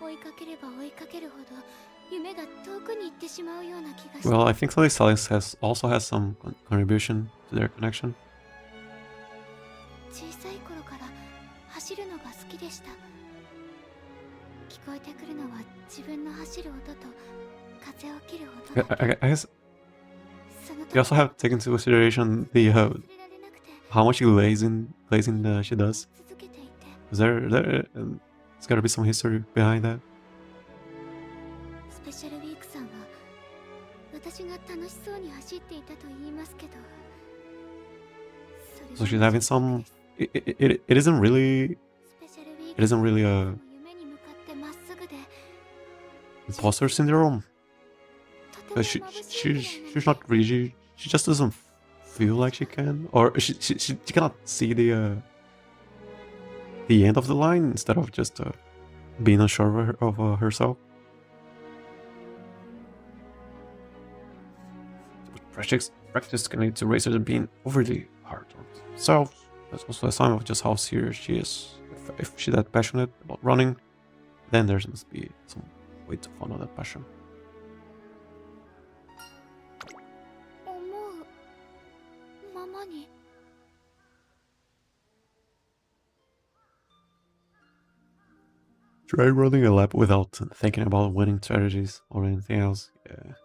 追いかければ追いかけるほど夢が遠くに行ってしまうような気がして。 Well, I think Silence also has some contribution to their connection. 小さい頃から走るのが好きでした。聞こえてくるのは自分の走る音と風を切る音だけ。 I guess その you also have to take into consideration the 忘れられなくて how much glazing she does. 続けていて。 Is there's gotta be some history behind that. スペシャルウィークさんは私が楽しそうに走っていたと言いますけど、 So she's having some. It isn't really. スペシャルウィー It ク isn't really a 夢に向かってまっすぐで imposter syndrome. とても Because 眩しいくらいなの she's で not really. She just doesn't feel like she can, or she cannot see the end of the line instead of just being unsure of herself. Practice can lead to racers being overly hard on themselves. That's also a sign of just how serious she is. If she's that passionate about running, then there must be some way to follow that passion. 思うままに。 Try running a lap without thinking about winning strategies or anything else. Yeah.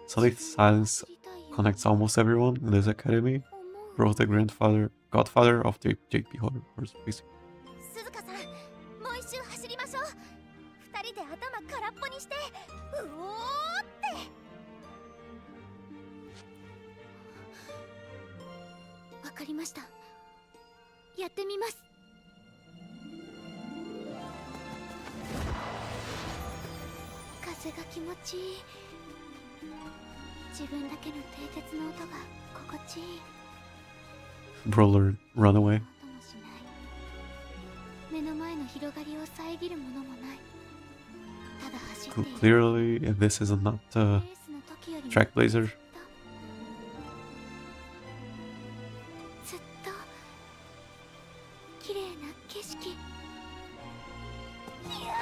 Suddenly Silence connects almost everyone in this academy. 思う Bro, the godfather of the JP holders, basically. 鈴鹿さん、もう一周走りましょう。二人で頭空っぽにしてうおーって。わかりました。やってみます。風が気持ちいい。自分だけの蹄鉄の音が心地いい。 Bro, run away. 音もしない。目の前の広がりを遮るものもない。ただ走っている。 Clearly, this is not レースの時よりも Track Blazer. ずっと綺麗な景色。いや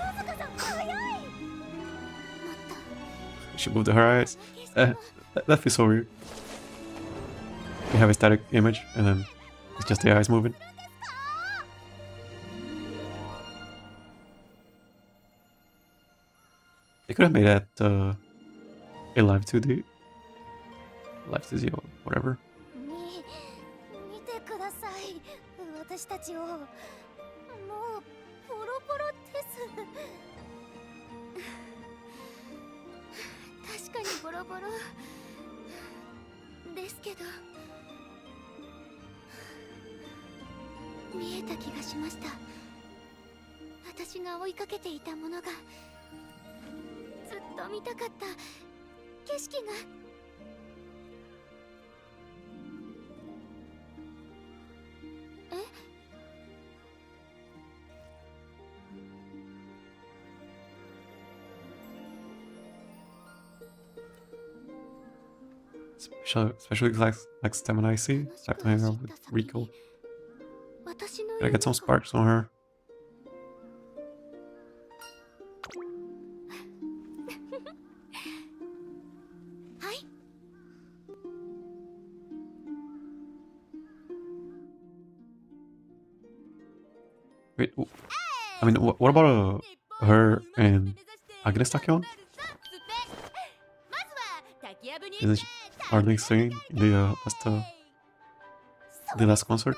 ー、鈴鹿さん早い。もっ She moved her eyes. と That feels so weird. You have a static image, and then it's just the eyes moving. They could have made that a live 2D. Live 2D or whatever. 見てください。私たちをもうボロボロです。確かにボロボロ。ですけど見えた気がしました。私が追いかけていたものがずっと見たかった景色が。Especially like stamina I see. Stamina with Rico. Gotta get some sparks on her. Wait, I mean, what about her and Agnes Digital? Are they singing in the last concert?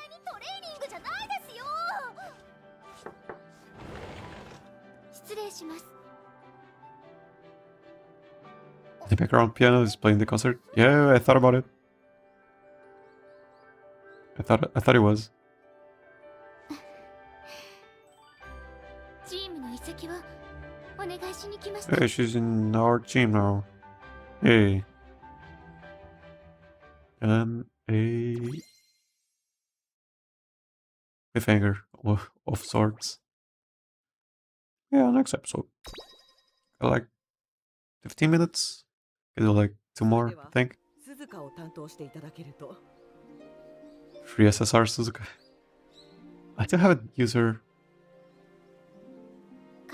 The background piano is playing the concert. Yeah, I thought about it. I thought it was. Hey, she's in our team now. Hey. And a cliffhanger of sorts. Yeah, next episode. Like 15 minutes. Can do like 2 more, I think. 鈴鹿を担当していただけると。 Free SSR Suzuka. I still haven't used her.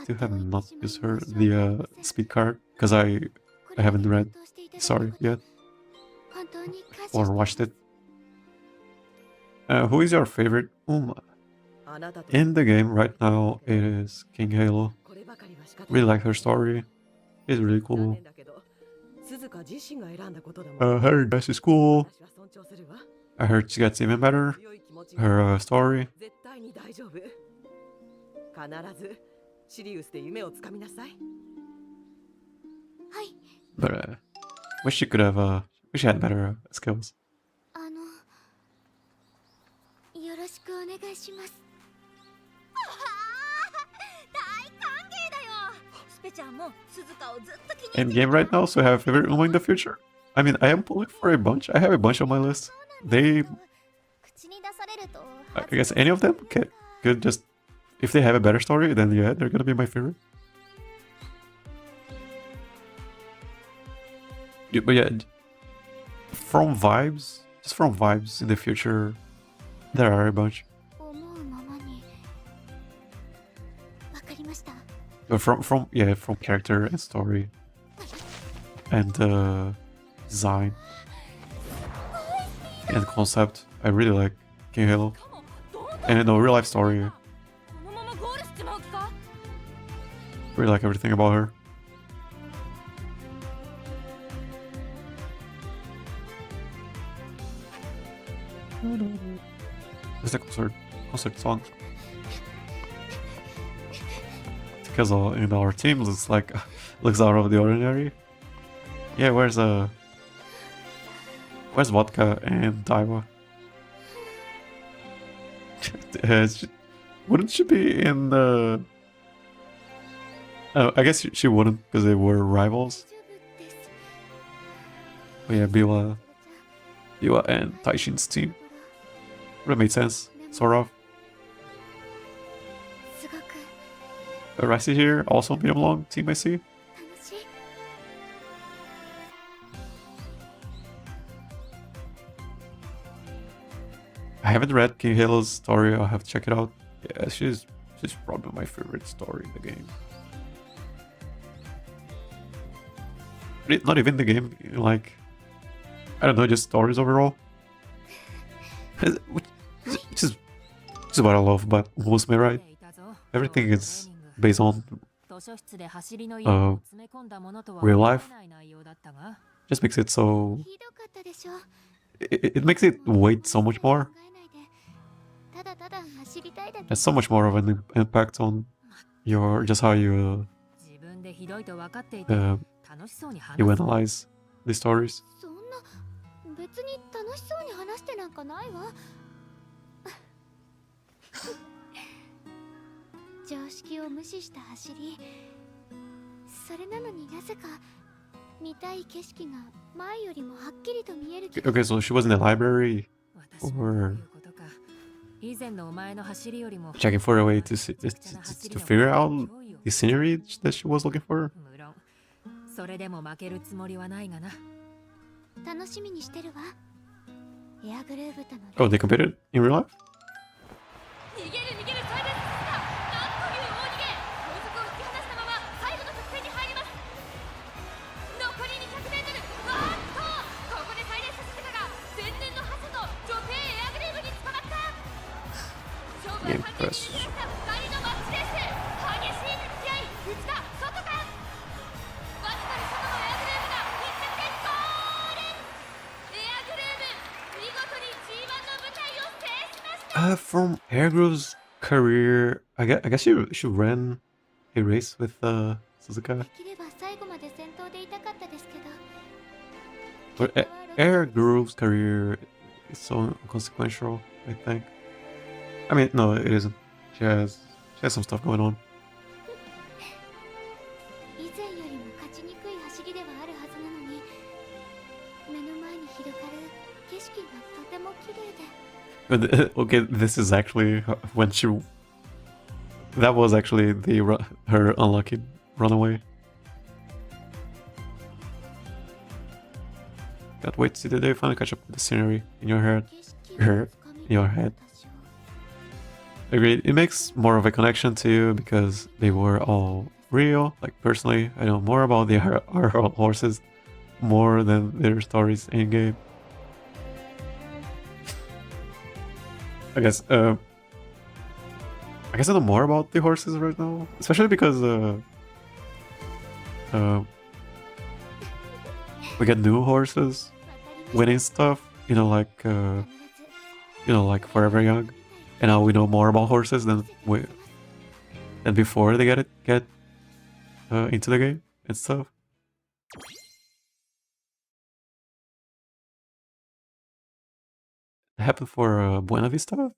Still have not used her the speed card because I haven't read the story yet or watched it. Who is your favorite Uma? In the game right now it is King Halo. Really like her story. It's really cool. Her dress is cool. I heard she gets even better. Her story. But wish she could have wish she had better skills. よろしくお願いします。In game right now, so I have a favorite Uma in the future. I mean, I am pulling for a bunch. I have a bunch on my list. I guess any of them could just, if they have a better story, then yeah, they're gonna be my favorite. Yeah, but yeah, from vibes, just from vibes in the future, there are a bunch. But from character and story and design and concept, I really like King Halo. And in the real life story, really like everything about her. Where's the concert song? Because in our team looks out of the ordinary. Yeah, where's Vodka and Daiwa? Wouldn't she be in the? I guess she wouldn't because they were rivals. But yeah, Biwa and Taishin's team. Would have made sense, sort of. Raisi here, also medium long team I see. I haven't read King Halo's story, I'll have to check it out. Yeah, she's probably my favorite story in the game. Not even the game, like, I don't know, just stories overall. Which is what I love about Umamusume, right? Everything is based on real life. Just makes it so... It makes it weight so much more. Has so much more of an impact on your... just how you analyze the stories. 別に楽しそうに話してなんかないわ。常識を無視した走り。それなのになぜか見たい景色が前よりもはっきりと見える気が。 Okay, so she was in the library 私も or こういうことか。以前のお前の走りよりも checking for a way to to figure out the scenery that she was looking for. 無論それでも負けるつもりはないがな。楽しみにしてるわ。エアグルーヴとの Oh, they competed in real life? 逃げる逃げるサイレンススズカ。なんという大逃げ。後続を引き離したまま最後の直線に入ります。残り 200m。あーっとここでサイレンススズカが前年の覇者と女帝エアグレーブに捕まった。勝負は完全に抜け出した2人のマッチレース。激しい掛け合い。内田外か。わずかに外のエアグレーブが一着でゴール。エアグレーブ見事に G1 の舞台を制しました。From Airgrove's career, I guess she ran a race with Suzuka. できれば最後まで先頭でいたかったですけど。 But Airgrove's career is so inconsequential, I think. I mean, no, it isn't. She has some stuff going on. 以前よりも勝ちにくい走りではあるはずなのに、目の前に広がる景色がとても綺麗で。 But, okay, this is actually when she. That was actually her unlucky runaway. Can't wait to see the day finally catch up with the scenery in your head. 景色をつかみ Your head. Agreed. It makes more of a connection to you because they were all real. Like personally, I know more about our horses more than their stories in game. I guess I know more about the horses right now, especially because we get new horses winning stuff, like Forever Young, and now we know more about horses than before they get into the game and stuff. It happened for Buena Vista, I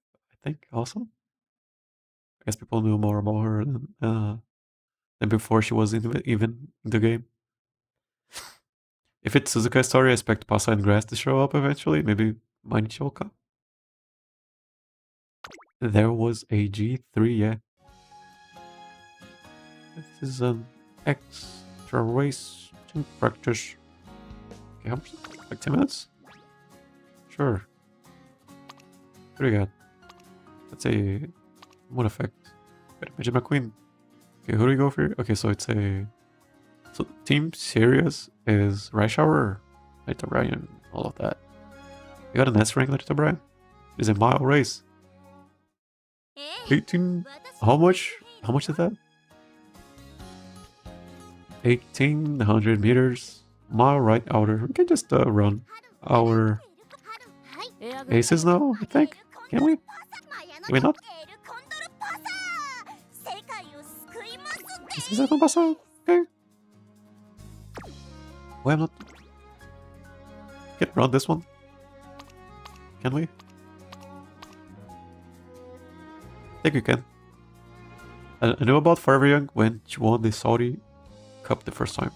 think, also. I guess people knew more about her than before she was even in the game. If it's Suzuka's story, I expect Pasa and Grass to show up eventually, maybe Manichoka. There was a G3, yeah. This is an extra race to practice. Okay, how much? Like 10 minutes? Sure. What do we got? Let's say one effect. Gotta mention my queen. Okay, who do we go for? Okay, so it's a. So Team Serious is Raishower, Nita Bryan, all of that. You got an S rank, Nita Bryan? It's a mile race. 18. How much? How much is that? 1800 meters. Mile right outer. We can just run our aces now, I think. Can we? Can we not? Is that not possible? Okay. Why I'm not? Can we run this one? Can we? I think we can. I knew about Forever Young when she won the Saudi Cup the first time.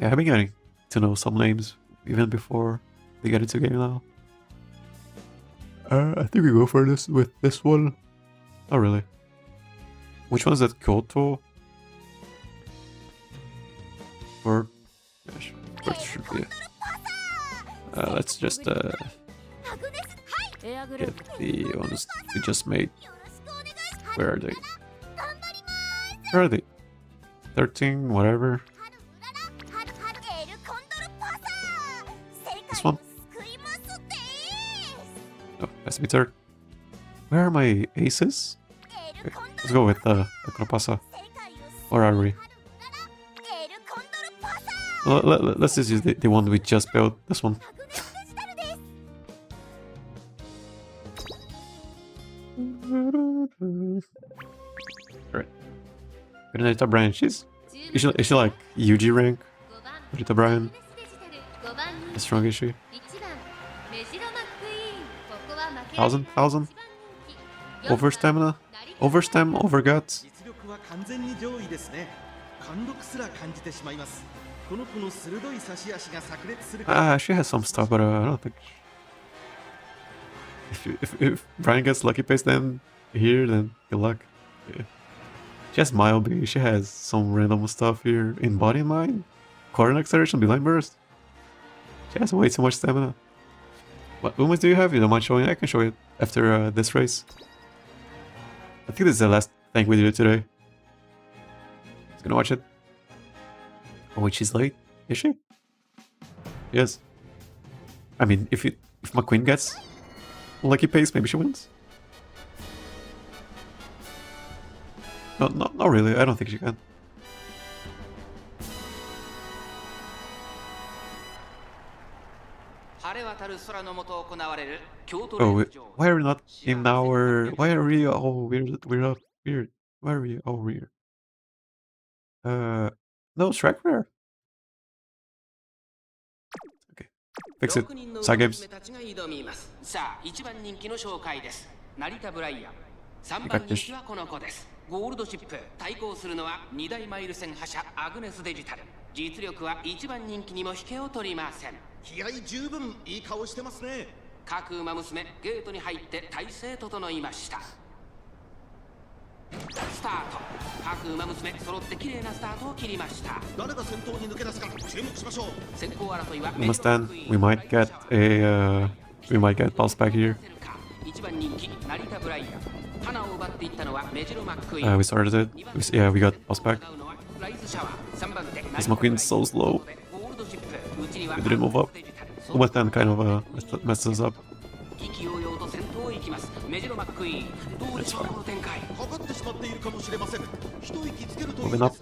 Yeah, I've been getting to know some names even before they get into the game now. I think we go for this with this one. Not really. Which one is that? Kyoto? Or it should be. Let's just get the ones we just made. Where are they? Where are they? 13, whatever. This one? No, has to be third. Where are my aces? Okay, let's go with Akropasa. Where are we? Let's just use the one we just built. This one. Alright. Good night, Brian. Is she like UG rank Rita Bryan. How strong is she? 1000? Over stamina? Over stam? Over guts? 実力は完全に上位ですね。貫禄すら感じてしまいます。この子の鋭い差し足が炸裂するか Ah, she has some stuff, but I don't think... If Brian gets lucky paste then here, then good luck. Yeah. She has Mild she has some random stuff here. In Body and Mind? Corner Acceleration, Beeline Burst? She has way too much stamina. What movements do you have? You don't mind showing? I can show it after this race. I think this is the last thing we do today. Just gonna watch it. Oh wait, she's late? Is she? Yes. I mean, if McQueen gets lucky pace, maybe she wins. No, not really. I don't think she can. Oh, why are we not in our? Why are we all weird? We're up weird. Why are we all weird? No, Shrek rare. Okay, fix it. Side games. 3番人気はこの子です。ゴールドシップ対抗するのは2大マイル戦覇者アグネスデジタル。実力は1番人気にも引けを取りません。気合十分いい顔してますね。各馬娘ゲートに入って体勢整いました。スタート。各馬娘揃って綺麗なスタートを切りました。誰が先頭に抜け出すか注目しましょう。先行争いは Understand? We might get pulse back here. 1番人気成田ブライアン。We started it. Yeah, we got pulse back. This McQueen's so slow. We didn't move up. Umamusume kind of messed us up. That's fine. Moving up.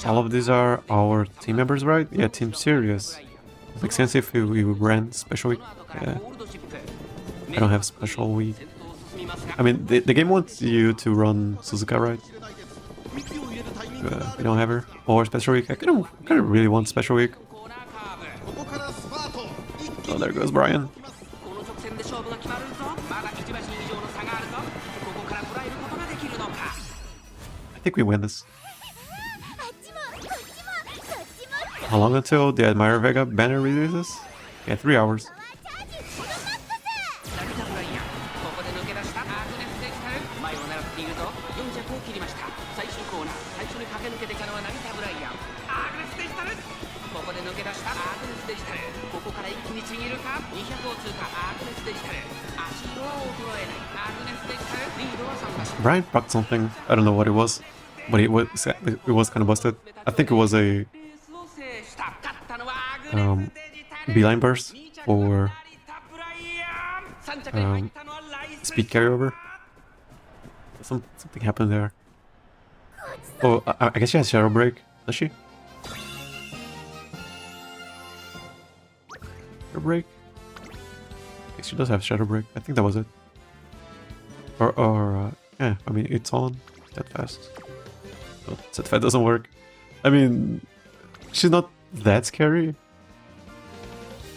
All of these are our team members, right? Yeah, Team Serious. Makes sense if we ran Special Week. Yeah. I don't have Special Week. I mean, the game wants you to run Suzuka, right? We don't have her. Or Special Week. I kind of really want Special Week. Oh, there goes Brian. I think we win this. How long until the Admire Vega banner releases? Yeah, 3 hours. Brian procced something. I don't know what it was, but it was kind of busted. I think it was a beeline burst or speed carryover. Something happened there. Oh, I guess she has Shadow Break. Does she? Shadow Break? Okay, she does have Shadow Break. I think that was it. Yeah, I mean, it's on that fast. Oh, that fast doesn't work. I mean, she's not that scary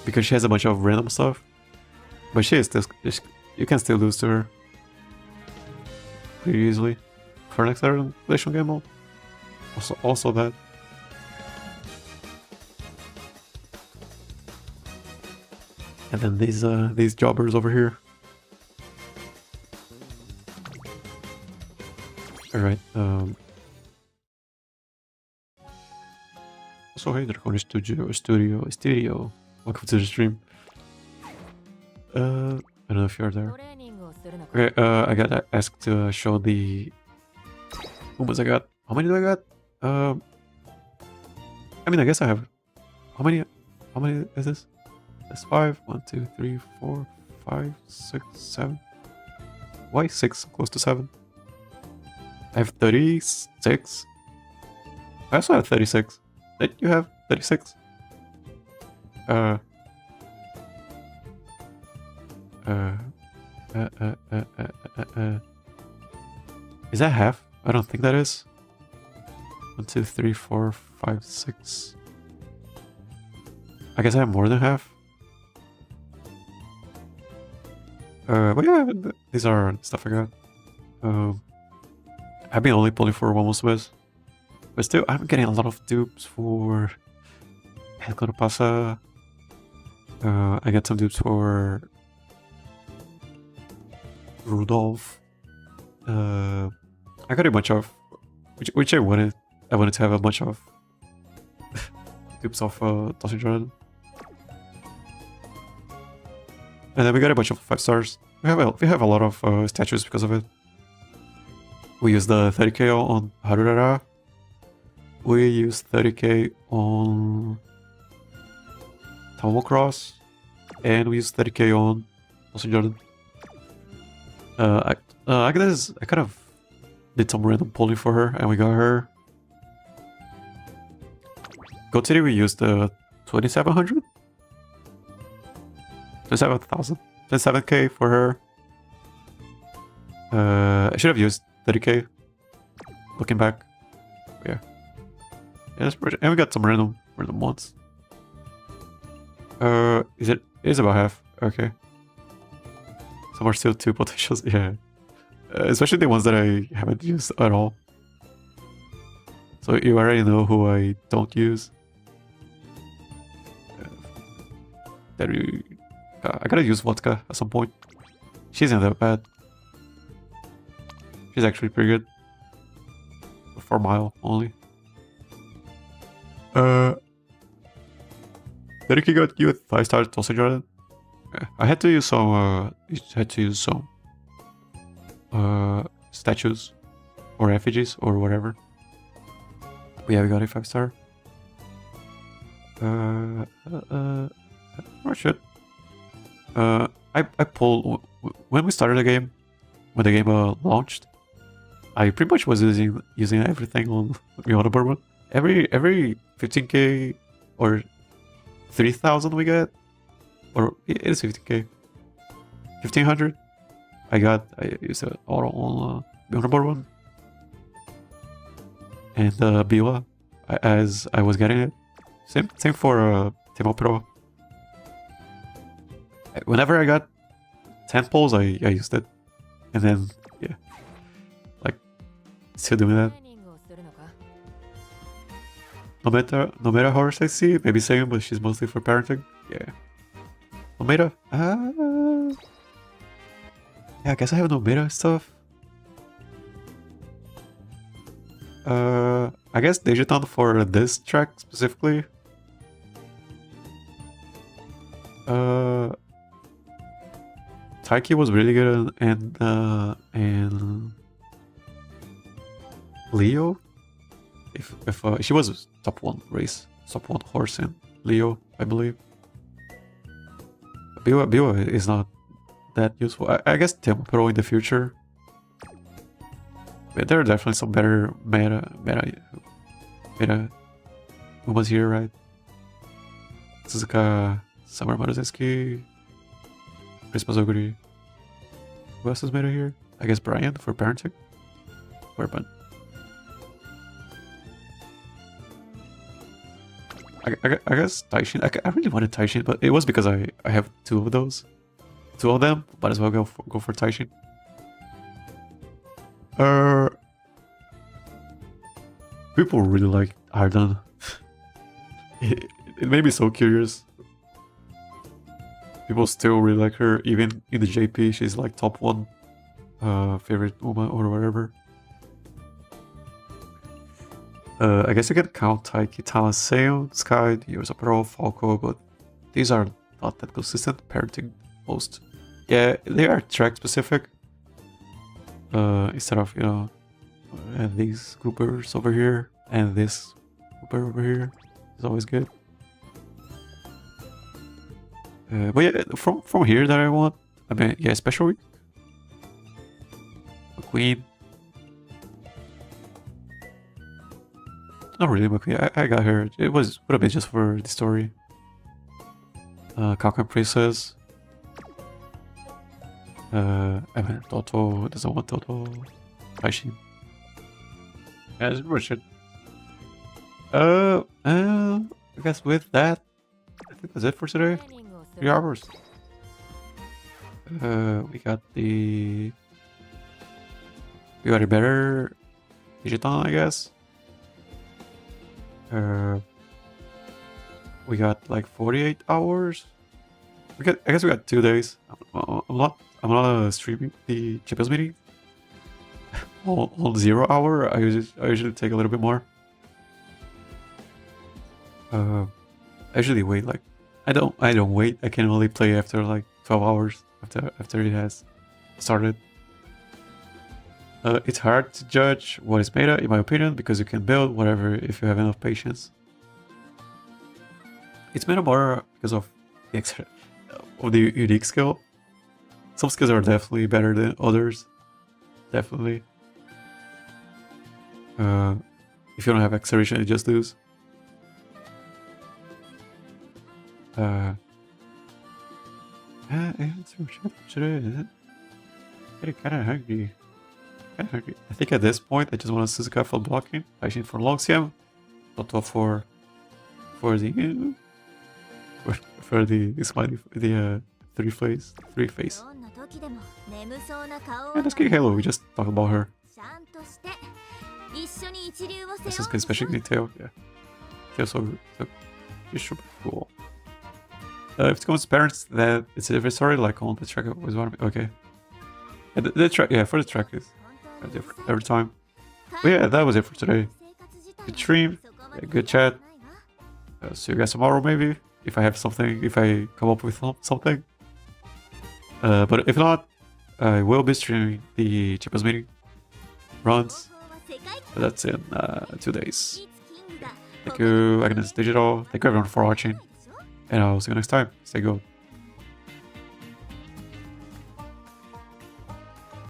because she has a bunch of random stuff, but she is still, you can still lose to her pretty easily. For next relation game mode, also that. And then these jobbers over here. Alright, so hey, Draconic Studio. Welcome to the stream. I don't know if you're there. Okay, I got asked to show the movements I got. How many do I got? I mean, I guess I have. How many is this? That's 5. 1, 2, 3, 4, 5, 6, 7. Why 6? Close to 7. I have 36. I also have 36. Did you have 36? Is that half? I don't think that is. 1, 2, 3, 4, 5, 6. I guess I have more than half. But yeah, these are stuff I got. I've been only pulling for Umamusume, but still, I'm getting a lot of dupes for Helco Pasa. I got some dupes for Rudolph. I got a bunch of, which I wanted. I wanted to have a bunch of dupes of Tosin Jordan. And then we got a bunch of 5 stars. We have a lot of statues because of it. We used the 30k on Harurara. We used 30k on Tomocross. And we used 30k on Tosin Jordan. Agnes, I kind of did some random pulling for her, and we got her. Goat City, we used 2700? 27,000. 27k for her. I should have used 30k. Looking back. Yeah. And we got some random ones. It is about half. Okay. Some are still 2 potentials. Yeah. Especially the ones that I haven't used at all. So you already know who I don't use. I gotta use vodka at some point. She isn't that bad. She's actually pretty good. For mile only. 30k got you with 5-star Tosin Jordan. I had to use some statues or effigies or whatever. But yeah, we got a 5-star. Or shit. I pulled when we started the game, when the game launched. I pretty much was using everything on the other board. Every 15k or 3,000 we get, or it is 15k, 1,500. I used it all on the other board one, and Biwa as I was getting it. Same for Temo Pro. Whenever I got 10 pulls, I used it, and then yeah, like still doing that. No matter how sexy, maybe same, but she's mostly for parenting. Yeah. Nomera. Yeah, I guess I have Nomera stuff. I guess Digitan for this track specifically. Taiki was really good, and Leo. If she was top 1 horse in Leo, I believe. Biwa is not that useful. I guess Temo Pro in the future. But there are definitely some better meta Umas here, right? Suzuka, Summer Maruzeski, Christmas Oguri. Who else is meta here? I guess Brian for parenting. Where but I guess Taishin. I really wanted Taishin, but it was because I have 2 of those. 2 of them. Might as well go for Taishin. People really like Ardan. it made me so curious. People still really like her, even in the JP. She's like top 1 favorite Uma or whatever. I guess you can count Taiki, Tamaseo, Sky, Yosa Pro, Falco, but these are not that consistent. Parenting most. Yeah, they are track specific. Instead of, and these groupers over here, and this grouper over here is always good. But yeah, from here that I want, I mean, yeah, special week. McQueen. Not really McQueen. I got her. It would have been just for the story. Kalkan Princess. Toto doesn't want Toto. Taishin. Yeah, that's pretty much it. I guess with that, I think that's it for today. 3 hours. We got a better Digitan, I guess. We got like 48 hours. I guess we got 2 days. I'm not streaming the Champions meeting on 0 hour. I usually take a little bit more. I usually wait like I don't wait. I can only play after like 12 hours after it has started. It's hard to judge what is meta, in my opinion, because you can build whatever if you have enough patience. It's meta more because of the unique skill. Some skills are definitely better than others. Definitely. If you don't have acceleration, you just lose. Getting kind of hungry. I think at this point I just want to Suzuka for blocking. Actually for Lociu. Not for the smiley, the three face. Yeah, let's get Halo. We just talked about her. This is especially Tail. Yeah, Tail so good. So she's super cool. If it comes to parents, that it's a different story. Like on the track was one. Okay. Yeah, the track. Yeah, for the track is different every time. But yeah, that was it for today. Good stream. Yeah, good chat. See you guys tomorrow maybe. If I have something, if I come up with something. But if not, I will be streaming the Champions meeting runs. But that's in 2 days. Thank you, Agnes Digital. Thank you everyone for watching. And I'll see you next time. Stay good.